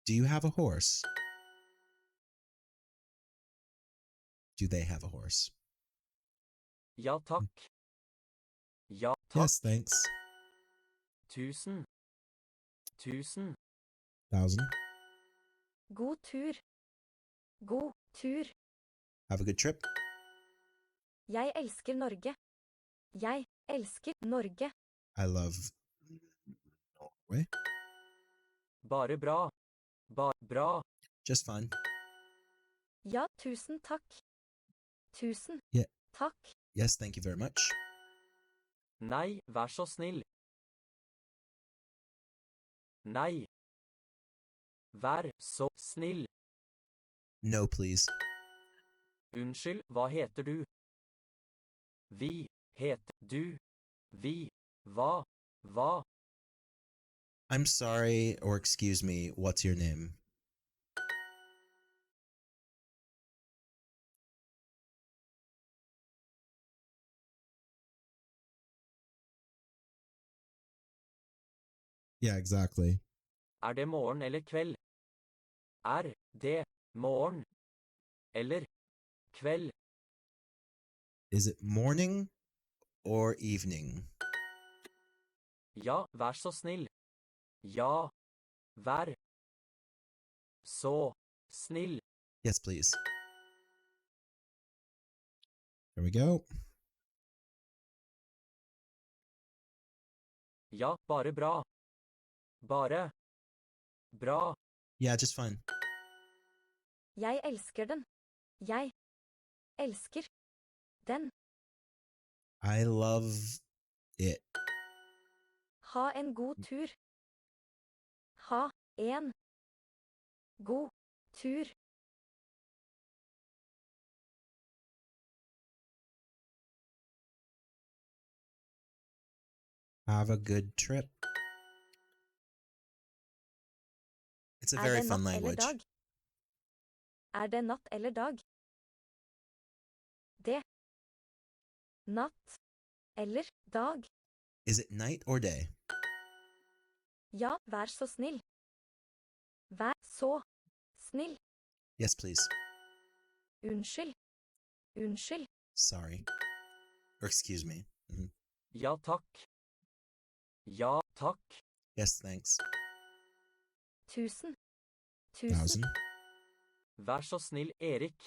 Do you have a horse? Do they have a horse? Ja takk. Ja takk. Yes, thanks. 1000. 1000. 1,000. God tur. God tur. Have a good trip. Jeg elsker Norge. Jeg elsker Norge. I love Norway. Bare bra. Bra. Just fine. Ja, tusen takk. Tusen Yeah. takk. Yes, thank you very much. Nei, vær så snill. Nei. Vær så snill. No, please. Unnskyld, hva heter du? Vi heter du. Vi. Hva? I'm sorry, or excuse me, what's your name? Yeah, exactly. Er det morgen eller kveld? Er det morgen eller kveld? Is it morning or evening? Ja, vær så snill. Ja, vær så snill. Yes, please. There we go. Ja, bare bra. Bare bra. Yeah, just fine. Jeg elsker den. Jeg elsker den. I love it. Ha en god tur. Ha en god tur. Have a good trip. It's a Er very det fun natt eller language. dag? Er det natt eller dag? Det. Natt. Eller dag. Is it night or day? Ja, vær så snill. Vær så snill. Yes, please. Unnskyld. Unnskyld. Sorry. Or excuse me. Mhm. Ja takk. Ja takk. Yes, thanks. Tusen. 1,000. Vær så snill, Erik.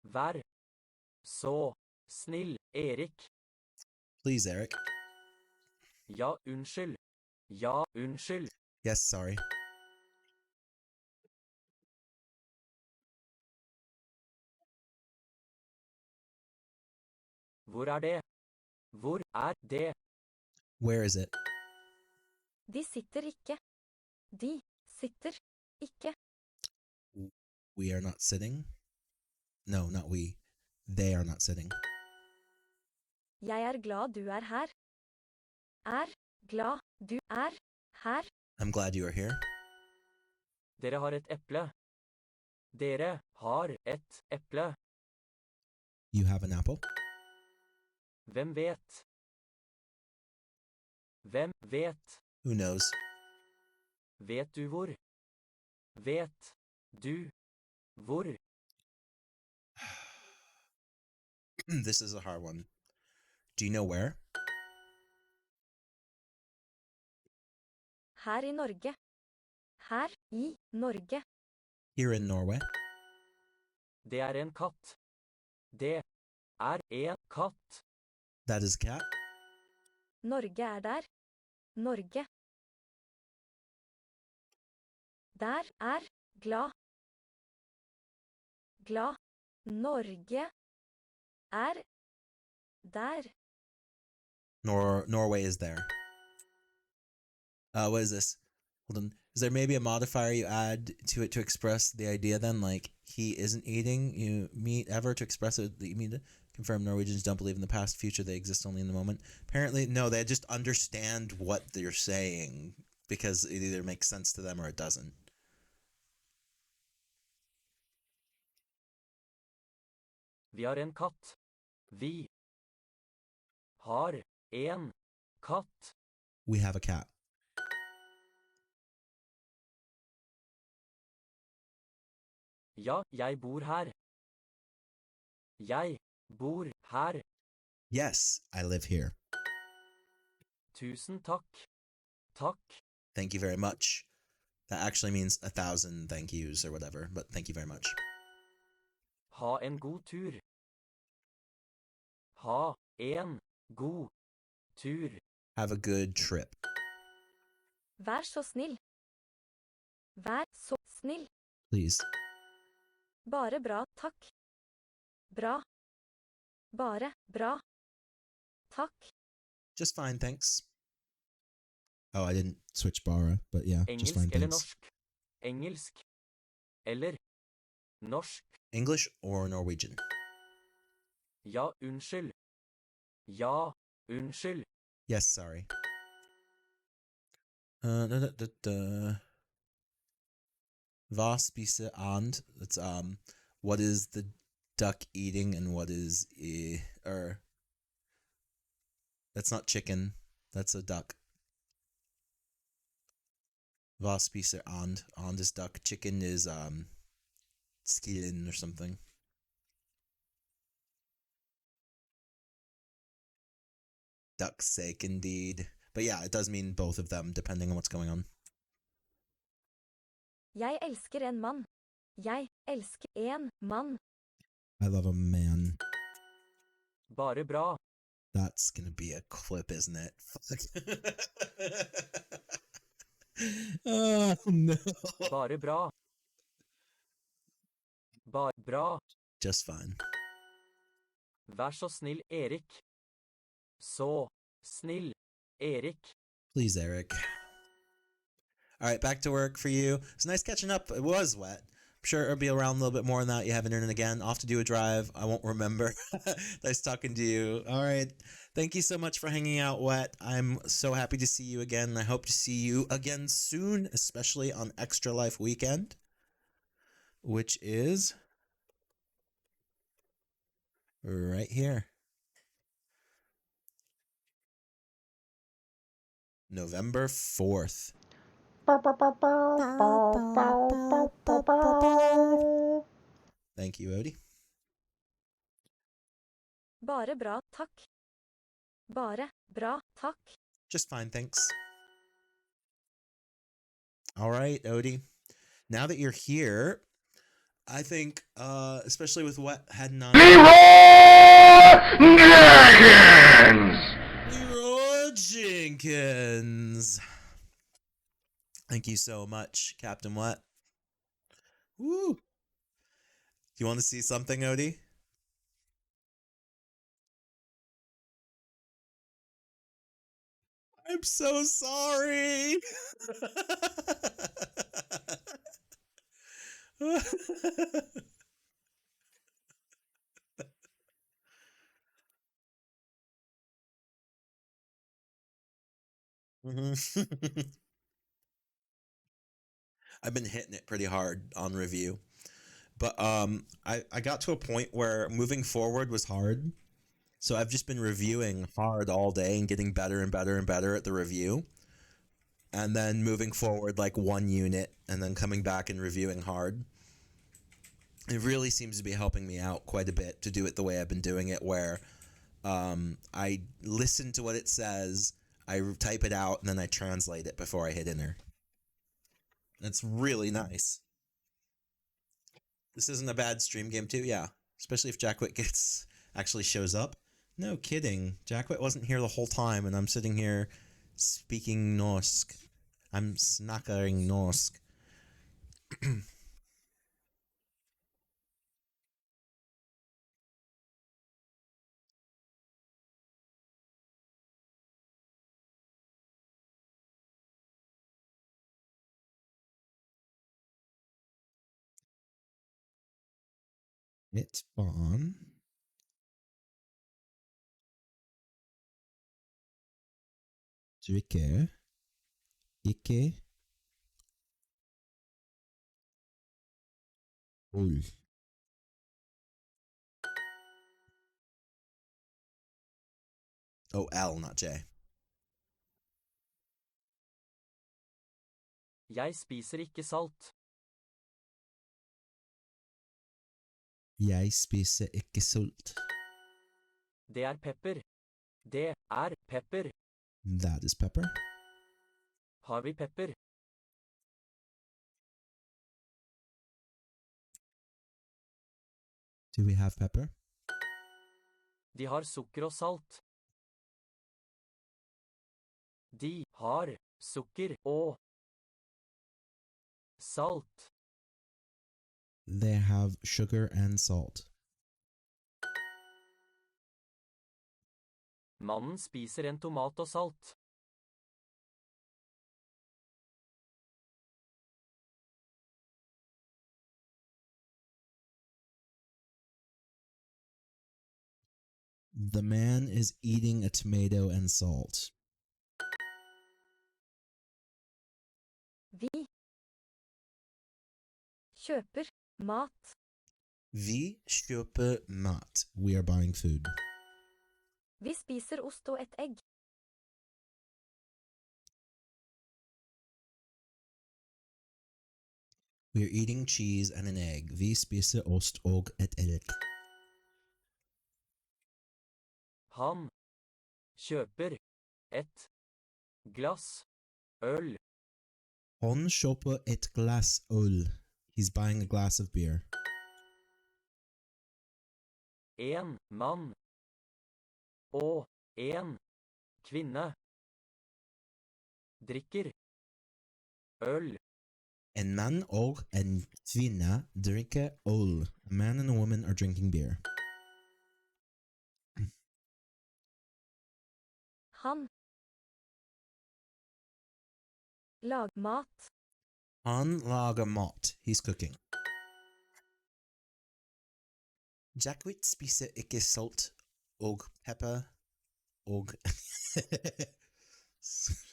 Vær så snill, Erik. Please, Eric. Ja, unnskyld. Ja, unnskyld. Yes, sorry. Hvor er det? Hvor er det? Where is it? De sitter ikke. De sitter ikke. We are not sitting? No, not we. They are not sitting. Jeg er glad du er her. Er glad du er her. I'm glad you are here. Dere har et eple. Dere har et eple. You have an apple? Hvem vet? Hvem vet? Who knows? Vet du hvor? Vet du hvor? This is a hard one. Do you know where? Her i Norge. Her i Norge. Here in Norway. Det er en katt. Det er en katt. That is a cat. Norge er der. Norge. Der er glad. Glad. Norge er der. Norway is there. What is this? Hold on. Is there maybe a modifier you add to it to express the idea then? Like, he isn't eating meat ever to express it that you mean to confirm Norwegians don't believe in the past, future, they exist only in the moment. Apparently, no, they just understand what they're saying because it either makes sense to them or it doesn't. Vi har en katt. Vi har en katt. We have a cat. Ja, jeg bor her. Jeg bor her. Yes, I live here. Tusen takk. Takk. Thank you very much. That actually means 1,000 thank yous or whatever, but thank you very much. Ha en god tur. Ha en god tur. Have a good trip. Vær så snill. Vær så snill. Please. Bare bra, takk. Bra. Bare bra. Takk. Just fine, thanks. Oh, I didn't switch bara, but yeah, just Engelsk fine, eller thanks. norsk? Engelsk. Eller norsk. English or Norwegian? Ja, unnskyld. Ja, unnskyld. Yes, sorry. Hva spiser and? That's what is the duck eating and what is that's not chicken. That's a duck. Hva spiser and? And is duck. Chicken is skillen or something. Duck's sake, indeed. But yeah, it does mean both of them, depending on what's going on. Jeg elsker en mann. Jeg elsker en mann. I love a man. Bare bra. That's gonna be a clip, isn't it? Fuck. Oh, no. Bare bra. Bare bra. Just fine. Vær så snill, Erik. Så snill, Erik. Please, Eric. All right, back to work for you. It's nice catching up. It was wet. I'm sure it'll be around a little bit more than that. You have internet again. Off to do a drive. I won't remember. Nice talking to you. All right. Thank you so much for hanging out, Wet. I'm so happy to see you again. I hope to see you again soon, especially on Extra Life Weekend, which is right here. November 4th. Thank you, Odie. Bare bra, takk. Bare bra, takk. Just fine, thanks. All right, Odie. Now that you're here, I think, especially with what heading on... Dragons! Jenkins. Thank you so much, Captain What? Woo! You want to see something, Odie? I'm so sorry. I've been hitting it pretty hard on review. But I got to a point where moving forward was hard. So I've just been reviewing hard all day and getting better and better and better at the review. And then moving forward like one unit and then coming back and reviewing hard. It really seems to be helping me out quite a bit to do it the way I've been doing it, where I listen to what it says, I type it out, and then I translate it before I hit enter. It's really nice. This isn't a bad stream game too, yeah. Especially if Jackwit actually shows up. No kidding. Jackwit wasn't here the whole time, and I'm sitting here speaking Norsk. I'm snackering Norsk. It's fun. Drikke. Ikke. Ol. Oh, L, not J. Jeg spiser ikke salt. Jeg spiser ikke salt. Det er pepper. Det er pepper. That is pepper. Har vi pepper? Do we have pepper? De har sukker og salt. De har sukker og salt. They have sugar and salt. Mannen spiser en tomat og salt. The man is eating a tomato and salt. Vi kjøper mat. Vi kjøper mat. We are buying food. Vi spiser ost og et egg. We are eating cheese and an egg. Vi spiser ost og et egg. Han kjøper et glass øl. Han kjøper et glass øl. He's buying a glass of beer. En mann og en kvinne drikker øl. En man og en kvinne drikker øl. A man and a woman are drinking beer. Han lag mat. Han lager mat. He's cooking. Jackwit spiser ikke salt og pepper og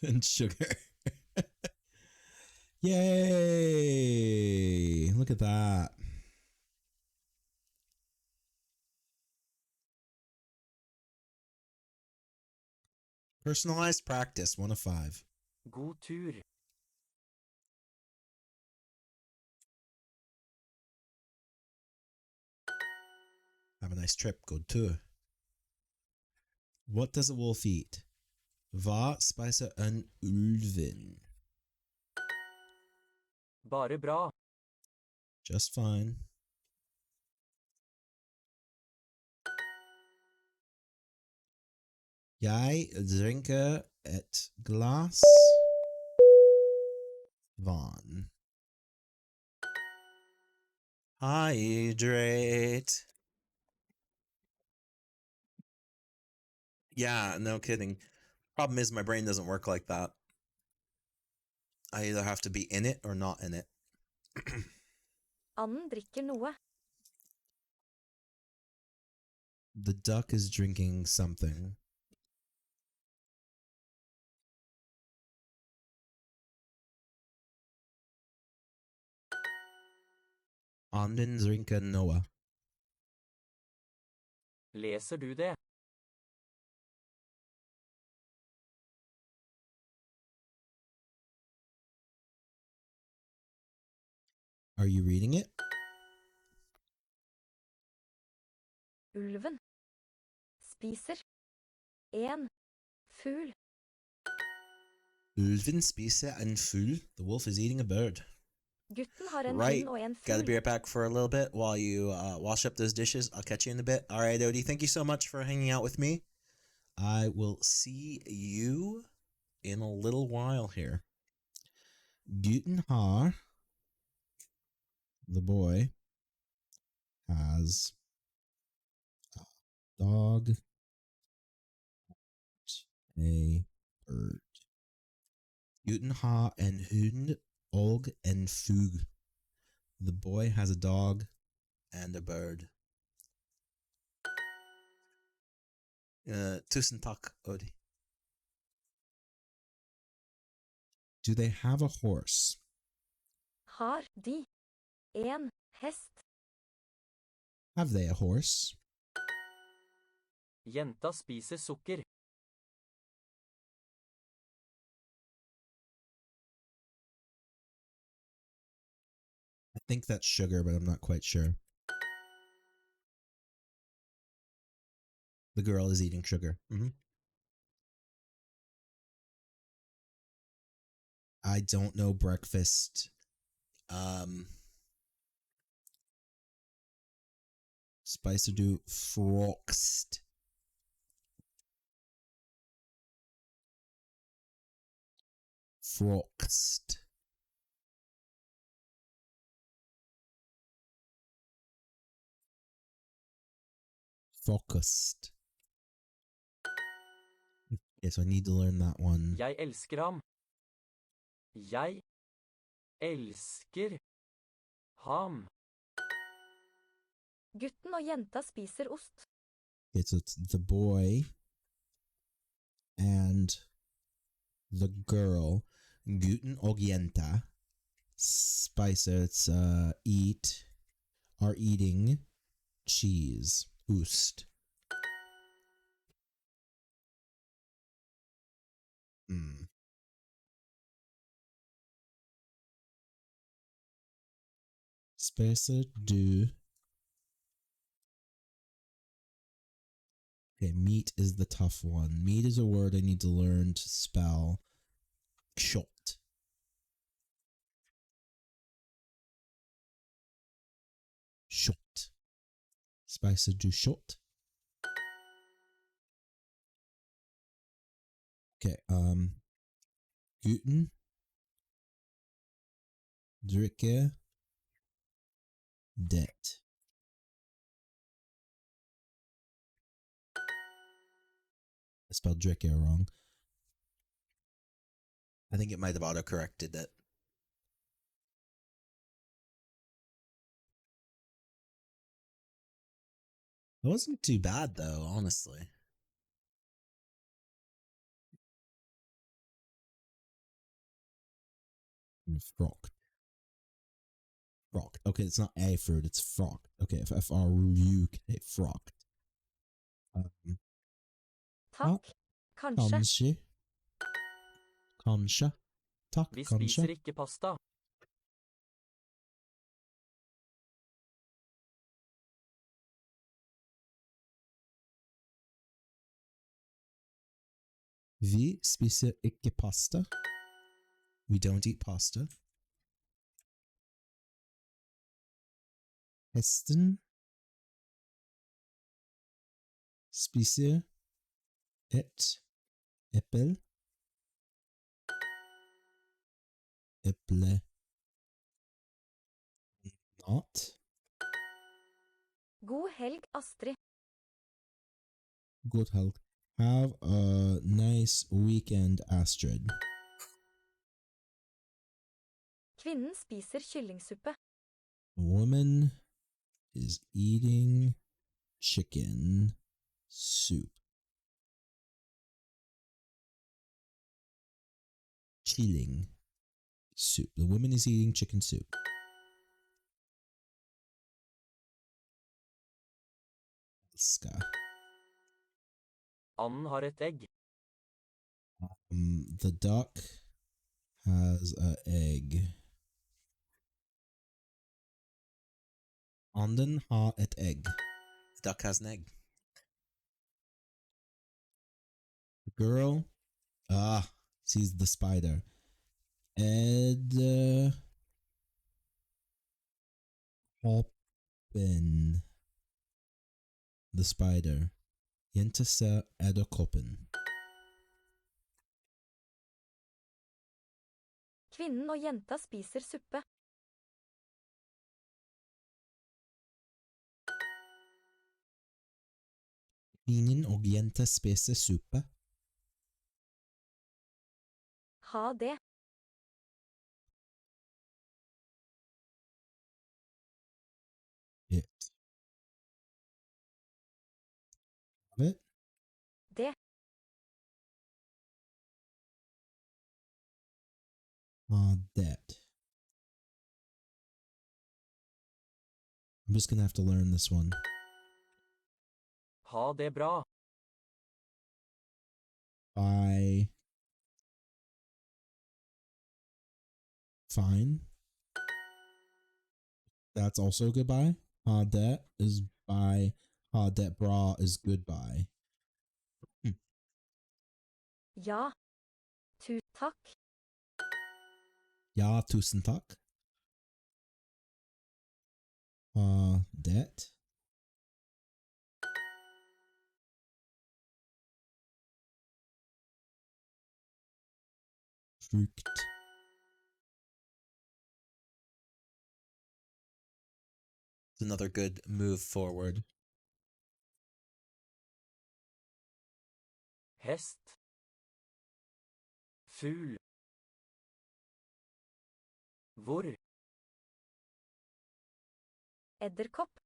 and sugar. Yay! Look at that. Personalized practice, 1 of 5. God tur. Have a nice trip, good tour. What does a wolf eat? Hva spiser en ulven? Bare bra. Just fine. Jeg drinker et glass vann. Hydrate. Yeah, no kidding. Problem is my brain doesn't work like that. I either have to be in it or not in it. Anden drikker noe. The duck is drinking something. Anden drinker noe. Leser du det? Are you reading it? Ulven. Spiser. En. Fugl. Ulven spiser en fugl. The wolf is eating a bird. Gutten har en Right. hund og en Gotta fugl. be right back for a little bit while you wash up those dishes. I'll catch you in a bit. All right, Odie, thank you so much for hanging out with me. I will see you in a little while here. Guten har, the boy, has a dog, a bird. Guten har en hund og en fugl. The boy has a dog and a bird. Tusen takk, Odie. Do they have a horse? Har de en hest? Have they a horse? Jenta spiser sukker. I think that's sugar, but I'm not quite sure. The girl is eating sugar. I don't know breakfast. Spicer do frost. Frost. Focused. Okay, so I need to learn that one. Jeg elsker ham. Jeg elsker ham. Gutten og jenta spiser ost. Okay, so it's the boy and the girl. Guten og jenta. Spicer, it's are eating cheese. Ost. Spicer do. Okay, meat is the tough one. Meat is a word I need to learn to spell. Shot. Shot. Spicer do shot. Okay, Guten. Dricke. Det. I spelled Dricke wrong. I think it might have auto-corrected it. It wasn't too bad, though, honestly. Frock. Frock. Okay, it's not a fruit, it's frock. Okay, F-R-U-K, frock. Takk. Kanskje. Kanskje. Kanskje. Takk, Vi kanskje. spiser ikke pasta. Vi spiser ikke pasta. We don't eat pasta. Hesten spiser Et. Eppel. Eple. Not. God helg, Astrid. Good helg. Have a nice weekend, Astrid. Kvinnen spiser kyllingsuppe. A woman is eating chicken soup. Chilling soup. The woman is eating chicken soup. Ska. Anden har et egg. The duck has an egg. Anden har et egg. The duck has an egg. The girl sees the spider. Hoppen. The spider. Jente ser edderkoppen. Kvinnen og jenta spiser suppe. Kvinnen og jenta spiser suppe. Ha det. It. Have it? Det. That. I'm just gonna have to learn this one. Ha det bra. Bye. Fine. That's also goodbye. Det is bye. Det bra is goodbye. Ja. Takk. Ja, tusen takk. Det. Frukt. It's another good move forward. Hest. Fugl. Hvor? Edderkopp.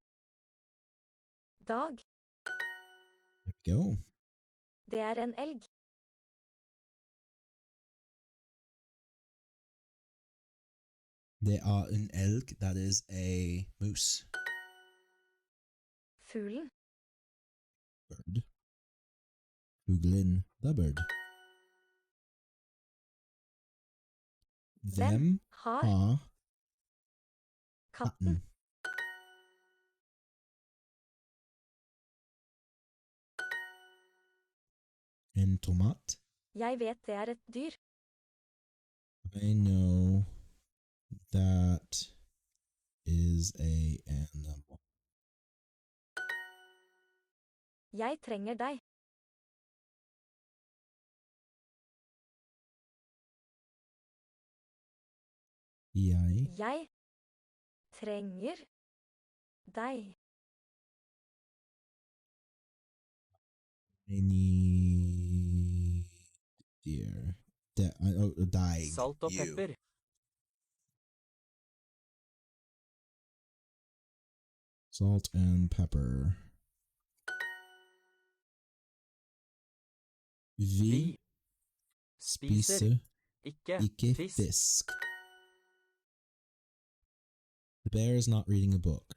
Dag. There we go. Det en elg. Det en elg. That is a moose. Fuglen. Bird. Fuglen. The bird. Them har katten. En tomat. Jeg vet det et dyr. I know that is a animal. Jeg trenger deg. Jeg trenger deg. I need dear. Die. Salt og You. pepper. Salt and pepper. Vi spiser ikke fisk. The bear is not reading a book.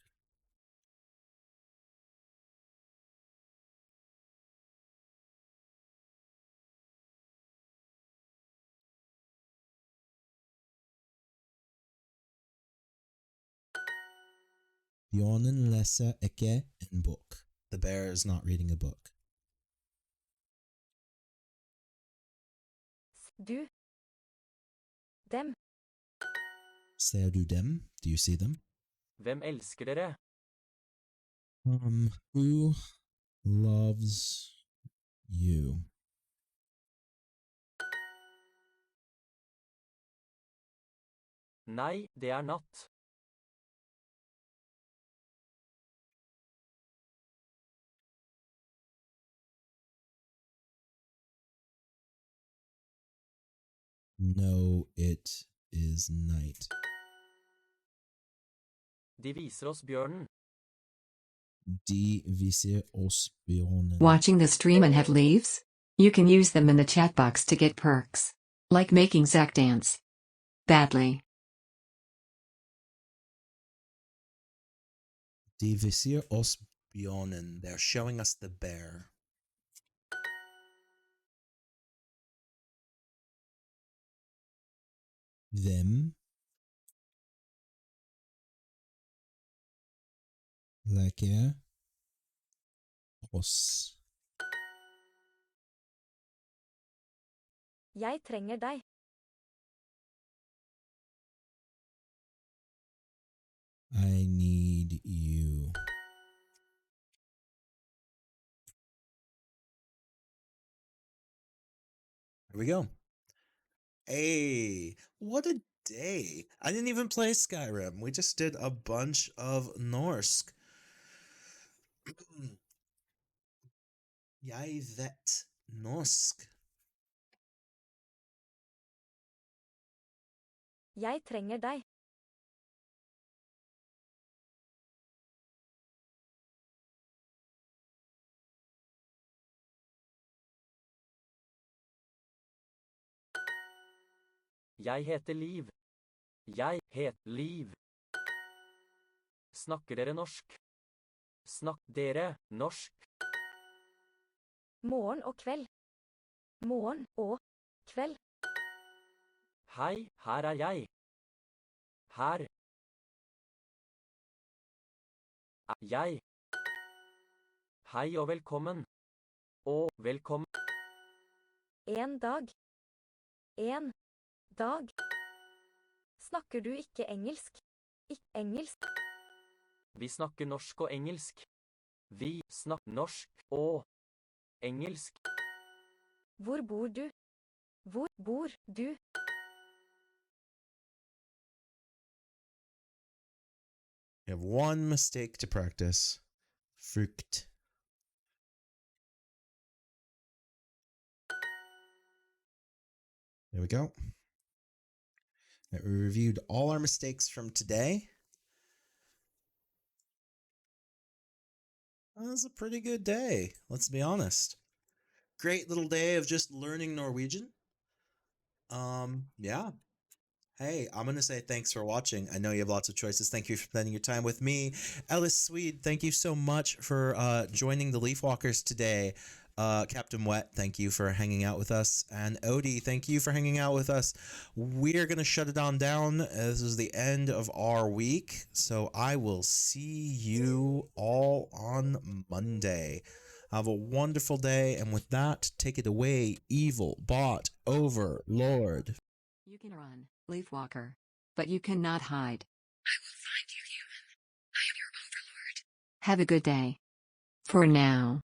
Bjørnen leser ikke en bok. The bear is not reading a book. Du. Dem. Ser du dem? Do you see them? Hvem elsker dere? Who loves you? Nei, det er natt. No, it is night. De viser oss bjørnen. De viser oss bjørnen. Watching the stream and have leaves? You can use them in the chat box to get perks. Like making Zach dance. Badly. De viser oss bjørnen. They're showing us the bear. Them. Lekker. Oss. Jeg trenger deg. I need you. Here we go. Hey, what a day. I didn't even play Skyrim. We just did a bunch of Norsk. Jeg vet norsk. Jeg trenger deg. Jeg heter Liv. Jeg het Liv. Snakker dere norsk? Snakk dere norsk? Morgen og kveld. Morgen og kveld. Hei, her er jeg. Her er jeg. Hei og velkommen. Og velkommen. En dag. En dag. Snakker du ikke engelsk? Ikke engelsk. Vi snakker norsk og engelsk. Vi snakker norsk og engelsk. Hvor bor du? Hvor bor du? You have one mistake to practice. Frukt. There we go. Right, we reviewed all our mistakes from today. That was a pretty good day, let's be honest. Great little day of just learning Norwegian. Yeah. Hey, I'm going to say thanks for watching. I know you have lots of choices. Thank you for spending your time with me. Ellis Swede, thank you so much for joining the Leafwalkers today. Captain Wet, thank you for hanging out with us. And Odie, thank you for hanging out with us. We're going to shut it on down. This is the end of our week. So I will see you all on Monday. Have a wonderful day. And with that, take it away, evil bot overlord. You can run, Leafwalker. But you cannot hide. I will find you, human. I am your overlord. Have a good day. For now.